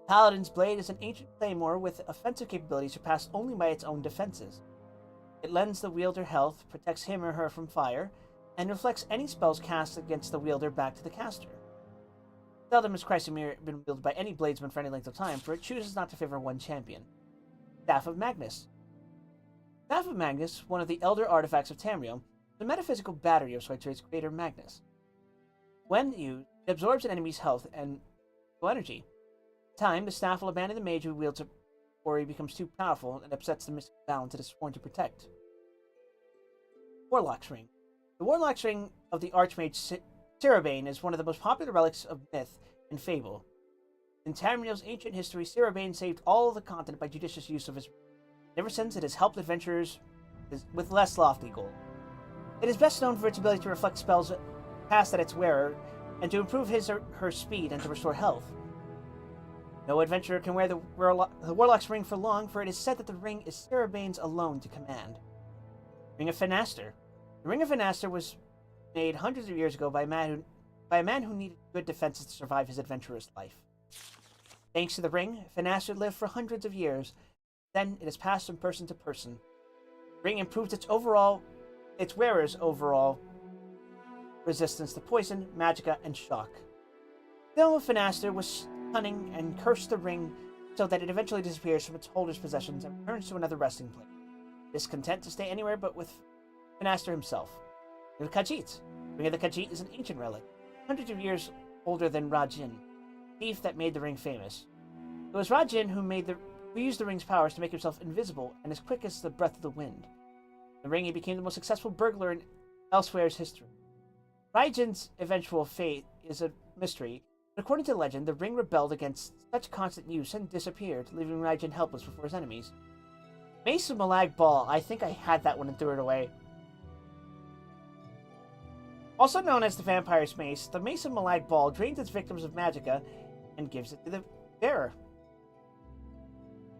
Paladin's Blade is an ancient claymore with offensive capabilities surpassed only by its own defenses. It lends the wielder health, protects him or her from fire, and reflects any spells cast against the wielder back to the caster. Seldom has Chrysamere been wielded by any bladesman for any length of time, for it chooses not to favor one champion. Staff of Magnus. Staff of Magnus, one of the elder artifacts of Tamriel, is a metaphysical battery of sorts for its creator Magnus. When used, it absorbs an enemy's health and energy. In time, the staff will abandon the mage who wields it, or he becomes too powerful and upsets the mystical balance it is sworn to protect. Warlock's Ring. The Warlock's Ring of the Archmage Cirabane is one of the most popular relics of myth and fable. In Tamriel's ancient history, Cirabane saved all of the continent by judicious use of his ring. Ever since, it has helped adventurers with less lofty goals. It is best known for its ability to reflect spells cast at its wearer, and to improve his or her speed and to restore health. No adventurer can wear the Warlock's Ring for long, for it is said that the ring is Cirabane's alone to command. Ring of Fenaster. The Ring of Fenaster was made hundreds of years ago by a man who needed good defenses to survive his adventurous life. Thanks to the ring, Fenaster lived for hundreds of years. Then it has passed from person to person. The ring improved its wearer's overall resistance to poison, magicka, and shock. The Helm of Fenaster was cunning and cursed the ring so that it eventually disappears from its holder's possessions and returns to another resting place. It is content to stay anywhere but with Fenaster himself. Ring of Khajiit. Ring of the Khajiit is an ancient relic, hundreds of years older than Rajin, the thief that made the ring famous. It was Rajin who used the ring's powers to make himself invisible and as quick as the breath of the wind. The ring, he became the most successful burglar in Elswere's history. Rajin's eventual fate is a mystery, but according to legend, the ring rebelled against such constant use and disappeared, leaving Rajin helpless before his enemies. Mace of Malag Ball. I think I had that one and threw it away. Also known as the Vampire's Mace, the Mace of Malag Ball drains its victims of magicka and gives it to the bearer.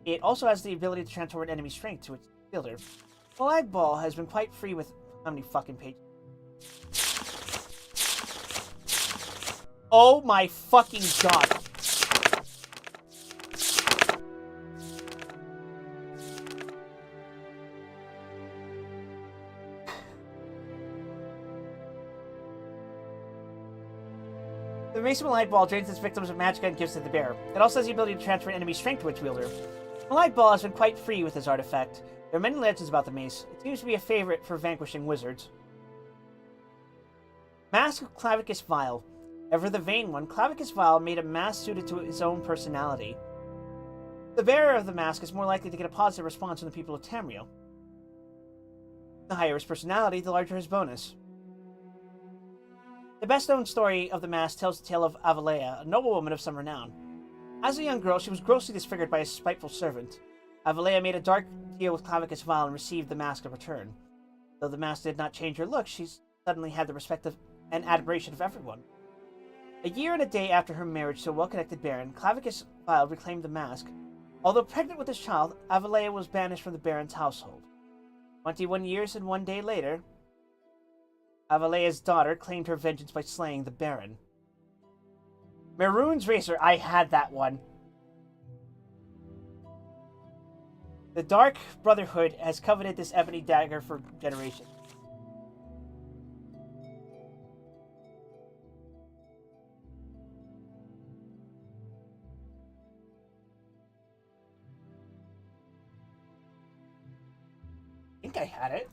It also has the ability to transfer an enemy's strength to its wielder. Malag Ball has been quite free with... How many fucking pages? Oh my fucking god. The Mace of Malag Ball drains its victims of magicka and gives it to the bearer. It also has the ability to transfer an enemy's strength to its wielder. Malag Ball has been quite free with this artifact. There are many legends about the mace. It seems to be a favorite for vanquishing wizards. Mask of Clavicus Vile. Ever the vain one, Clavicus Vile made a mask suited to his own personality. The bearer of the mask is more likely to get a positive response from the people of Tamriel. The higher his personality, the larger his bonus. The best-known story of the mask tells the tale of Avalea, a noblewoman of some renown. As a young girl, she was grossly disfigured by a spiteful servant. Avalea made a dark deal with Clavicus Vile and received the mask in return. Though the mask did not change her look, she suddenly had the respect and admiration of everyone. A year and a day after her marriage to a well-connected baron, Clavicus Vile reclaimed the mask. Although pregnant with his child, Avalea was banished from the baron's household. 21 years and 1 day later, Avalea's daughter claimed her vengeance by slaying the baron. Maroon's Razor, I had that one. The Dark Brotherhood has coveted this ebony dagger for generations. I think I had it.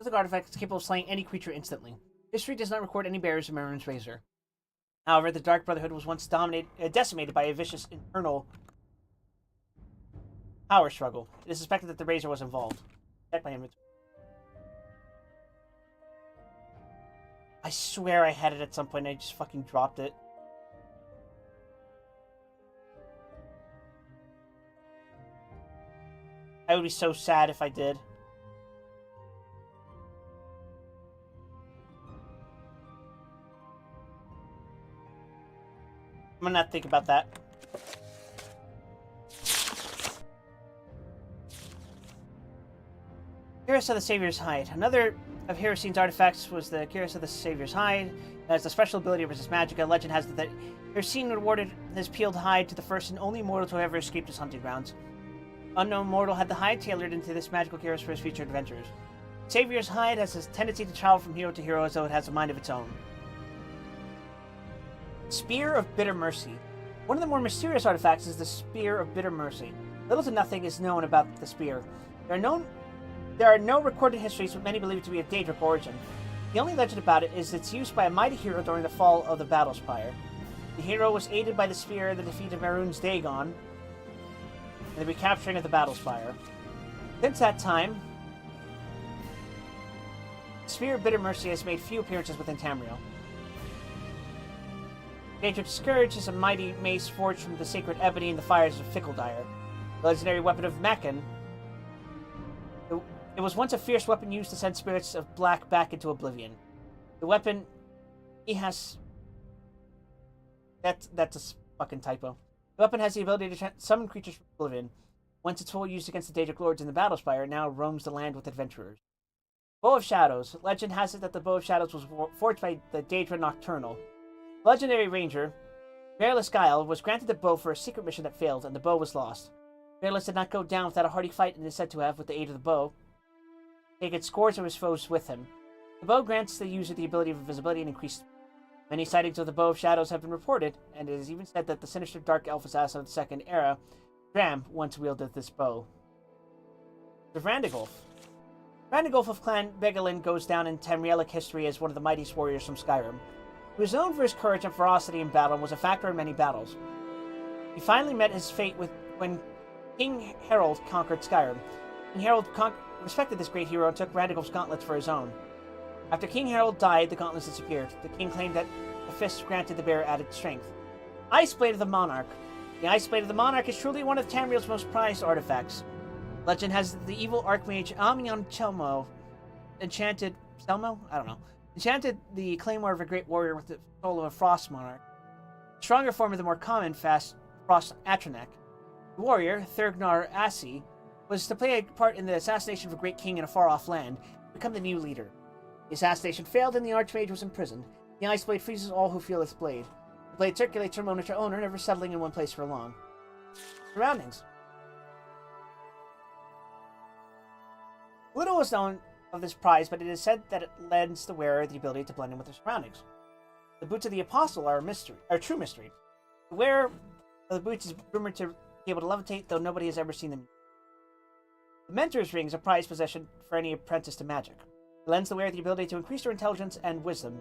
The artifact is capable of slaying any creature instantly. History does not record any bearers of Maroon's Razor. However, the Dark Brotherhood was once decimated by a vicious internal power struggle. It is suspected that the Razor was involved. Check my inventory. I swear I had it at some point and I just fucking dropped it. I would be so sad if I did. I'm gonna not think about that. Cuirass of the Savior's Hide. Another of Hirocine's artifacts was the Cuirass of the Savior's Hide. It has the special ability to resist magic. A legend has that Hirocine awarded his peeled hide to the first and only mortal to ever escape his hunting grounds. Unknown mortal had the hide tailored into this magical cuirass for his future adventures. Savior's Hide has a tendency to travel from hero to hero as though it has a mind of its own. Spear of Bitter Mercy. One of the more mysterious artifacts is the Spear of Bitter Mercy. Little to nothing is known about the spear. There are no recorded histories, but many believe it to be of Daedric origin. The only legend about it is its use by a mighty hero during the fall of the battle spire. The hero was aided by the spear in the defeat of Maroon's Dagon and the recapturing of the battle spire. Since that time, the Spear of Bitter Mercy has made few appearances within Tamriel. Daedric's Scourge is a mighty mace forged from the sacred ebony in the fires of Fickledire. The legendary weapon of Macken. It was once a fierce weapon used to send spirits of black back into oblivion. The weapon... That's a fucking typo. The weapon has the ability to summon creatures from oblivion. Once its full use against the Daedric Lords in the Battle Spire, it now roams the land with adventurers. Bow of Shadows. Legend has it that the Bow of Shadows was forged by the Daedra Nocturnal. Legendary Ranger, Peerless Guile, was granted the bow for a secret mission that failed, and the bow was lost. Peerless did not go down without a hearty fight and is said to have, with the aid of the bow, taken scores of his foes with him. The bow grants the user the ability of invisibility and increased. Many sightings of the Bow of Shadows have been reported, and it is even said that the sinister dark elf assassin of the Second Era, Dram, once wielded this bow. The Randagulf. Randagulf of Clan Begalin goes down in Tamrielic history as one of the mightiest warriors from Skyrim. He was known for his courage and ferocity in battle and was a factor in many battles. He finally met his fate when King Harold conquered Skyrim. King Harold respected this great hero and took Randagulf's gauntlets for his own. After King Harold died, the gauntlets disappeared. The king claimed that the fists granted the bearer added strength. Iceblade of the Monarch. The Iceblade of the Monarch is truly one of Tamriel's most prized artifacts. Legend has the evil archmage Amion Chelmo enchanted the claymore of a great warrior with the soul of a frost monarch. A stronger form of the more common frost Atronach. The warrior, Thurgnar Assi, was to play a part in the assassination of a great king in a far-off land, and become the new leader. The assassination failed and the archmage was imprisoned. The ice blade freezes all who feel its blade. The blade circulates from owner to owner, never settling in one place for long. Surroundings. Little was known of this prize, but it is said that it lends the wearer the ability to blend in with their surroundings. The boots of the apostle are a true mystery. The wearer of the boots is rumored to be able to levitate, though nobody has ever seen them. The Mentor's Ring is a prized possession for any apprentice to magic. It lends the wearer the ability to increase their intelligence and wisdom,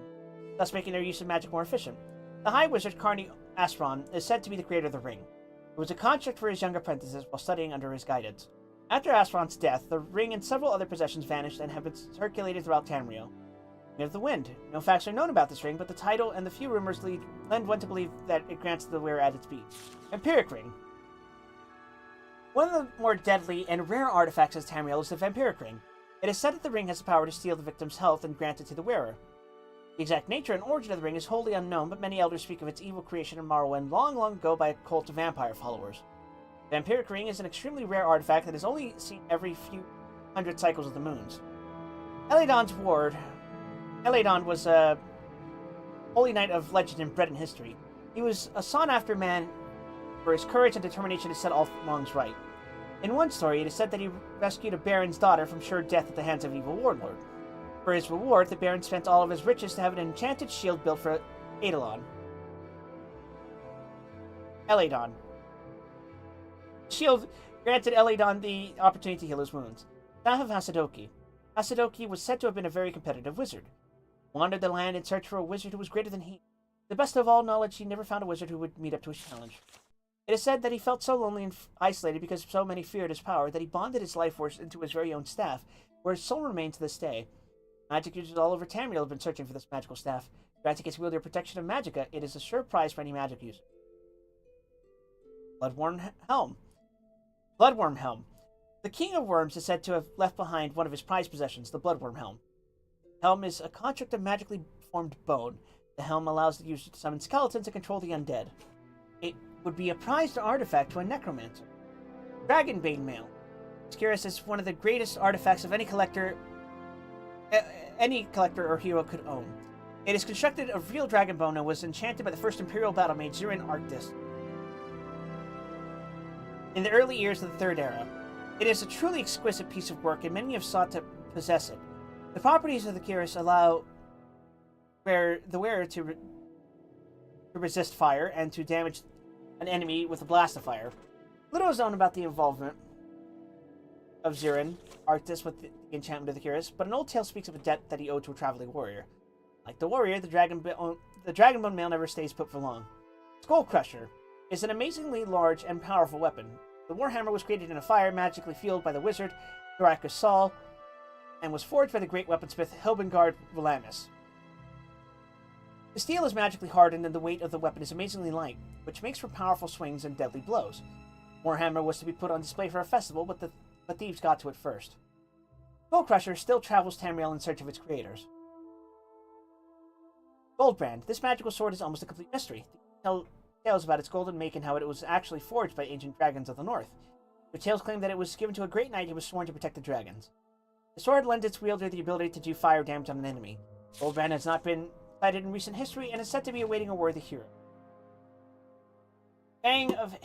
thus making their use of magic more efficient. The High Wizard Carney Asperon is said to be the creator of the ring. It was a construct for his young apprentices while studying under his guidance. After Asperon's death, the ring and several other possessions vanished and have been circulated throughout Tamriel. Ring of the Wind. No facts are known about this ring, but the title and the few rumors lend one to believe that it grants the wearer added speed. Vampiric Ring. One of the more deadly and rare artifacts of Tamriel is the Vampiric Ring. It is said that the ring has the power to steal the victim's health and grant it to the wearer. The exact nature and origin of the ring is wholly unknown, but many elders speak of its evil creation in Morrowind long, long ago by a cult of vampire followers. The Vampiric Ring is an extremely rare artifact that is only seen every few hundred cycles of the moons. Eladon's ward. Eladon was a holy knight of legend and bred in history. He was a sought-after man for his courage and determination to set all wrongs right. In one story, it is said that he rescued a baron's daughter from sure death at the hands of evil warlord. For his reward, the baron spent all of his riches to have an enchanted shield built for Eladon. Eladon. Shield granted Eladon the opportunity to heal his wounds. Staff of Hasadoki. Hasadoki was said to have been a very competitive wizard. He wandered the land in search for a wizard who was greater than he. To the best of all knowledge, he never found a wizard who would meet up to his challenge. It is said that he felt so lonely and isolated because so many feared his power that he bonded his life force into his very own staff, where his soul remained to this day. Magic users all over Tamriel have been searching for this magical staff. Granting its wielder protection of magicka, it is a sure prize for any magic user. Bloodworm Helm. Bloodworm Helm. The King of Worms is said to have left behind one of his prized possessions, the Bloodworm Helm. Helm is a construct of magically formed bone. The helm allows the user to summon skeletons and control the undead. It would be a prized artifact to a necromancer. Dragonbane Mail. It's curious, it's one of the greatest artifacts of any collector or hero could own. It is constructed of real dragon bone and was enchanted by the first Imperial battle mage Zurin Arctis in the early years of the Third Era. It is a truly exquisite piece of work, and many have sought to possess it. The properties of the cuirass allow the wearer to resist fire and to damage an enemy with a blast of fire. Little is known about the involvement of Zurin Arctis with the enchantment of the cuirass, but an old tale speaks of a debt that he owed to a traveling warrior. Like the warrior, the Dragonbone Mail never stays put for long. Skull Crusher is an amazingly large and powerful weapon. The warhammer was created in a fire magically fueled by the wizard Duracus Sol, and was forged by the great weaponsmith Hilbengard Volanus. The steel is magically hardened, and the weight of the weapon is amazingly light, which makes for powerful swings and deadly blows. Warhammer was to be put on display for a festival, but thieves got to it first. Skull Crusher still travels Tamriel in search of its creators. Goldbrand. This magical sword is almost a complete mystery. Tales about its golden make and how it was actually forged by ancient dragons of the north. The tales claim that it was given to a great knight who was sworn to protect the dragons. The sword lends its wielder the ability to do fire damage on an enemy. Goldbrand has not been cited in recent history and is said to be awaiting a worthy hero. Gang of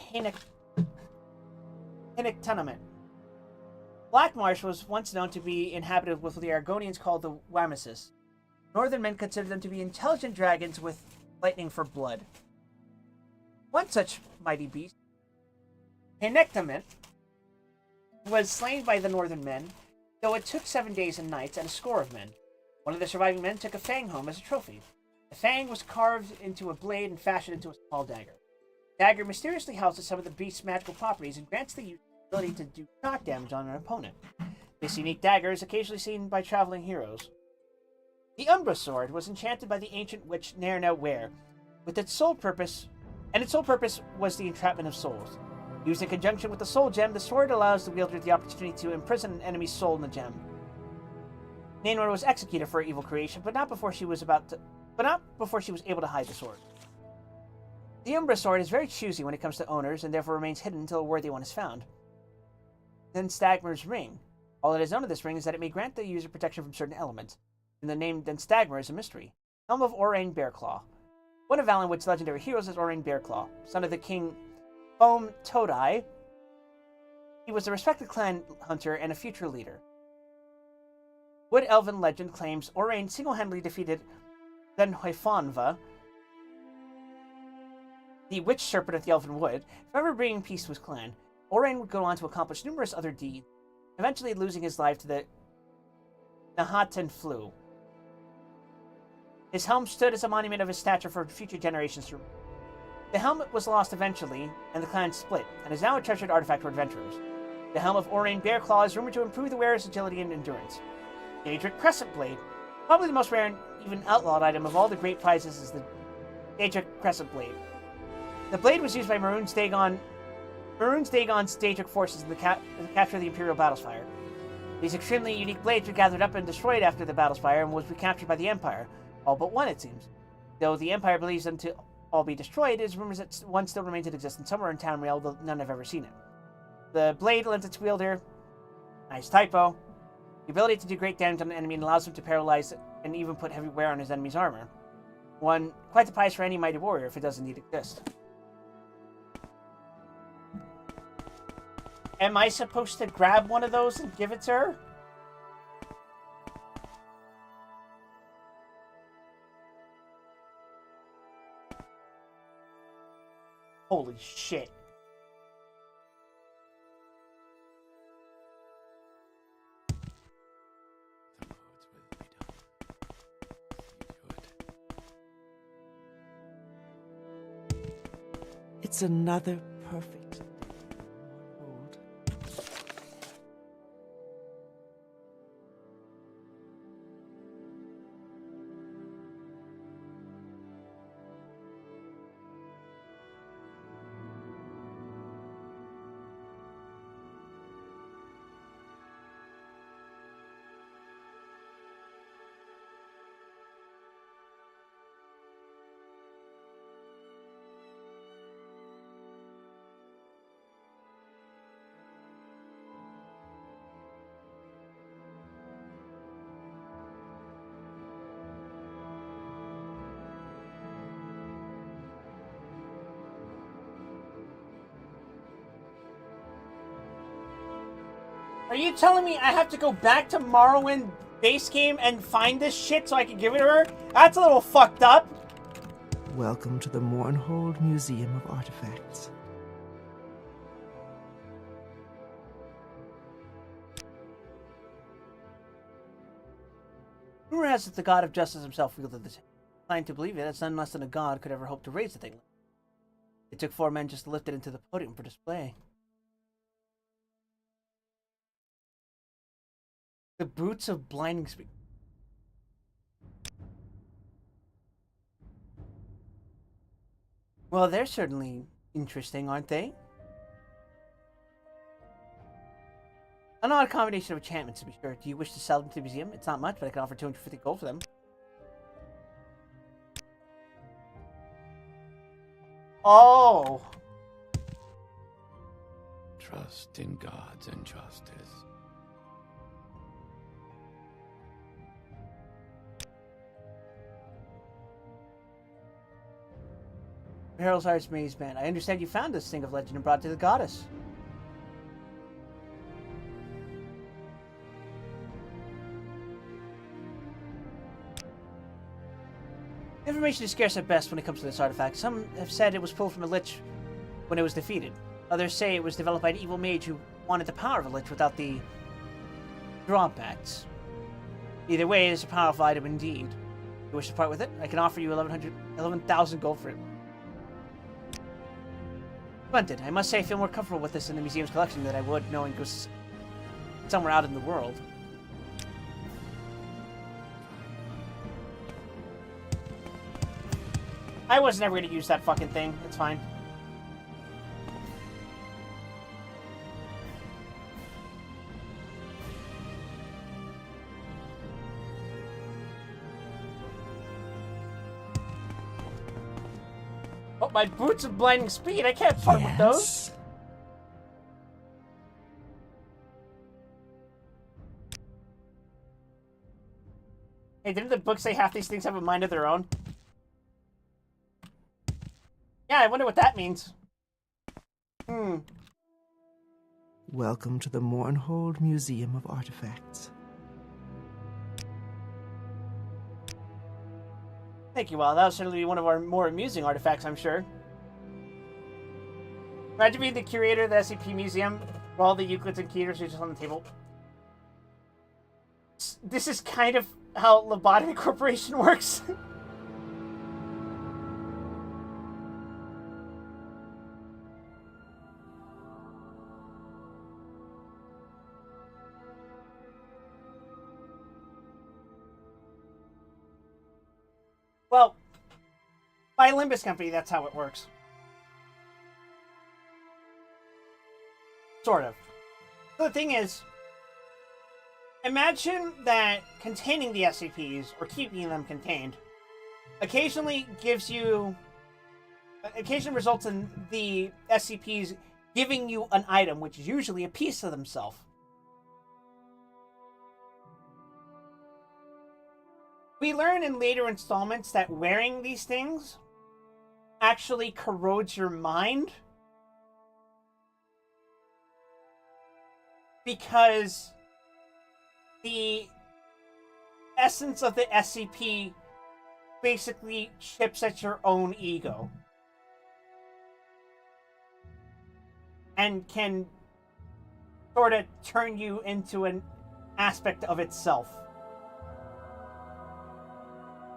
Hinictunament. Blackmarsh was once known to be inhabited with what the Argonians called the Wamisis. Northern men considered them to be intelligent dragons with lightning for blood. One such mighty beast, Hinictunament, was slain by the northern men, though it took 7 days and nights and a score of men. One of the surviving men took a fang home as a trophy. The fang was carved into a blade and fashioned into a small dagger. The dagger mysteriously houses some of the beast's magical properties and grants the user the ability to do shock damage on an opponent. This unique dagger is occasionally seen by traveling heroes. The Umbra Sword was enchanted by the ancient witch Nerna Ware, with its sole purpose was the entrapment of souls. Used in conjunction with the soul gem, the sword allows the wielder the opportunity to imprison an enemy's soul in the gem. Naenor was executed for her evil creation, but not before she was able to hide the sword. The Umbra Sword is very choosy when it comes to owners, and therefore remains hidden until a worthy one is found. Then Stagmer's Ring. All that is known of this ring is that it may grant the user protection from certain elements, and the name Den Stagmer is a mystery. Helm of Orain Bearclaw. One of Valenwood's legendary heroes is Orain Bearclaw, son of the king Foam Todai. He was a respected clan hunter and a future leader. Wood Elven legend claims Orain single-handedly defeated Glenhoifanva, the witch serpent of the Elven Wood, forever bringing peace to his clan. Orain would go on to accomplish numerous other deeds. eventually losing his life to the Nahatan flu. His helm stood as a monument of his stature for future generations to remember. The helmet was lost eventually, and the clan split, and is now a treasured artifact for adventurers. The helm of Orain Bearclaw is rumored to improve the wearer's agility and endurance. The Daedric Crescent Blade, probably the most rare and even outlawed item of all the great prizes, is the Daedric Crescent Blade. The blade was used by Maroon's Dagon's Daedric forces in the capture of the Imperial Battlespire. These extremely unique blades were gathered up and destroyed after the Battlespire and was recaptured by the Empire, all but one it seems. Though the Empire believes them to all be destroyed, it is rumors that one still remains in existence somewhere in Tamriel, although none have ever seen it. The blade lends its wielder, nice typo, the ability to do great damage on an enemy and allows him to paralyze and even put heavy wear on his enemy's armor. One quite the prize for any mighty warrior if it does indeed exist. Am I supposed to grab one of those and give it to her? Holy shit. It's another perfect day. Hold. Are you telling me I have to go back to Morrowind base game and find this shit so I can give it to her? That's a little fucked up. Welcome to the Mournhold Museum of Artifacts. Rumor has it the god of justice himself wielded this. Inclined to believe it, as none less than a god could ever hope to raise the thing. It took 4 men just to lift it into the podium for display. The boots of blinding speed. Well, they're certainly interesting, aren't they? An odd combination of enchantments, to be sure. Do you wish to sell them to the museum? It's not much, but I can offer 250 gold for them. Oh! Trust in gods and justice. Herald's Arts Maze Man. I understand you found this thing of legend and brought it to the goddess. Information is scarce at best when it comes to this artifact. Some have said it was pulled from a lich when it was defeated. Others say it was developed by an evil mage who wanted the power of a lich without the drawbacks. Either way, it is a powerful item indeed. If you wish to part with it, I can offer you 11,000 gold for it. Splendid. I must say I feel more comfortable with this in the museum's collection than I would knowing it was somewhere out in the world. I was never going to use that fucking thing. It's fine. Oh, my boots of blinding speed. I can't part with those. Hey, didn't the book say half these things have a mind of their own? Yeah, I wonder what that means. Welcome to the Mournhold Museum of Artifacts. Thank you, Well. That'll certainly be one of our more amusing artifacts, I'm sure. Imagine being the curator of the SCP Museum, with all the Euclids and Keters are just on the table. this is kind of how Lobotomy Corporation works. Well, by Limbus Company, that's how it works. Sort of. The thing is, imagine that containing the SCPs, or keeping them contained, occasionally results in the SCPs giving you an item, which is usually a piece of themselves. We learn in later installments that wearing these things actually corrodes your mind, because the essence of the SCP basically chips at your own ego and can sort of turn you into an aspect of itself.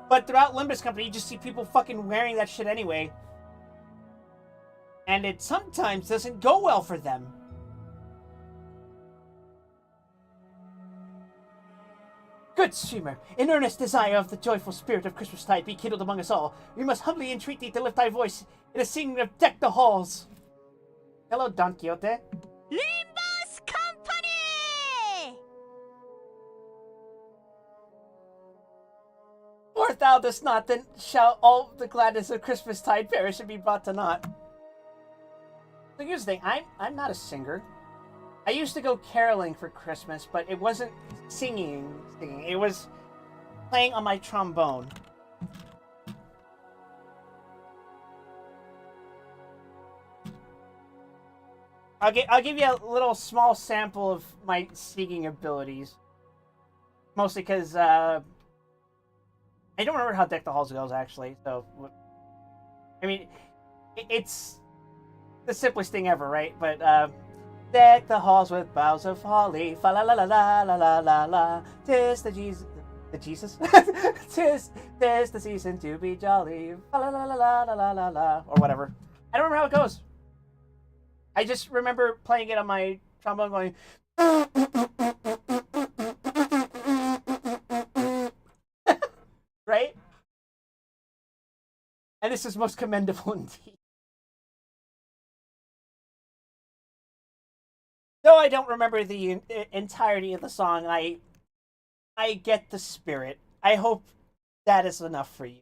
But throughout Limbus Company, you just see people fucking wearing that shit anyway. And it sometimes doesn't go well for them. Good streamer, in earnest desire of the joyful spirit of Christmastide be kindled among us all, we must humbly entreat thee to lift thy voice in a singing of Deck the Halls. Hello, Don Quixote. Limbus Company! Or if thou dost not, then shall all the gladness of Christmastide perish and be brought to naught. So here's the thing, I'm not a singer. I used to go caroling for Christmas, but it wasn't singing. It was playing on my trombone. I'll give you a little small sample of my singing abilities. Mostly because, I don't remember how Deck the Halls goes, actually, so... I mean, it's the simplest thing ever, right? But, deck the halls with boughs of holly, fa la la la la la la la la. 'Tis the Jesus, tis the season to be jolly, fa la la la la la la la, or whatever. I don't remember how it goes. I just remember playing it on my trombone, going. Right? And this is most commendable indeed. Though I don't remember the entirety of the song, I get the spirit. I hope that is enough for you.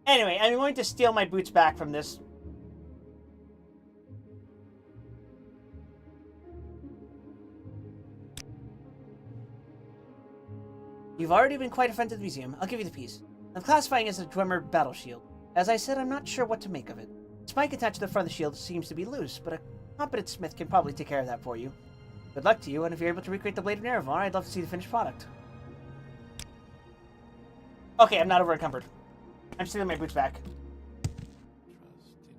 Anyway, I'm going to steal my boots back from this. You've already been quite a friend to the museum. I'll give you the piece. I'm classifying it as a Dwemer battle shield. As I said, I'm not sure what to make of it. The spike attached to the front of the shield seems to be loose, but a competent smith can probably take care of that for you. Good luck to you, and if you're able to recreate the Blade of Nerevar, I'd love to see the finished product. Okay, I'm not over encumbered. I'm stealing my boots back.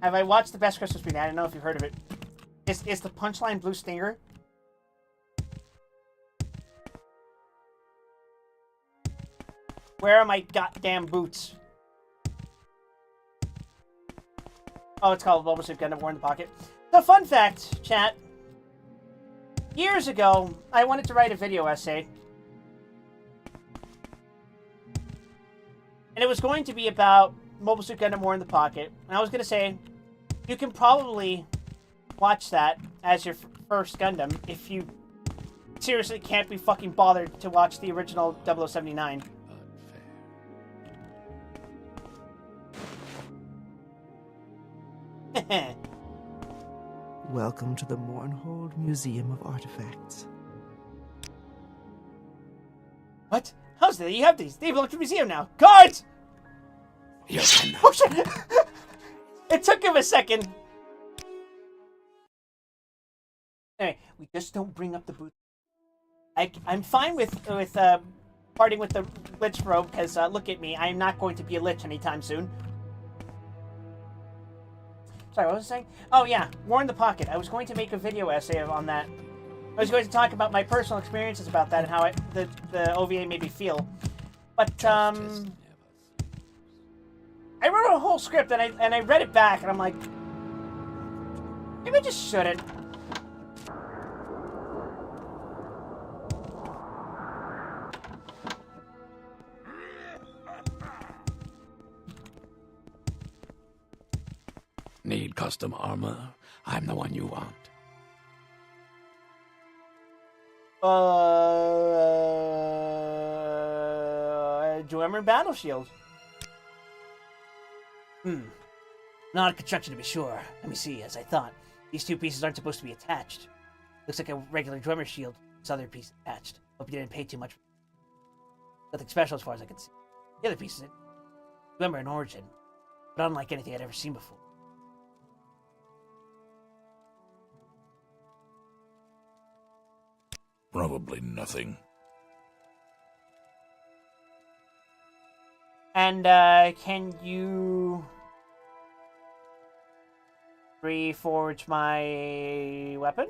Have I watched The Best Christmas Movie? I don't know if you've heard of it. Is the punchline Blue Stinger? Where are my goddamn boots? Oh, it's called Mobile Suit Gundam War in the Pocket. The fun fact, chat. Years ago, I wanted to write a video essay. And it was going to be about Mobile Suit Gundam War in the Pocket. And I was going to say, you can probably watch that as your first Gundam if you seriously can't be fucking bothered to watch the original 0079. Welcome to the Mournhold Museum of Artifacts. What? How's that? You have these. They belong to the museum now. Guards! Yes. Oh shit! It took him a second. Anyway, we just don't bring up the boot. I'm fine with parting with the Lich robe, because look at me. I'm not going to be a Lich anytime soon. Sorry, what was I saying? Oh yeah, War in the Pocket. I was going to make a video essay on that. I was going to talk about my personal experiences about that and how the OVA made me feel. But, I wrote a whole script and I read it back and I'm like, maybe I just shouldn't. Need custom armor? I'm the one you want. Dwemer Battle Shield. Not a construction to be sure. Let me see, as I thought. These two pieces aren't supposed to be attached. Looks like a regular drummer shield. This other piece attached. Hope you didn't pay too much. Nothing special as far as I can see. The other piece is Dwemer in origin, but unlike anything I'd ever seen before. Probably nothing. And, can you reforge my weapon?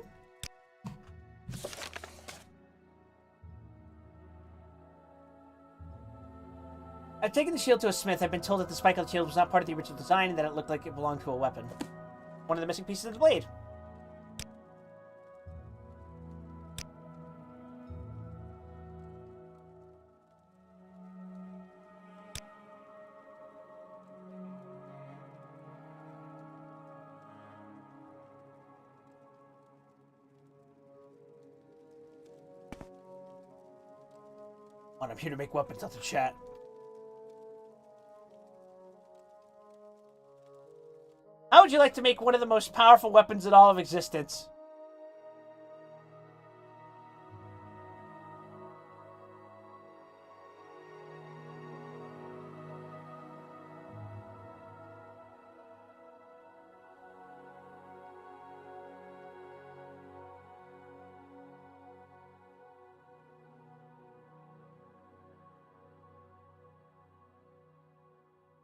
I've taken the shield to a smith. I've been told that the spike on the shield was not part of the original design and that it looked like it belonged to a weapon. One of the missing pieces of the blade. I'm here to make weapons, not to chat. How would you like to make one of the most powerful weapons in all of existence?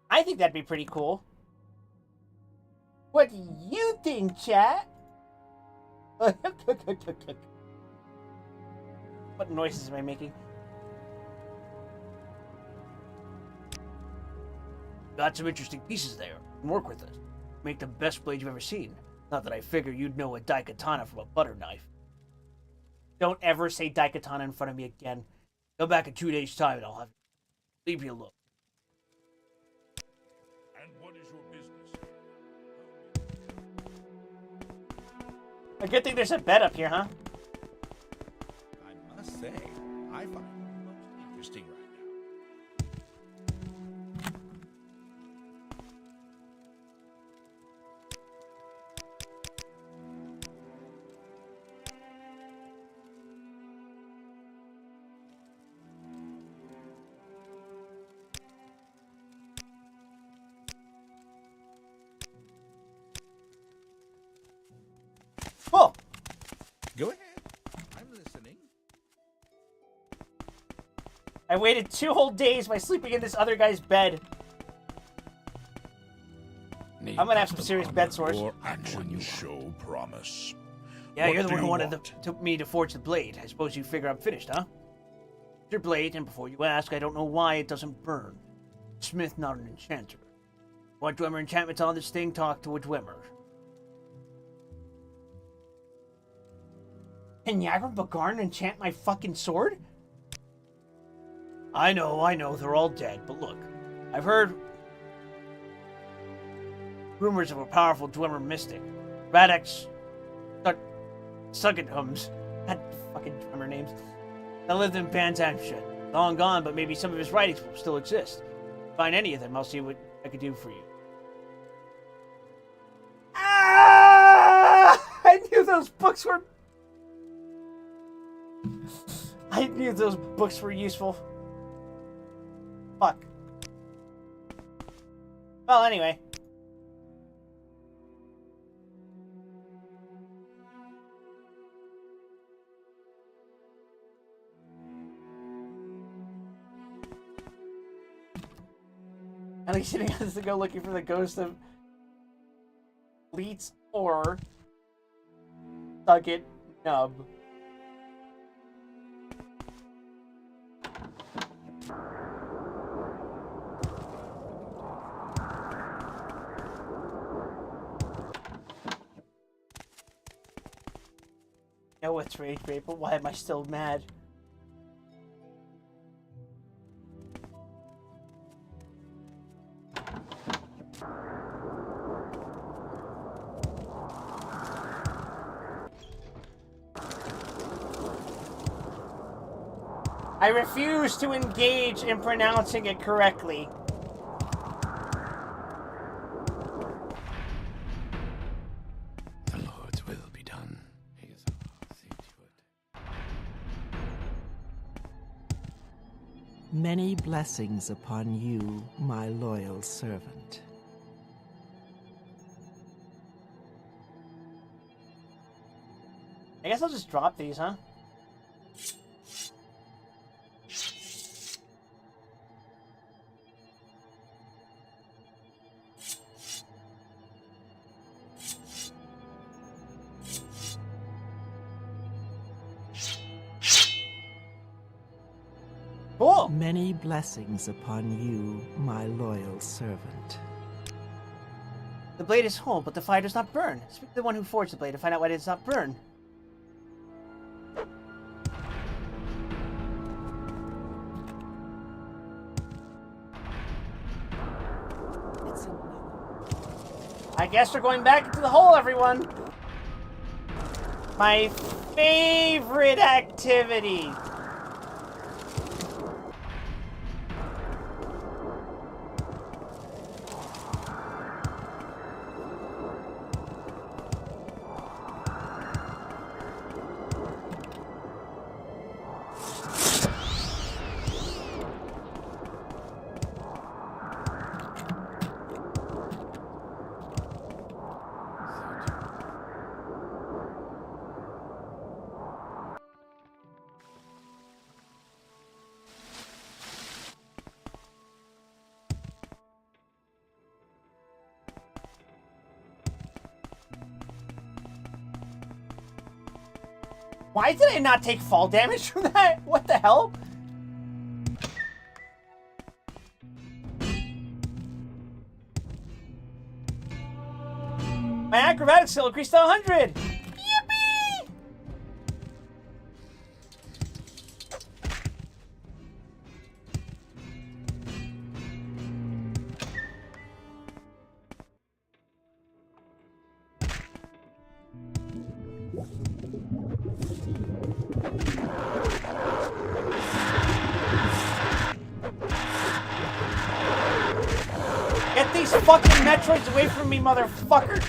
I think that'd be pretty cool. What do you think, chat? What noises am I making? Got some interesting pieces there. Work with us. Make the best blade you've ever seen. Not that I figure you'd know a daikatana from a butter knife. Don't ever say daikatana in front of me again. Come back in 2 days' time and I'll have leave you alone. And what is your business? A good thing there's a bed up here, huh? I must say, I find it most interesting right now. Cool. Go ahead. I'm listening. I waited 2 whole days by sleeping in this other guy's bed. Need I'm gonna have some custom serious armor? bed sores. Your actions show promise. Yeah, What you're the do one who you wanted want? me to forge the blade. I suppose you figure I'm finished, huh? Your blade, and before you ask, I don't know why it doesn't burn. Smith, not an enchanter. Want Dwemer enchantments on this thing? Talk to a Dwemer. Can Yagram Bagarn enchant my fucking sword? I know, they're all dead, but look, I've heard rumors of a powerful Dwemer mystic, Radix Suggenhums, God, fucking Dwemer names. that lived in Bantamshire. Long gone, but maybe some of his writings will still exist. Find any of them, I'll see what I can do for you. Ah! I knew those books were useful. Fuck. Well, anyway. At least he has to go looking for the ghost of Leets or Nugget Nub. know it's rage bait, but why am I still mad? I refuse to engage in pronouncing it correctly. The Lord's will be done. He is see to it. Many blessings upon you, my loyal servant. I guess I'll just drop these, huh? Cool. Many blessings upon you, my loyal servant. The blade is whole, but the fire does not burn. Speak to the one who forged the blade to find out why it does not burn. I guess we're going back into the hole, everyone. My favorite activity. Why did I not take fall damage from that? What the hell? My acrobatics skill increased to 100! Yippee! Get these fucking Metroids away from me, motherfucker!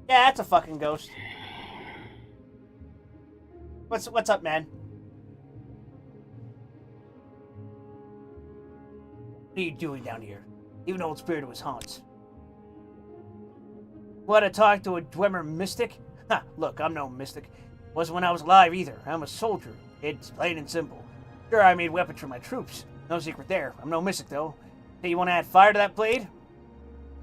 Yeah, that's a fucking ghost. What's up, man? What are you doing down here? Even old spirit of his haunts. Want to talk to a Dwemer mystic? Ha, look, I'm no mystic. Wasn't when I was alive either. I'm a soldier. It's plain and simple. Sure, I made weapons for my troops. No secret there. I'm no mystic, though. Hey, you want to add fire to that blade?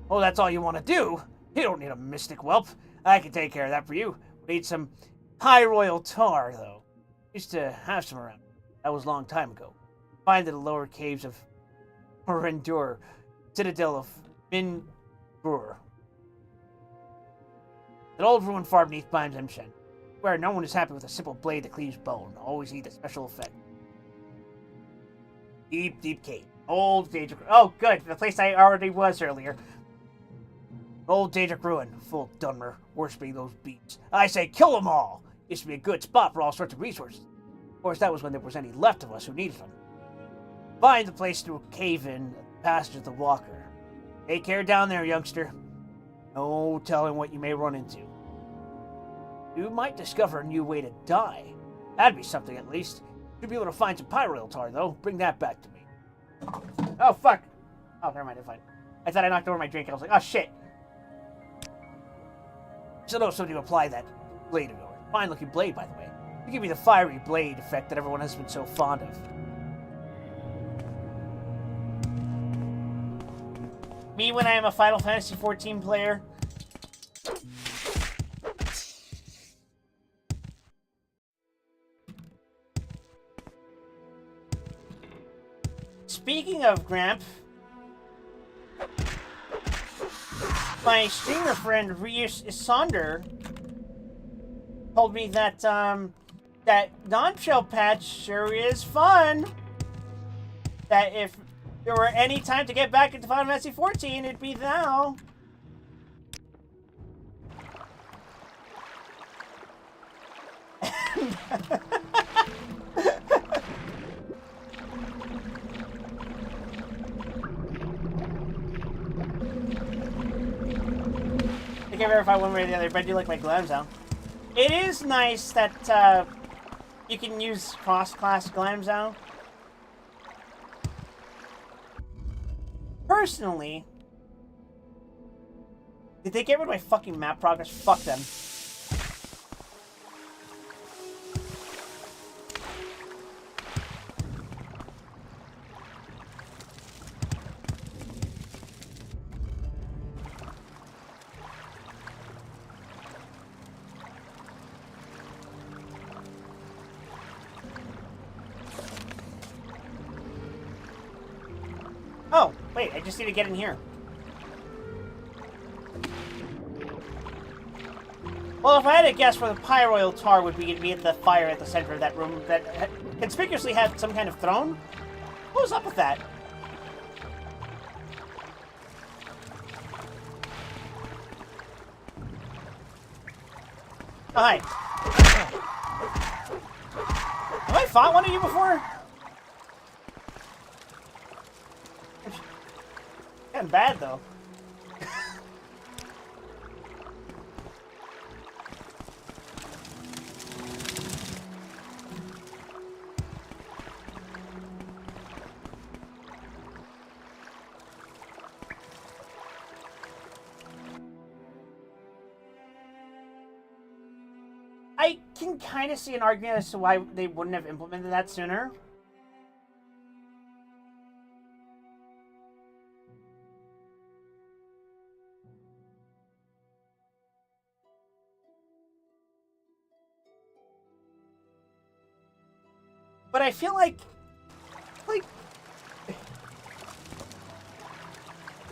Oh, that's all you want to do? You don't need a mystic whelp. I can take care of that for you. We need some high royal tar, though. Used to have some around. That was a long time ago. Find in the lower caves of Morendur, citadel of Minbrur. An old ruined farm beneath Bimshen, where no one is happy with a simple blade that cleaves bone. Always need a special effect. Deep, deep cave. Old Daedric. Oh, good. The place I already was earlier. Old Daedric ruin. Full Dunmer. Worshipping those beasts. I say kill them all! Used to be a good spot for all sorts of resources. Of course, that was when there was any left of us who needed them. Find the place through a cave-in, passage of the Walker. Take care down there, youngster. No telling what you may run into. You might discover a new way to die. That'd be something, at least. You'd be able to find some pyroil tar, though. Bring that back to me. Oh, fuck! Oh, never mind, I'm fine. I thought I knocked over my drink. I was like, oh, shit! So know something to apply that blade of yours. Fine-looking blade, by the way. You give me the fiery blade effect that everyone has been so fond of. Me when I am a Final Fantasy XIV player. Speaking of Gramp, my streamer friend Reus Isonder told me that that non-shell patch sure is fun. That if there were any time to get back into Final Fantasy 14, it'd be now. I can't verify one way or the other, but I do like my glam sound. It is nice that you can use cross-class glam sound. Personally, did they get rid of my fucking map progress? Fuck them. Oh, wait, I just need to get in here. Well, if I had to guess where the pyroil tar would be, it'd be at the fire at the center of that room that conspicuously had some kind of throne. What was up with that? Oh, hi. Have I fought one of you before? Getting bad though. I can kind of see an argument as to why they wouldn't have implemented that sooner. But I feel like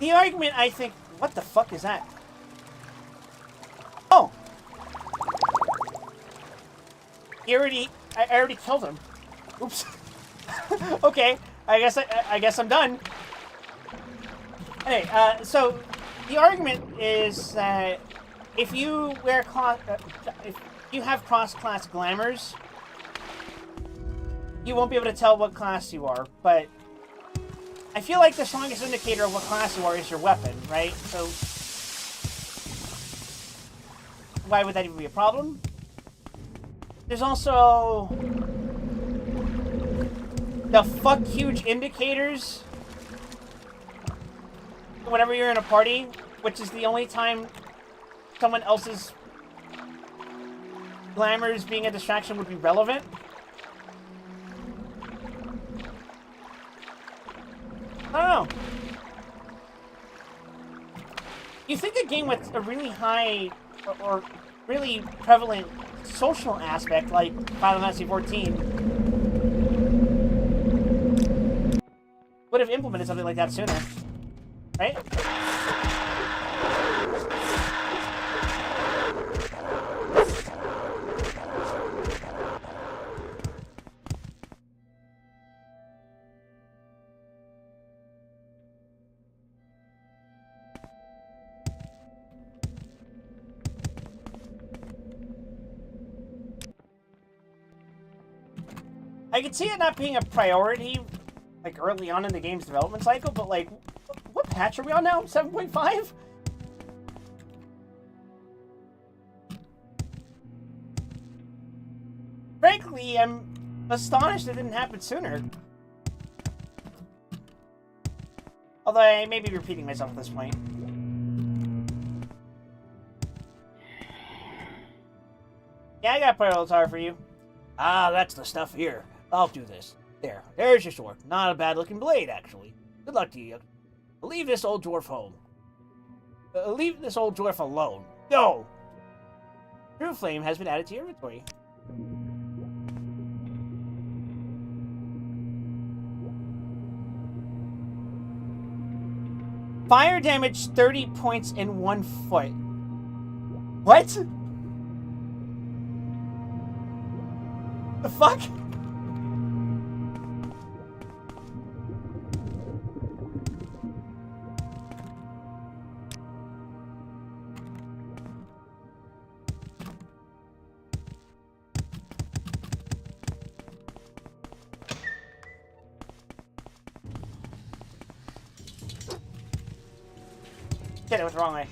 the argument, I think, what the fuck is that? Oh! I already killed him. Oops. Okay, I guess I'm done. Anyway, so the argument is that if you wear if you have cross-class glamours, you won't be able to tell what class you are, but I feel like the strongest indicator of what class you are is your weapon, right? So why would that even be a problem? There's also the fuck huge indicators whenever you're in a party, which is the only time someone else's glamours being a distraction would be relevant. I don't know. You think a game with a really high or really prevalent social aspect like Final Fantasy 14 would have implemented something like that sooner, right? I could see it not being a priority, like, early on in the game's development cycle, but, like, what patch are we on now? 7.5? Frankly, I'm astonished it didn't happen sooner. Although I may be repeating myself at this point. Yeah, I got Pyrotar for you. Ah, that's the stuff here. I'll do this. There's your sword. Not a bad-looking blade, actually. Good luck to you. Leave this old dwarf home. Leave this old dwarf alone. No! True Flame has been added to your inventory. Fire damage 30 points in 1 foot. What? The fuck? Shit, it was the wrong way.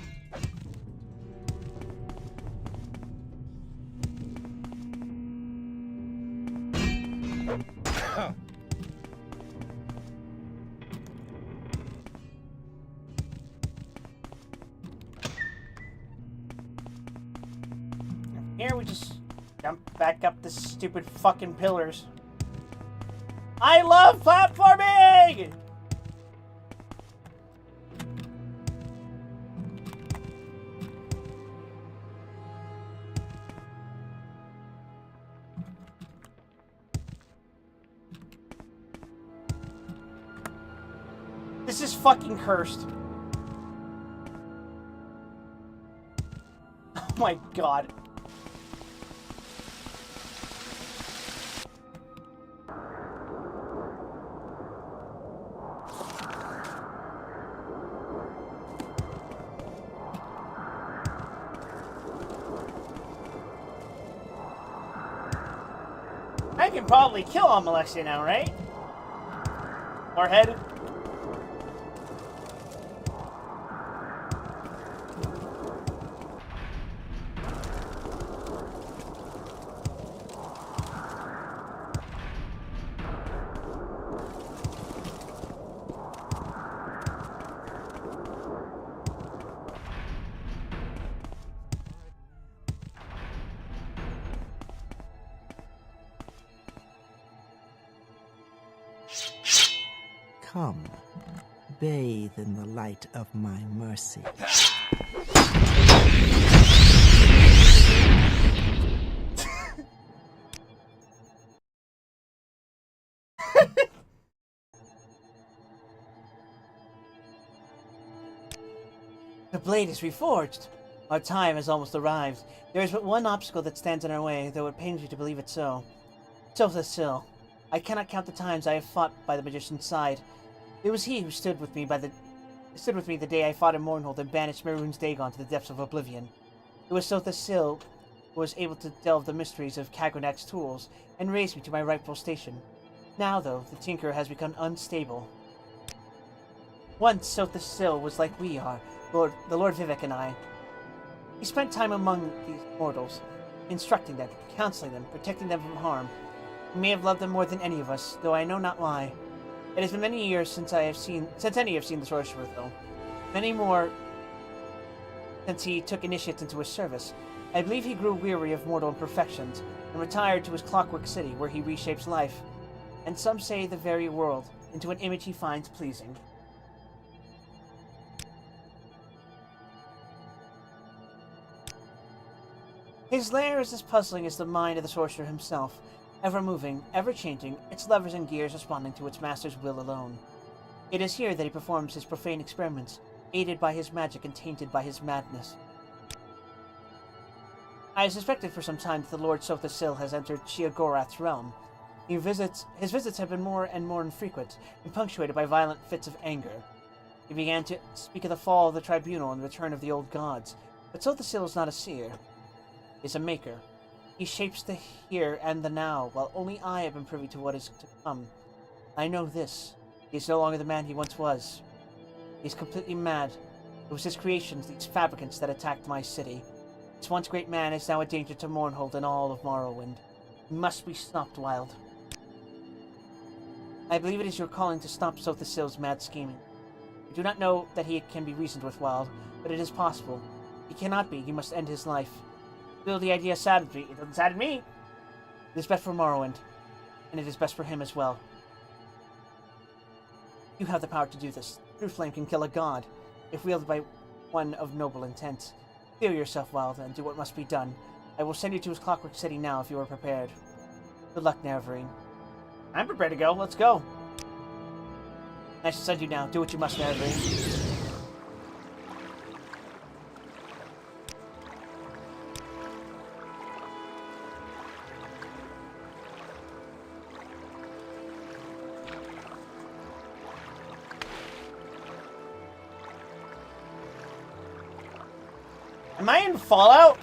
Here we just jump back up the stupid fucking pillars. I love platforming! This is fucking cursed. Oh my god. I can probably kill Almalexia now, right? Warhead? Come, bathe in the light of my mercy. The blade is reforged. Our time has almost arrived. There is but one obstacle that stands in our way, though it pains me to believe it so. Sotha Sil. I cannot count the times I have fought by the magician's side. It was he who stood with me the day I fought in Mournhold and banished Mehrunes Dagon to the depths of oblivion. It was Sotha Sil who was able to delve the mysteries of Kagronak's tools and raise me to my rightful station. Now, though, the Tinker has become unstable. Once Sotha Sil was like we are, the Lord Vivek and I. He spent time among these mortals, instructing them, counseling them, protecting them from harm. He may have loved them more than any of us, though I know not why. It has been many years since any have seen the sorcerer, though. Many more since he took initiates into his service. I believe he grew weary of mortal imperfections, and retired to his clockwork city, where he reshapes life, and some say the very world, into an image he finds pleasing. His lair is as puzzling as the mind of the sorcerer himself, ever moving, ever changing, its levers and gears responding to its master's will alone. It is here that he performs his profane experiments, aided by his magic and tainted by his madness. I have suspected for some time that the Lord Sotha Sil has entered Sheogorath's realm. His visits have been more and more infrequent, and punctuated by violent fits of anger. He began to speak of the fall of the tribunal and the return of the old gods, but Sotha Sil is not a seer. He is a maker. He shapes the here and the now, while only I have been privy to what is to come. I know this. He is no longer the man he once was. He is completely mad. It was his creations, these fabricants, that attacked my city. This once great man is now a danger to Mournhold and all of Morrowind. He must be stopped, Wild. I believe it is your calling to stop Sotha Sil's mad scheming. I do not know that he can be reasoned with, Wild, but it is possible. He cannot be. He must end his life. Still, the idea saddens me. It doesn't sadden me. It is best for Morrowind, and it is best for him as well. You have the power to do this. True flame can kill a god, if wielded by one of noble intent. Feel yourself, Wild, and do what must be done. I will send you to his clockwork city now if you are prepared. Good luck, Nerevarine. I'm prepared to go. Let's go. I shall send you now. Do what you must, Nerevarine. Am I in Fallout?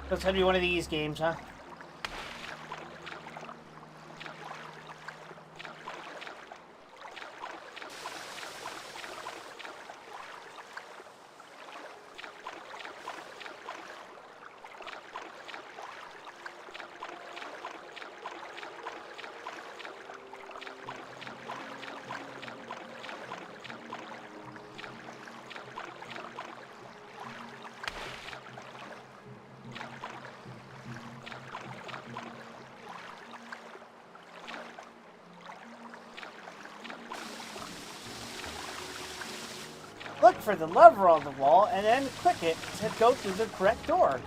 So it's gonna be one of these games, huh? Look for the lever on the wall and then click it to go through the correct door.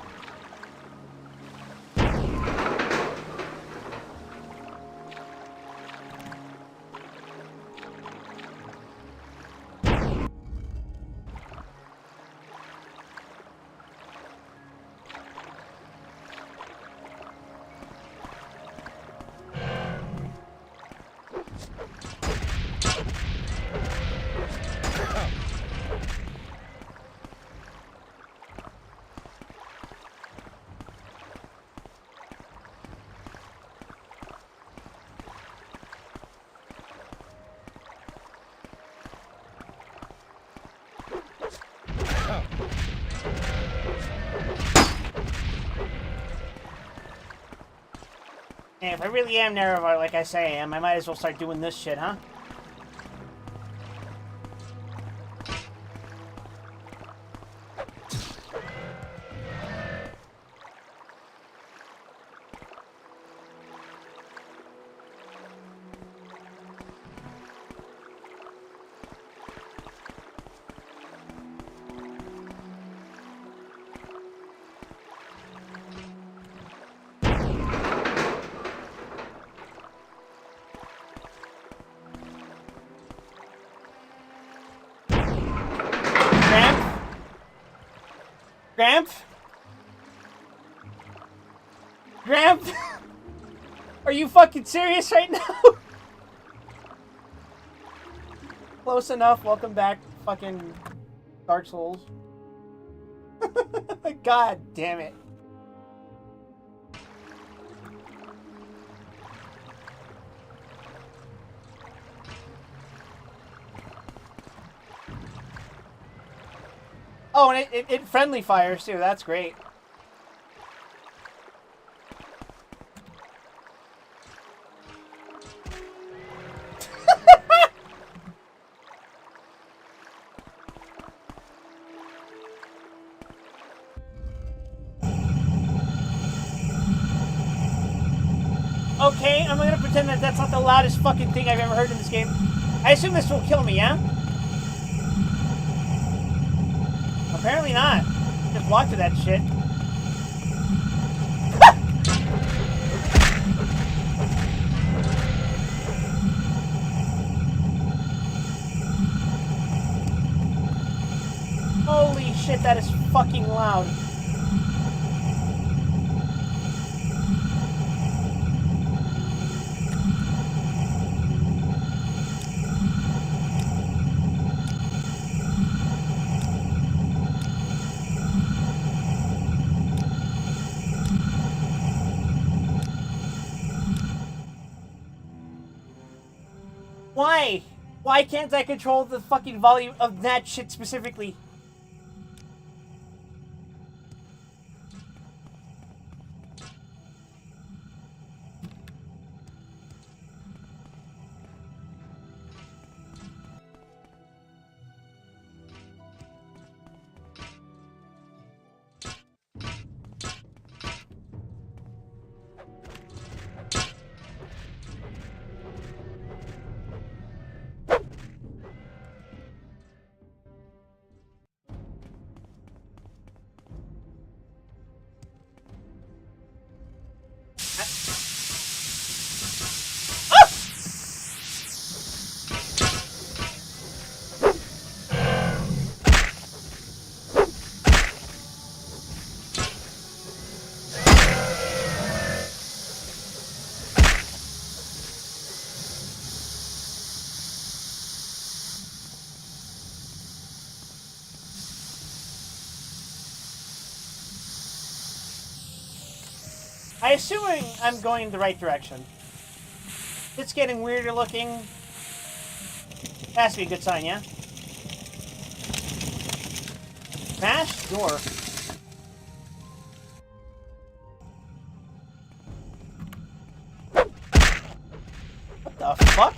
And if I really am narrow, like I say I am, I might as well start doing this shit, huh? Gramp? Gramp? Are you fucking serious right now? Close enough. Welcome back, fucking Dark Souls. God damn it. Oh, and it friendly fires too. That's great. Okay, I'm gonna pretend that that's not the loudest fucking thing I've ever heard in this game. I assume this will kill me, yeah? Apparently not. Just walk to that shit. Holy shit, that is fucking loud. Why? Why can't I control the fucking volume of that shit specifically? I assuming I'm going the right direction. It's getting weirder looking. Has to be a good sign, yeah? Smash door. What the fuck?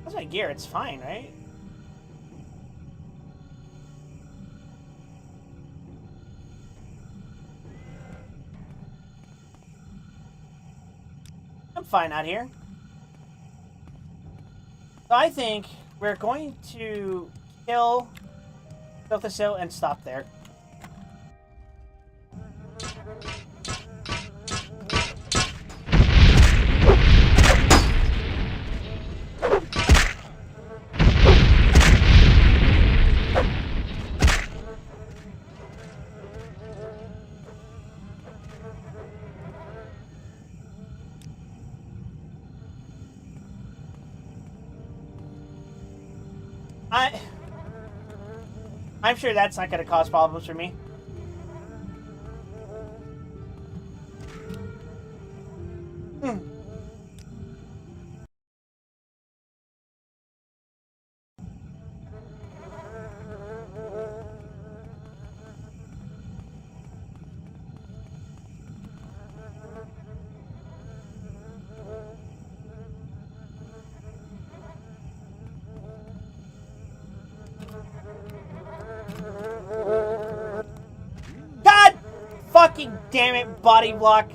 That's my gear, it's fine, right? I'm fine out here. So I think we're going to kill this out and stop there. I'm sure that's not going to cause problems for me. God fucking damn it, body block.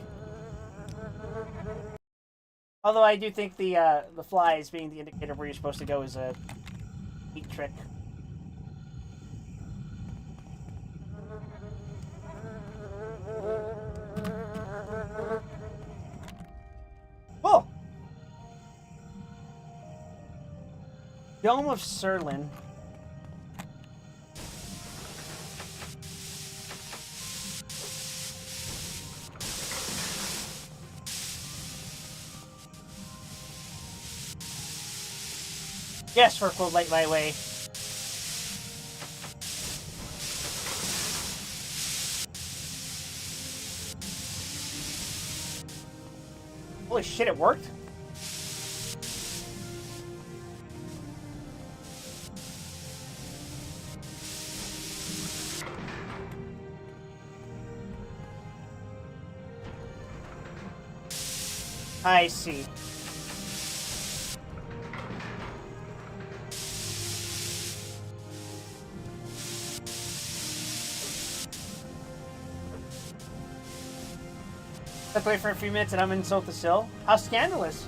Although I do think the flies being the indicator of where you're supposed to go is a neat trick. Oh! Dome of Serlin. Yes, work will light my way. Holy shit, it worked? I see. Let's wait for a few minutes and I'm in the Sill. How scandalous.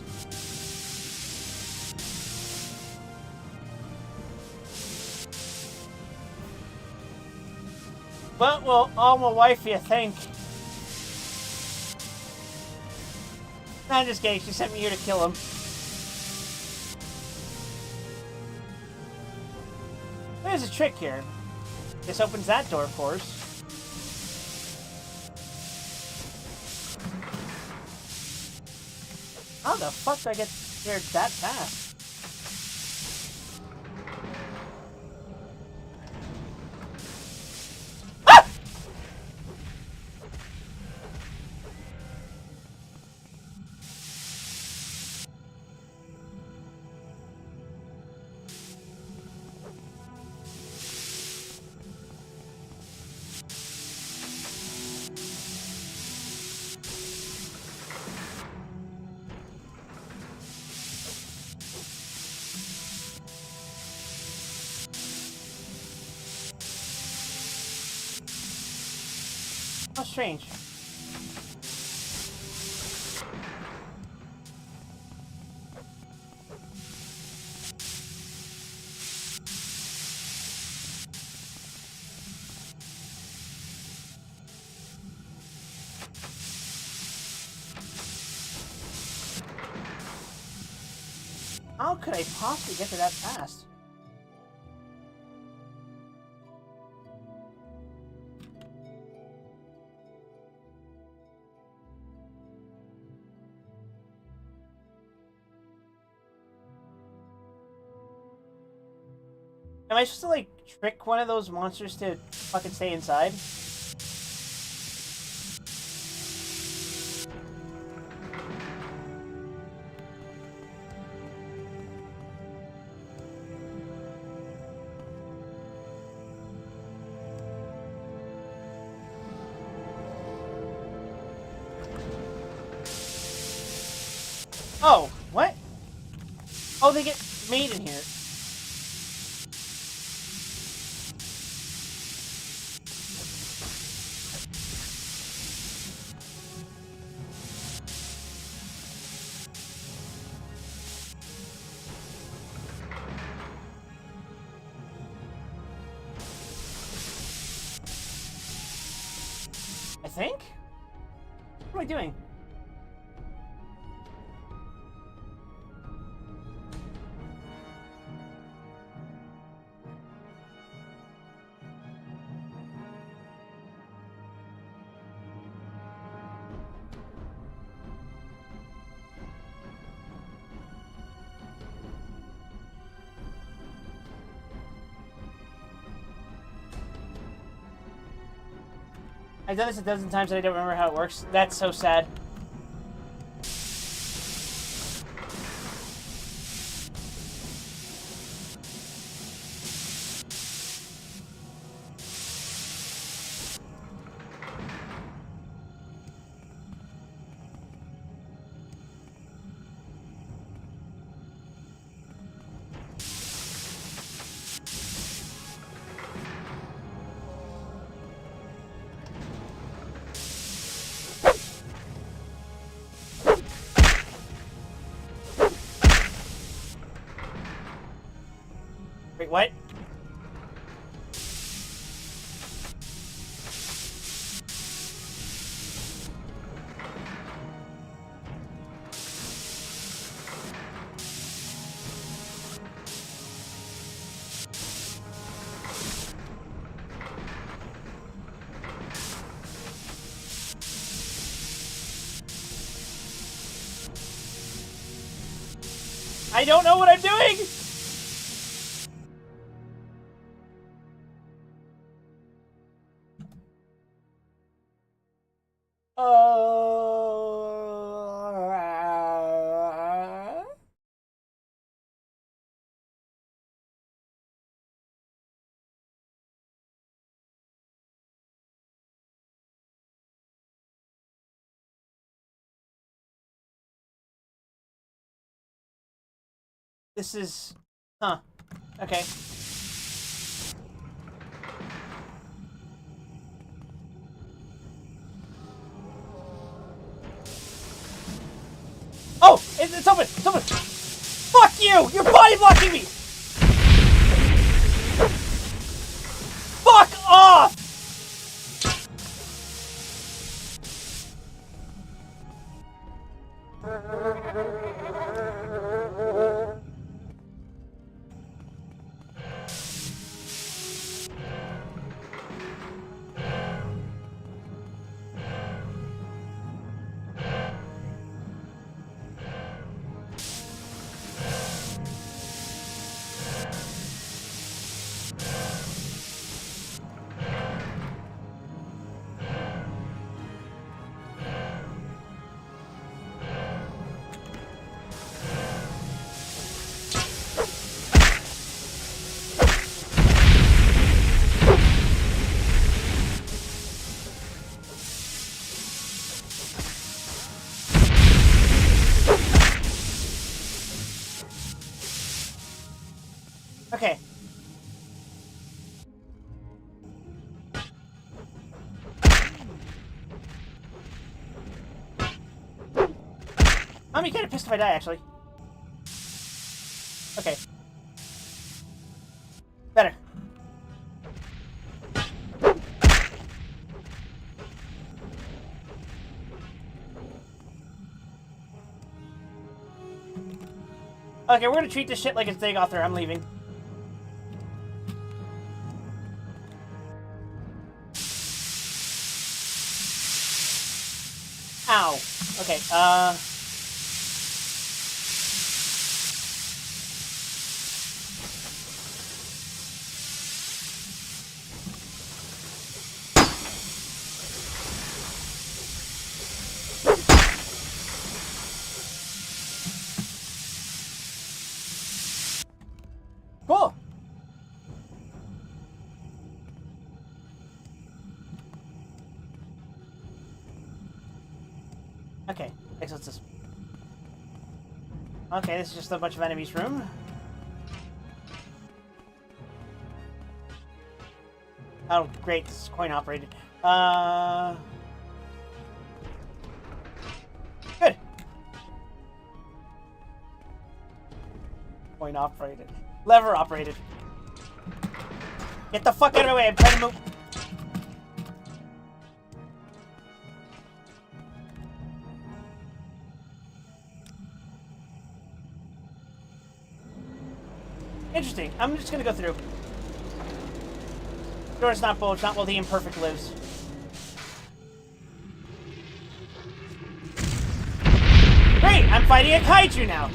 What will Alma wife you think? I'm just kidding, she sent me here to kill him. There's a trick here. This opens that door, of course. How the fuck did I get there that fast? Ah! How strange. How could I possibly get to that fast? Am I supposed to, like, trick one of those monsters to fucking stay inside? Oh, what? Oh, they get made in here. I think? What am I doing? I've done this a dozen times and I don't remember how it works. That's so sad. Wait, what? I don't know what I'm doing! This is... Huh. Okay. Oh! It's open! It's open! Fuck you! You're body blocking me! Fuck off! Okay. I'm kind of pissed if I die, actually. Okay. Better. Okay, we're gonna treat this shit like it's day off there. I'm leaving. Ow. Okay, cool. Okay, what's this? Okay, this is just a bunch of enemies' room. Oh, great, this is coin operated. Good. Coin operated. Lever operated. Get the fuck out of the way, I'm trying to move. Interesting. I'm just gonna go through. Door's not bulged, not while the imperfect lives. Great! I'm fighting a kaiju now!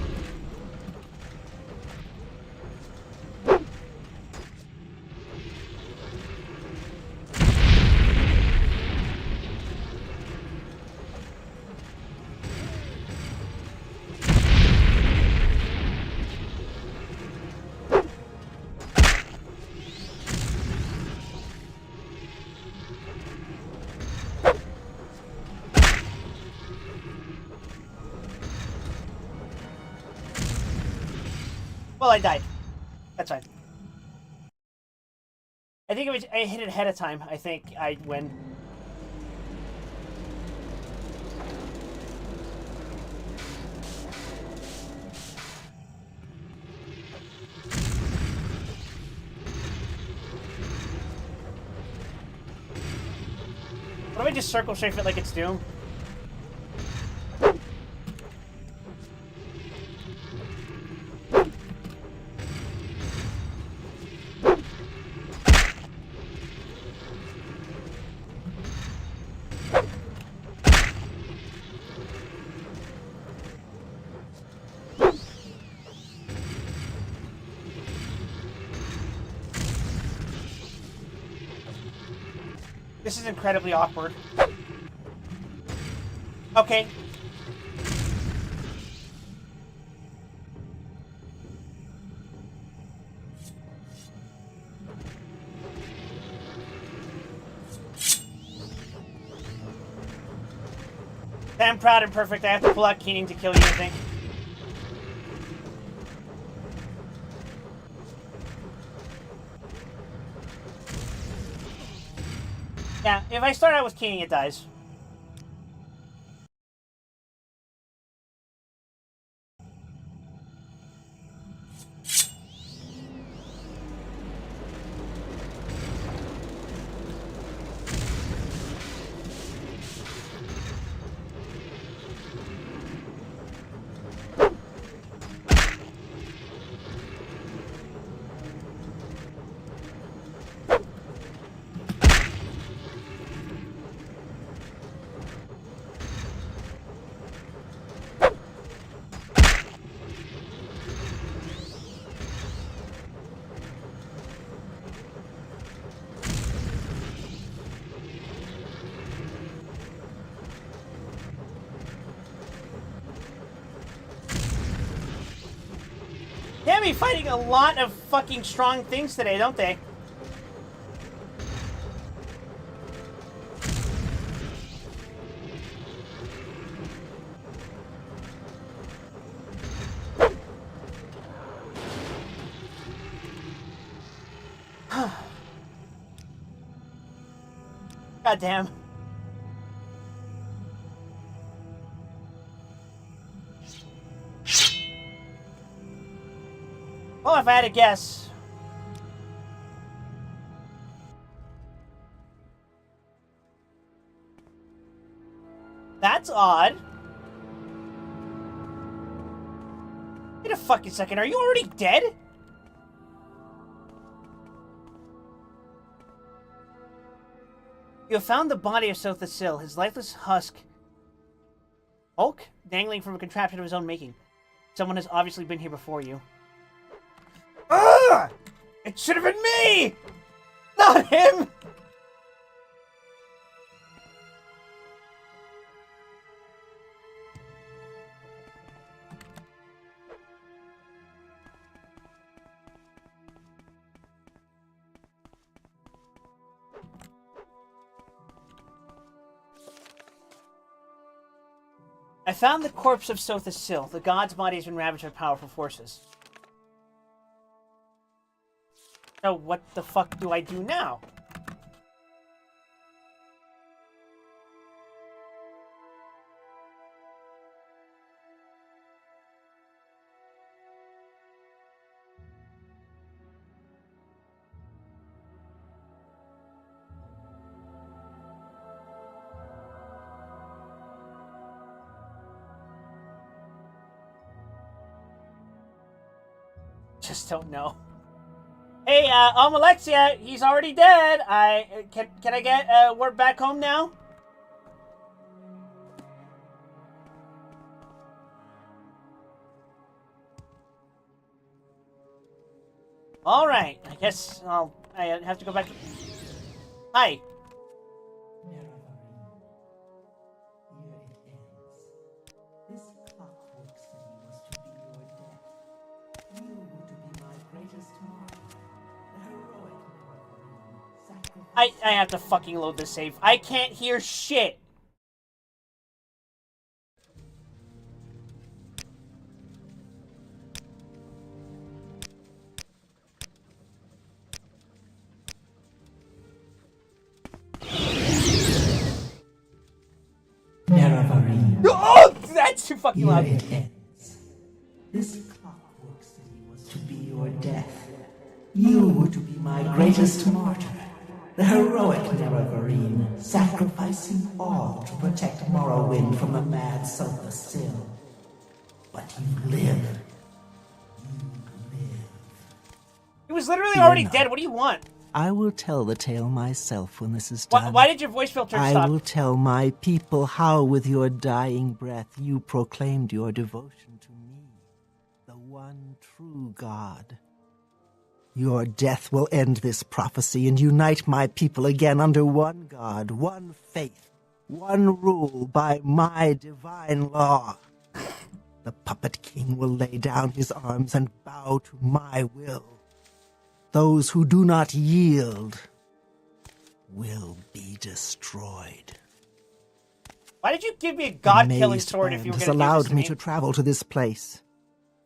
Well, I died. That's fine. I think if I hit it ahead of time, I think I'd win. What if I just circle strafe it like it's Doom? This is incredibly awkward. Okay. I'm proud and perfect. I have to pull out Keening to kill you, I think. Yeah, if I start out with Keening, it dies. They be fighting a lot of fucking strong things today, don't they? God damn. Well, if I had to guess. That's odd. Wait a fucking second, are you already dead? You have found the body of Sotha Sil, his lifeless husk, Hulk, dangling from a contraption of his own making. Someone has obviously been here before you. Ugh! It should have been me! Not him! I found the corpse of Sotha Sil. The god's body has been ravaged by powerful forces. So what the fuck do I do now? Just don't know. Hey, Almalexia, he's already dead. Can I get word back home now? All right, I guess I have to go back. Hi. I have to fucking load this save. I can't hear shit. Oh, that's too fucking loud. Here it ends. This clockwork city was to be your death. You were to be my greatest martyr. The heroic Nerevarine, sacrificing all to protect Morrowind from the mad Sotha Sil. But you live. You live. He was literally already dead. What do you want? I will tell the tale myself when this is done. Why did your voice filter stop? I will tell my people how with your dying breath you proclaimed your devotion to me, the one true God. Your death will end this prophecy and unite my people again under one God, one faith, one rule by my divine law. The puppet king will lay down his arms and bow to my will. Those who do not yield will be destroyed. Why did you give me a god-killing sword if you were going to do this allowed to me me? to travel to this place.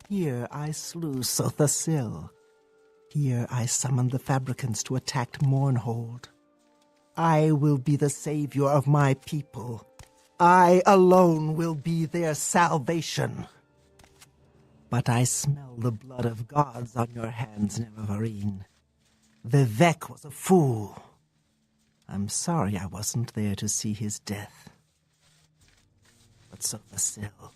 Here I slew Sotha Sil. Here I summoned the Fabricants to attack Mournhold. I will be the savior of my people. I alone will be their salvation. But I smell the blood of gods on your hands, Nerevarine. Vivek was a fool. I'm sorry I wasn't there to see his death. But Sotha Sil,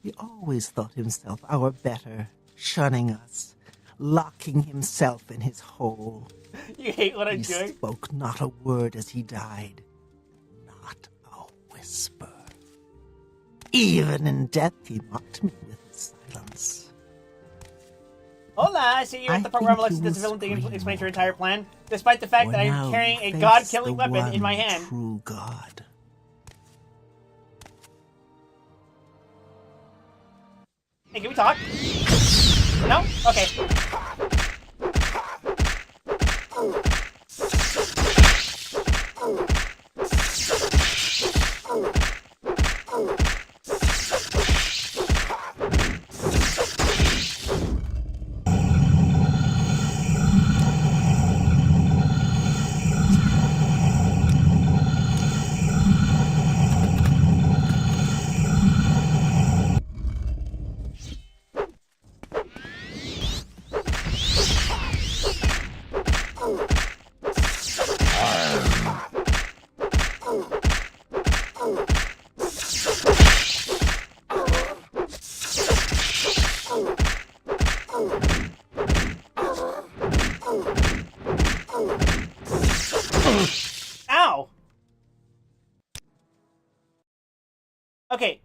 he always thought himself our better, shunning us, locking himself in his hole. You hate what I'm He doing? spoke not a word as he died. Not a whisper. Even in death he mocked me with his silence. Hola, I see you're at the part where I'm listening to this villain thing and explain your entire plan, despite the fact For that I'm now carrying a face god-killing the weapon in my one hand. True God. Hey, can we talk? No? Okay.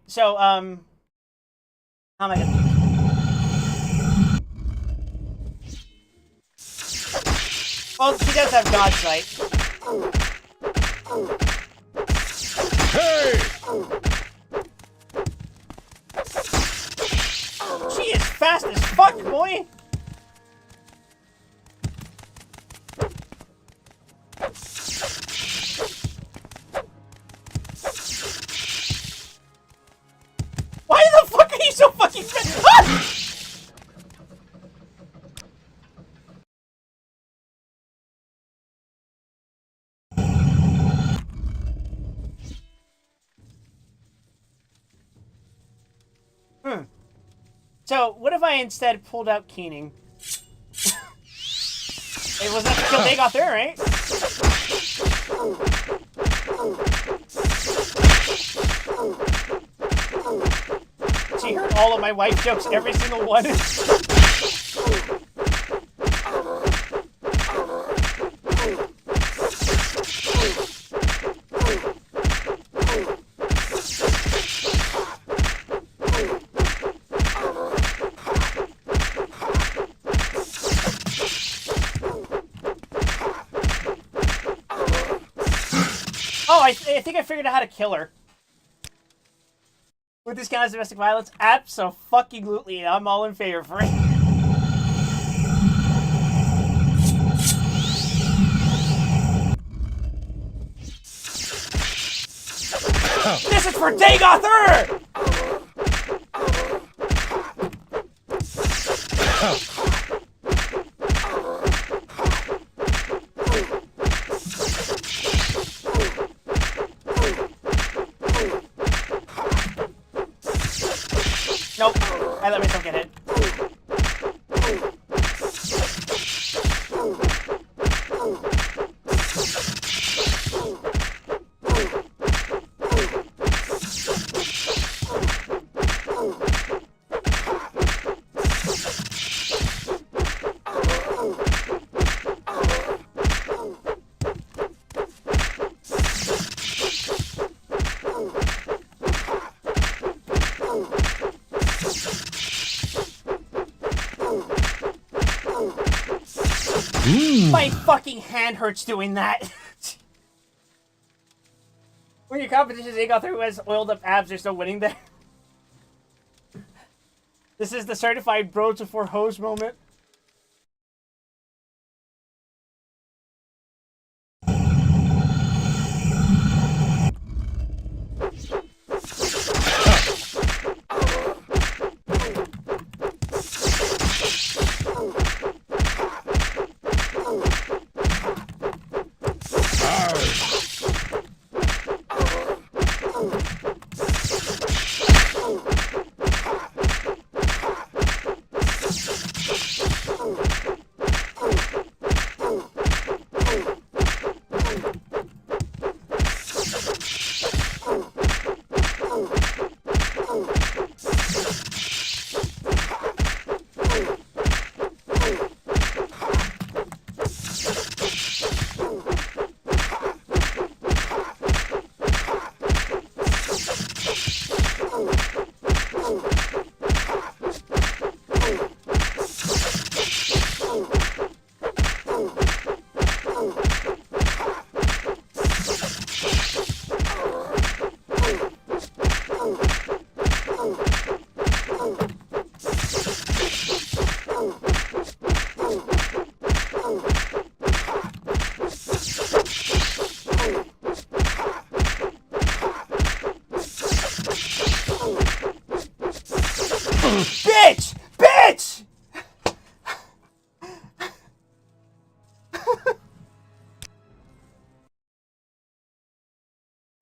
So, how am I gonna do this? Well, she does have God's sight. Hey! She is fast as fuck, boy! Why the fuck are you so fucking fast? Ah! So, what if I instead pulled out Keening? It was not to kill Dagoth there, right? She heard all of my wife jokes, every single one. Oh, I think I figured out how to kill her. With this kind of domestic violence? Abso-fucking-lutely, I'm all in favor for it. This is for Dagother! Nope, I let myself get hit. My fucking hand hurts doing that. When your competition is Agother who has oiled up abs, there's no winning there. This is the certified bros before hose moment. Bitch! Bitch!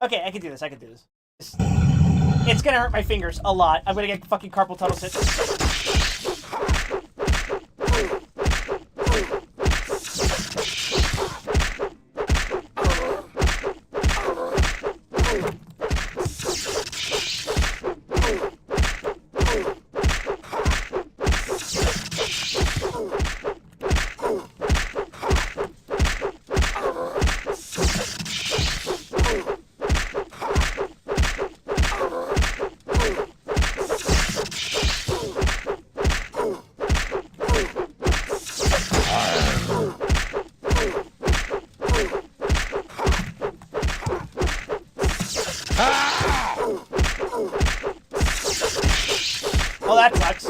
Okay, I can do this. I can do this. It's gonna hurt my fingers a lot. I'm gonna get fucking carpal tunnel syndrome. Well, that sucks.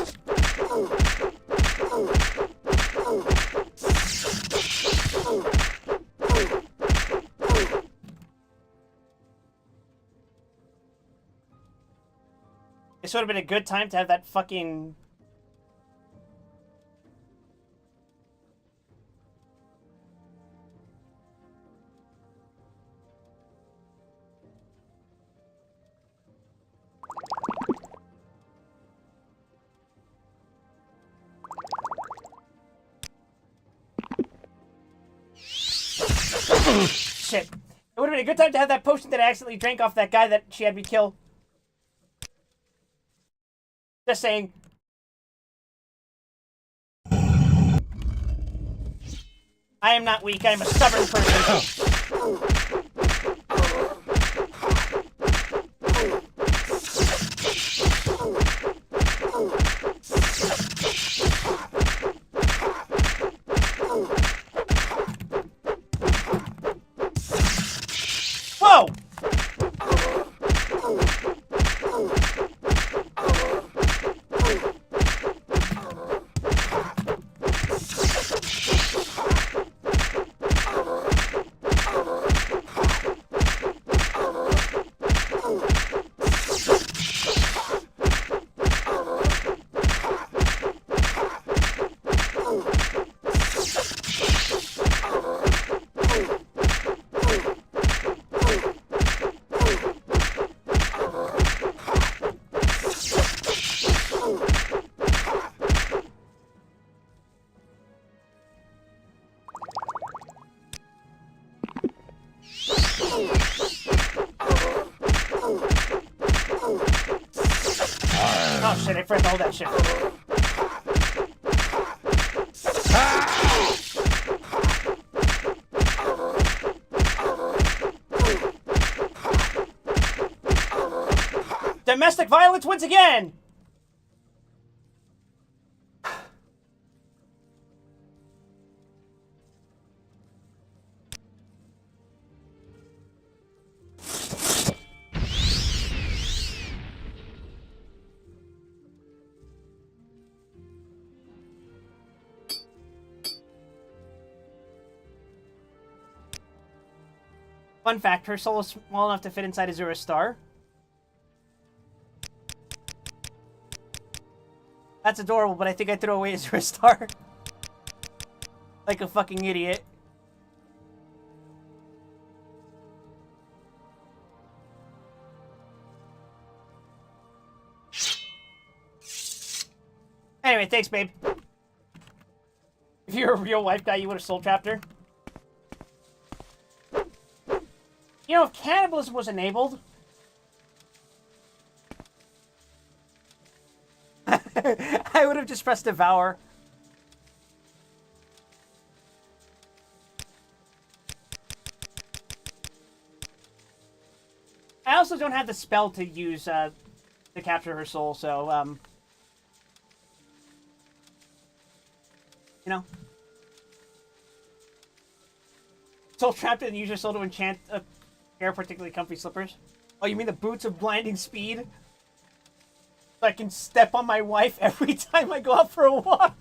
This would have been a good time to have that fucking... Shit. It would have been a good time to have that potion that I accidentally drank off that guy that she had me kill. Just saying. I am not weak, I am a stubborn person. Whoa! Oh shit, I forgot to hold that shit. Domestic violence once again! Fun fact, her soul is small enough to fit inside a Zero Star. That's adorable, but I think I threw away a Zero Star. Like a fucking idiot. Anyway, thanks, babe. If you're a real wife guy, you would have soul trapped her. You know, if cannibalism was enabled... I would have just pressed devour. I also don't have the spell to use to capture her soul, so you know, soul trapped and use your soul to enchant a pair of particularly comfy slippers. Oh, you mean the boots of blinding speed? So I can step on my wife every time I go out for a walk.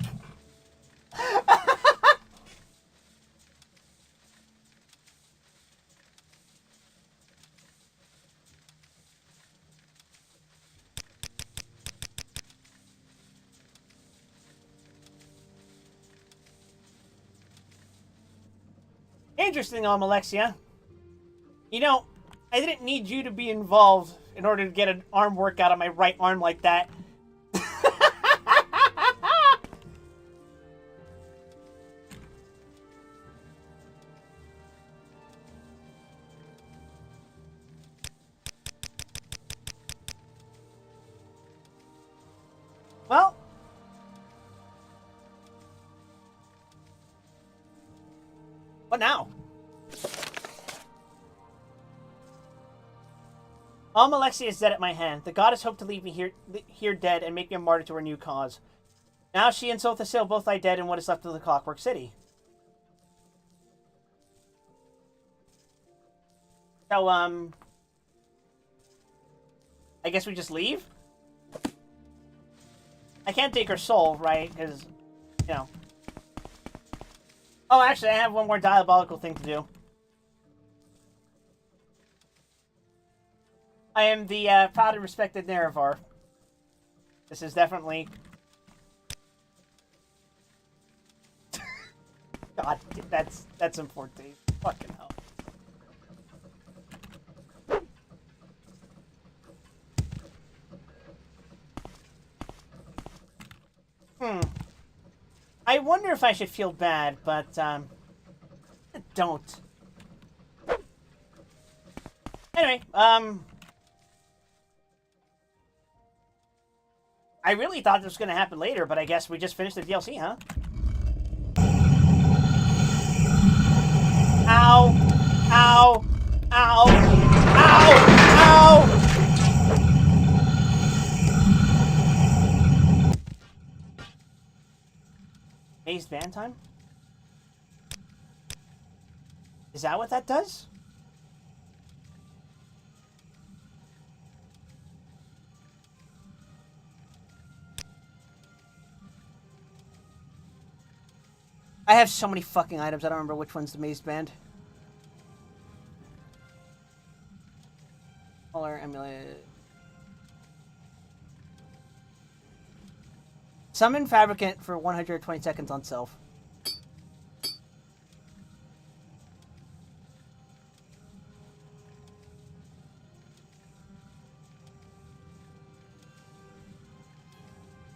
Interesting, Almalexia. You know, I didn't need you to be involved in order to get an arm workout on my right arm like that. Well, what now? Almalexia is dead at my hand. The goddess hoped to leave me here dead and make me a martyr to her new cause. Now she and Sotha both lie dead in what is left of the Clockwork City. So, I guess we just leave? I can't take her soul, right? Because, you know. Oh, actually, I have one more diabolical thing to do. I am the proud and respected Nerevar. This is definitely... God, that's important. Fucking hell. I wonder if I should feel bad, but, don't. Anyway, I really thought this was going to happen later, but I guess we just finished the DLC, huh? Ow! Ow! Ow! Ow! Ow! Mazed van time? Is that what that does? I have so many fucking items, I don't remember which one's the mazed band. Color, amulet. Summon Fabricant for 120 seconds on self.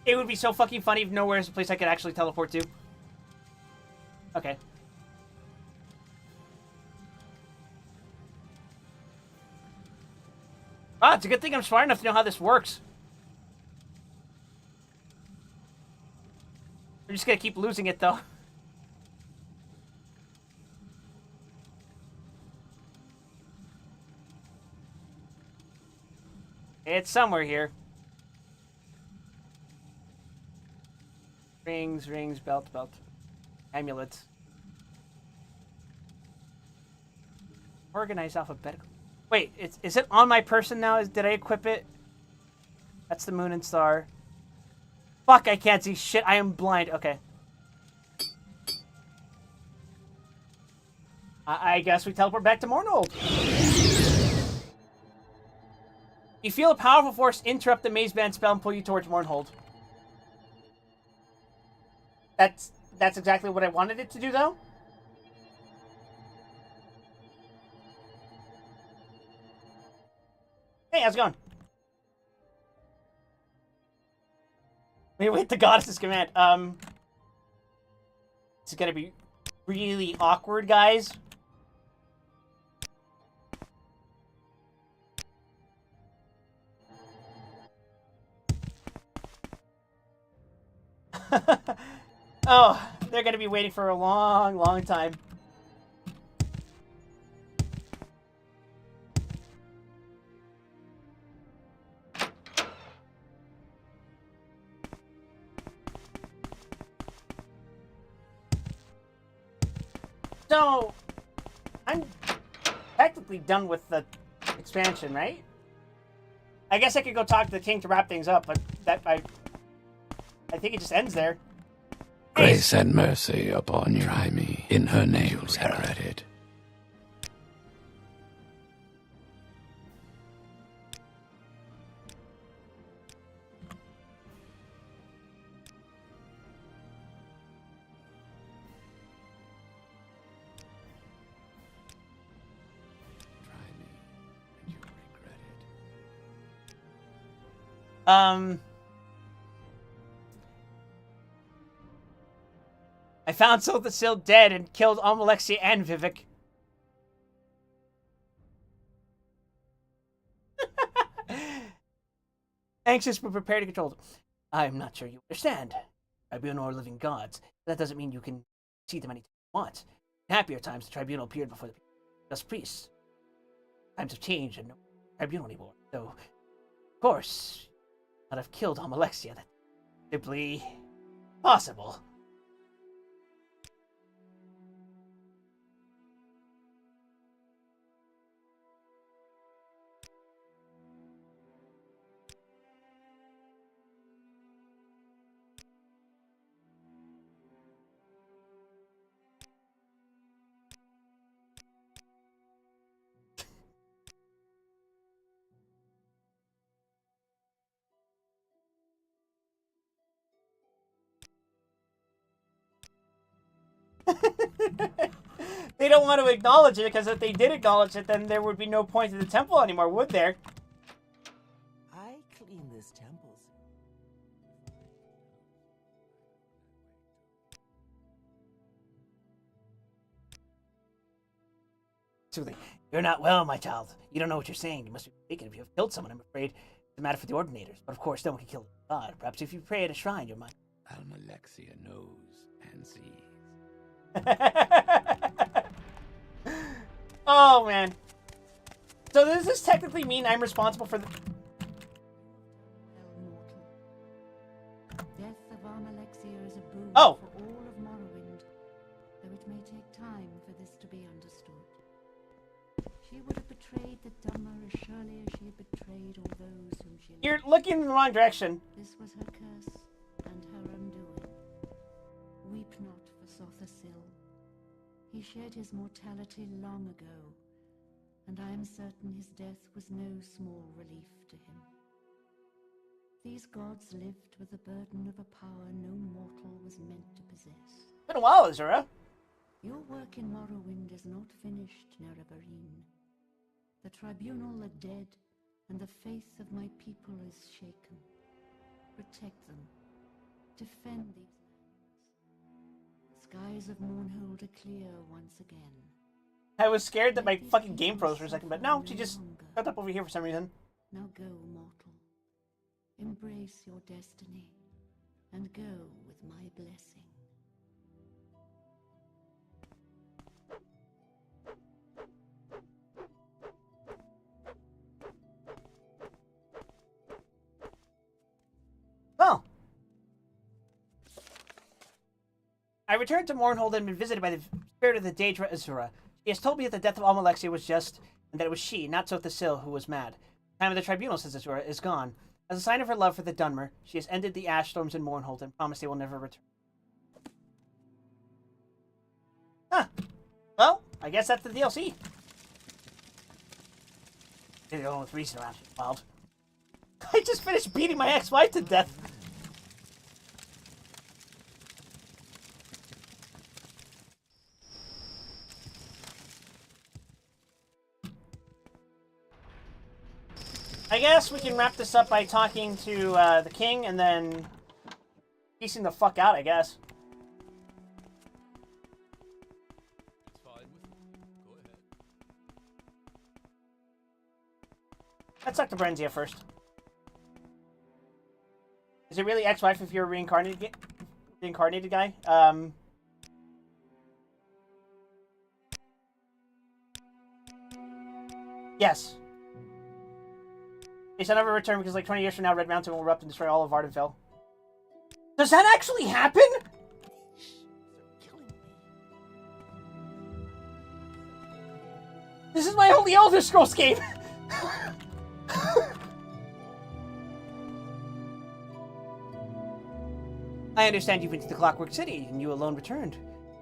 It would be so fucking funny if nowhere is a place I could actually teleport to. Okay. Ah, it's a good thing I'm smart enough to know how this works. I'm just gonna keep losing it, though. It's somewhere here. Rings, rings, belt, belt. Amulets. Organized alphabetical. Wait, is it on my person now? Did I equip it? That's the moon and star. Fuck, I can't see shit. I am blind. Okay. I guess we teleport back to Mornold. You feel a powerful force interrupt the maze band spell and pull you towards Mournhold. That's exactly what I wanted it to do, though. Hey, how's it going? Wait, the goddess's command. It's gonna be really awkward, guys. Oh, they're gonna be waiting for a long, long time. So, I'm technically done with the expansion, right? I guess I could go talk to the king to wrap things up, but I think it just ends there. Grace and mercy upon you. Try me. In her name, Sarah. I found Silthasil dead and killed Almalexia and Vivek. Anxious but prepared to control them. I'm not sure you understand. Tribunal are living gods. That doesn't mean you can see them anytime you want. In happier times, the tribunal appeared before the people, just priests. Times have changed and no tribunal anymore. So, of course, not have killed Almalexia. That's simply possible. they don't want to acknowledge it, because if they did acknowledge it, then there would be no point to the temple anymore, would there? I clean this temples. Soothing. You're not well, my child. You don't know what you're saying. You must be mistaken. If you have killed someone, I'm afraid it's a matter for the ordinators. But of course, no one can kill God. Perhaps if you pray at a shrine, your mind. Almalexia knows and sees. Oh, man. So does this technically mean I'm responsible for the... Mortal. Death of Almalexia is a boon Oh. for all of Morrowind, though it may take time for this to be understood. She would have betrayed the Dummer as surely as she had betrayed all those whom she loved. You're looking in the wrong direction. This was her curse and her undoing. Weep not for Sothasil. He shared his mortality long ago, and I am certain his death was no small relief to him. These gods lived with the burden of a power no mortal was meant to possess. Been a while, Azura. Your work in Morrowind is not finished, Nerevarine. The tribunal are dead, and the faith of my people is shaken. Protect them. Defend these lands. Skies of Mournhold are clear once again. I was scared that my fucking game froze for a second, but no, she just got up over here for some reason. Now go, mortal. Embrace your destiny, and go with my blessing. Well, I returned to Mournhold and been visited by the spirit of the Daedra Azura. She has told me that the death of Almalexia was just, and that it was she, not Sothasil, who was mad. The time of the tribunal, says Azura, is gone. As a sign of her love for the Dunmer, she has ended the ash storms in Mournhold and promised they will never return. Huh. Well, I guess that's the DLC. They're the only reason around here, wild. I just finished beating my ex-wife to death. I guess we can wrap this up by talking to the king and then piecing the fuck out, I guess. It's fine with me. Go ahead. Let's talk to Brenzia first. Is it really ex-wife if you're a reincarnated guy? Yes. They shall never return because like 20 years from now, Red Mountain will erupt and destroy all of Vardenfell. Does that actually happen? This is my only Elder Scrolls game! I understand you've been to the Clockwork City, and you alone returned.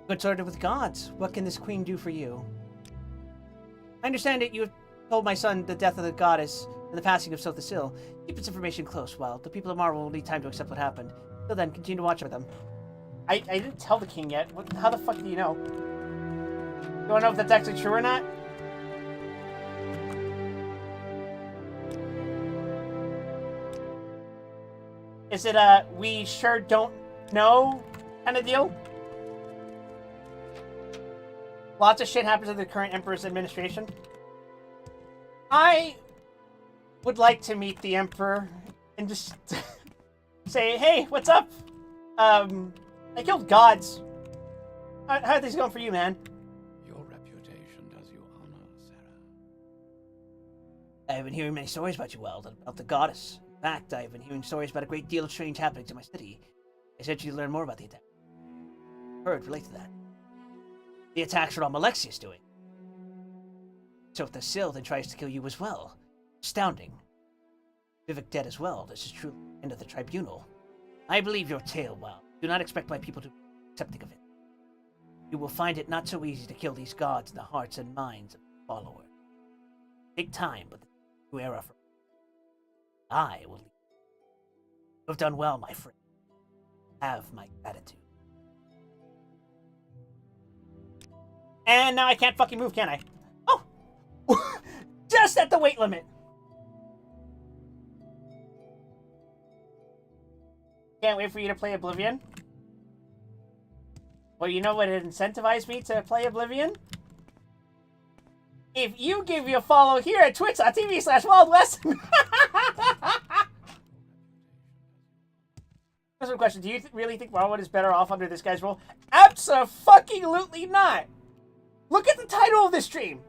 Consorted with gods. What can this queen do for you? I understand that you have told my son the death of the goddess and the passing of Sothasil. Keep this information close, while the people of Marvel will need time to accept what happened. Till then, continue to watch over them. I didn't tell the king yet. How the fuck do you know? You wanna know if that's actually true or not? Is it we sure don't know kind of deal? Lots of shit happens in the current Emperor's administration. I would like to meet the Emperor and just say, hey, what's up? I killed gods. How are things going for you, man? Your reputation does you honor, Sarah. I have been hearing many stories about you, Weld, and about the goddess. In fact, I have been hearing stories about a great deal of strange happenings in my city. I sent you to learn more about the attack. Heard relate to that. The attacks what Almalexia is doing. So if the Sil then tries to kill you as well. Astounding. Vivek dead as well. This is true end of the tribunal. I believe your tale, Weld. Do not expect my people to be accepting of it. You will find it not so easy to kill these gods in the hearts and minds of the followers. Take time, but the new era for I will lead. You have done well, my friend. Have my gratitude. And now I can't fucking move, can I? Oh! Just at the weight limit. Can't wait for you to play Oblivion. Well, you know what would incentivize me to play Oblivion? If you give me a follow here at twitch.tv/wildwest. Here's a question. Do you really think Morrowind is better off under this guy's rule? Abso-fucking-lutely not. Look at the title of this stream.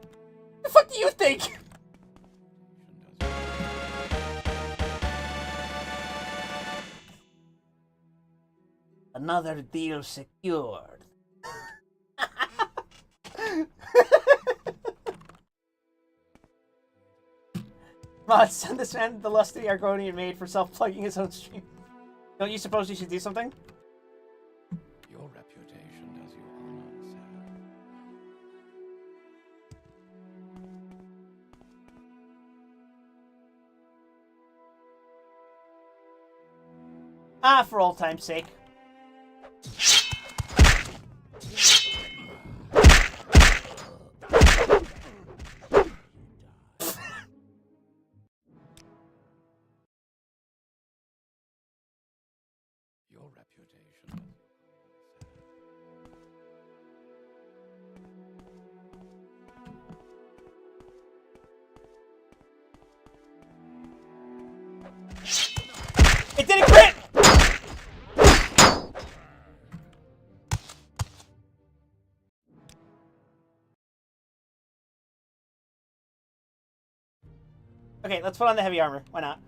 The fuck do you think? Another deal secured. Mod, send this man the lusty Argonian maid for self-plugging his own stream. Don't you suppose you should do something? Your reputation does you honor, Sarah. Ah, for old time's sake. Your reputation does you honor, It didn't crit! Okay, let's put on the heavy armor. Why not?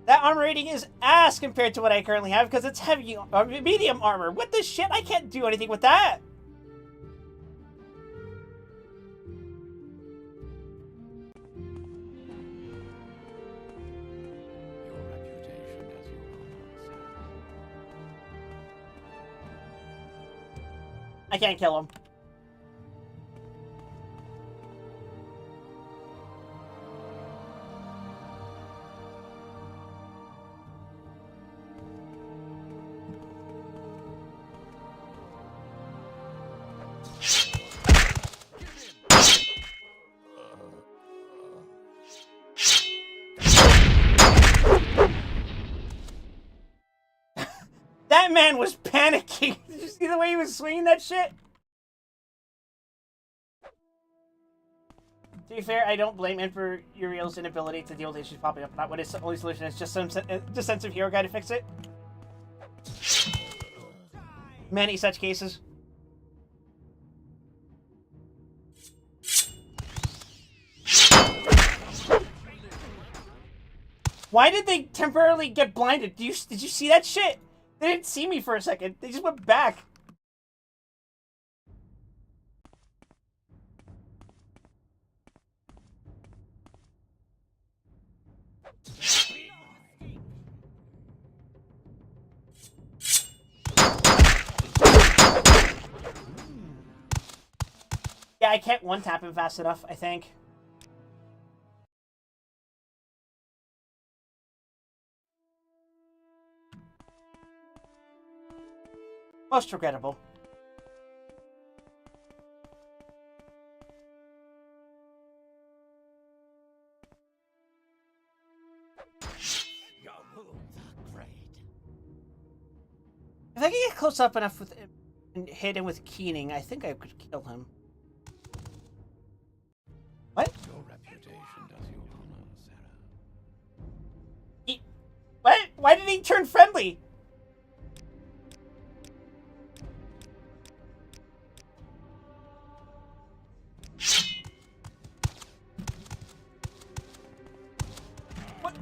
That armor rating is ass compared to what I currently have because it's heavy, medium armor. What the shit? I can't do anything with that. Your reputation does you honor, Sarah. I can't kill him. That man was panicking. Did you see the way he was swinging that shit? To be fair, I don't blame Emperor Uriel's inability to deal with issues popping up. Not what his only solution is just some sense of hero guy to fix it. Many such cases. Why did they temporarily get blinded? Did you see that shit? They didn't see me for a second. They just went back. Yeah, I can't one-tap him fast enough, I think. Most regrettable. Your moves are great. If I could get close up enough with him and hit him with keening, I think I could kill him. What? Your reputation does you honor, Sarah. What? Why did he turn friendly?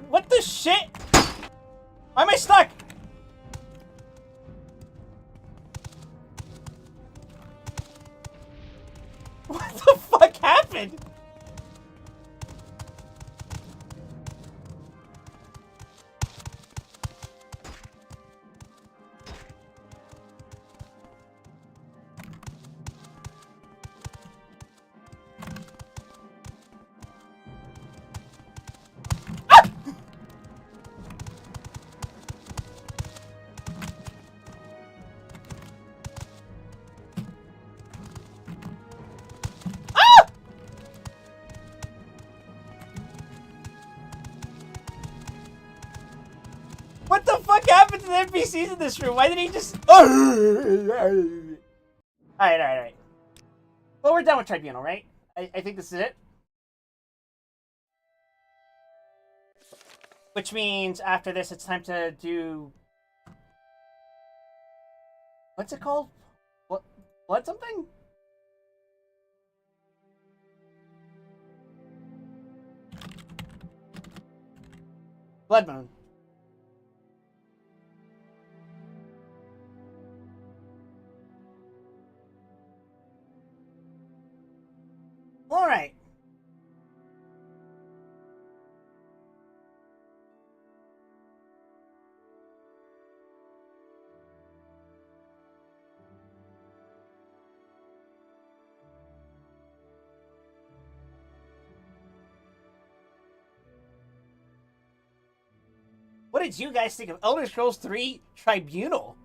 What the shit? Why am I stuck? What the fuck happened? What the fuck happened to the NPCs in this room? Why did he just... Alright. Well, we're done with Tribunal, right? I think this is it. Which means after this, it's time to do... What's it called? Blood something? Blood Moon. All right. What did you guys think of Elder Scrolls 3 Tribunal?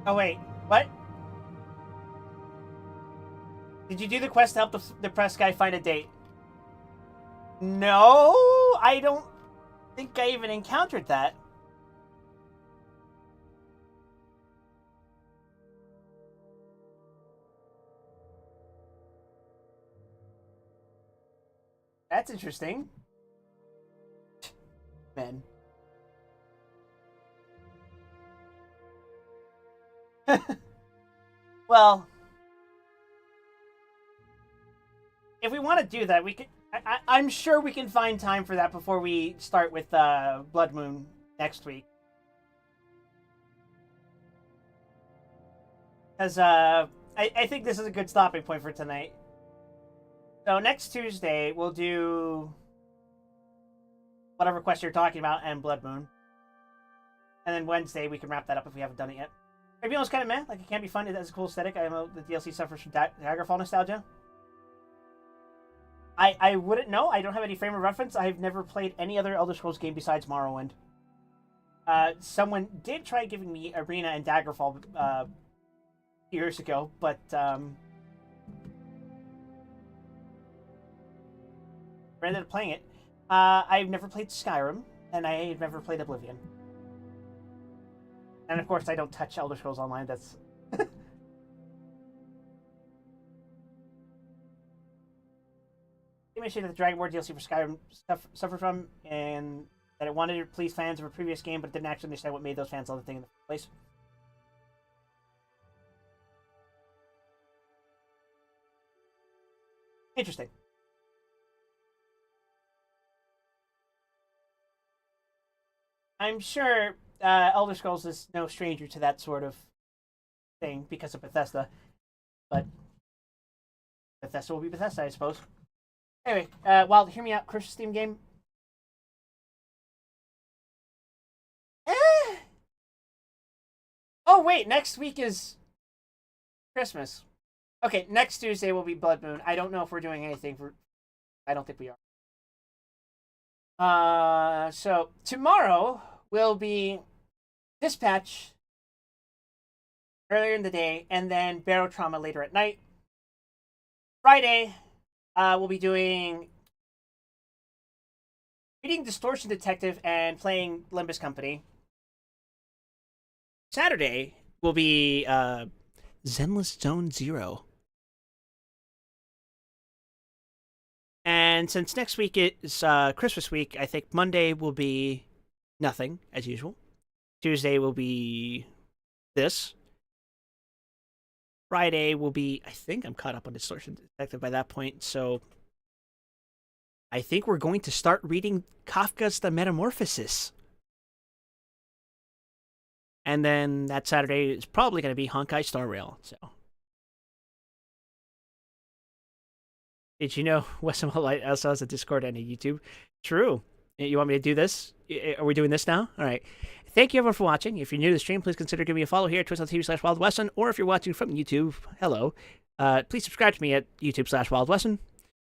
Oh, wait. What? Did you do the quest to help the press guy find a date? No, I don't think I even encountered that. That's interesting. Man. Well, if we want to do that, we can. I'm sure we can find time for that before we start with Blood Moon next week. Because I think this is a good stopping point for tonight. So next Tuesday, we'll do whatever quest you're talking about and Blood Moon. And then Wednesday, we can wrap that up if we haven't done it yet. Tribunal's kind of meh. Like, it can't be fun. It has a cool aesthetic. I know the DLC suffers from Daggerfall nostalgia. I wouldn't know. I don't have any frame of reference. I've never played any other Elder Scrolls game besides Morrowind. Someone did try giving me Arena and Daggerfall years ago, but I ended up playing it. I've never played Skyrim, and I've never played Oblivion. And of course, I don't touch Elder Scrolls Online. That's... issue that the Dragon War DLC for Skyrim suffered from, and that it wanted to please fans of a previous game, but it didn't actually understand what made those fans love the thing in the first place. Interesting. I'm sure Elder Scrolls is no stranger to that sort of thing because of Bethesda, but Bethesda will be Bethesda, I suppose. Anyway, Wild, hear me out. Christmas theme game. Oh, wait. Next week is Christmas. Okay, next Tuesday will be Blood Moon. I don't know if we're doing anything for... I don't think we are. So, tomorrow will be Dispatch earlier in the day, and then Barotrauma later at night. Friday... we'll be doing reading Distortion Detective and playing Limbus Company. Saturday will be Zenless Zone Zero. And since next week is Christmas week, I think Monday will be nothing, as usual. Tuesday will be this. Friday will be, I think I'm caught up on Distortion Detective by that point, so I think we're going to start reading Kafka's The Metamorphosis. And then that Saturday is probably going to be Honkai Star Rail, so. Did you know Western Light also has a Discord and a YouTube? True. You want me to do this? Are we doing this now? All right. Thank you, everyone, for watching. If you're new to the stream, please consider giving me a follow here at twitch.tv/WildWeston, or if you're watching from YouTube, hello. Please subscribe to me at YouTube/WildWeston.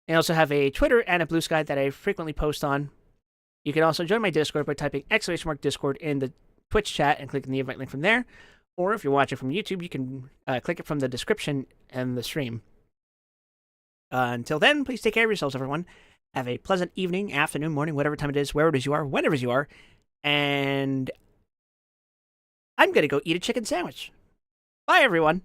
I also have a Twitter and a Blue Sky that I frequently post on. You can also join my Discord by typing !Discord in the Twitch chat and clicking the invite link from there. Or if you're watching from YouTube, you can click it from the description and the stream. Until then, please take care of yourselves, everyone. Have a pleasant evening, afternoon, morning, whatever time it is, wherever it is you are, whenever you are. And I'm going to go eat a chicken sandwich. Bye, everyone.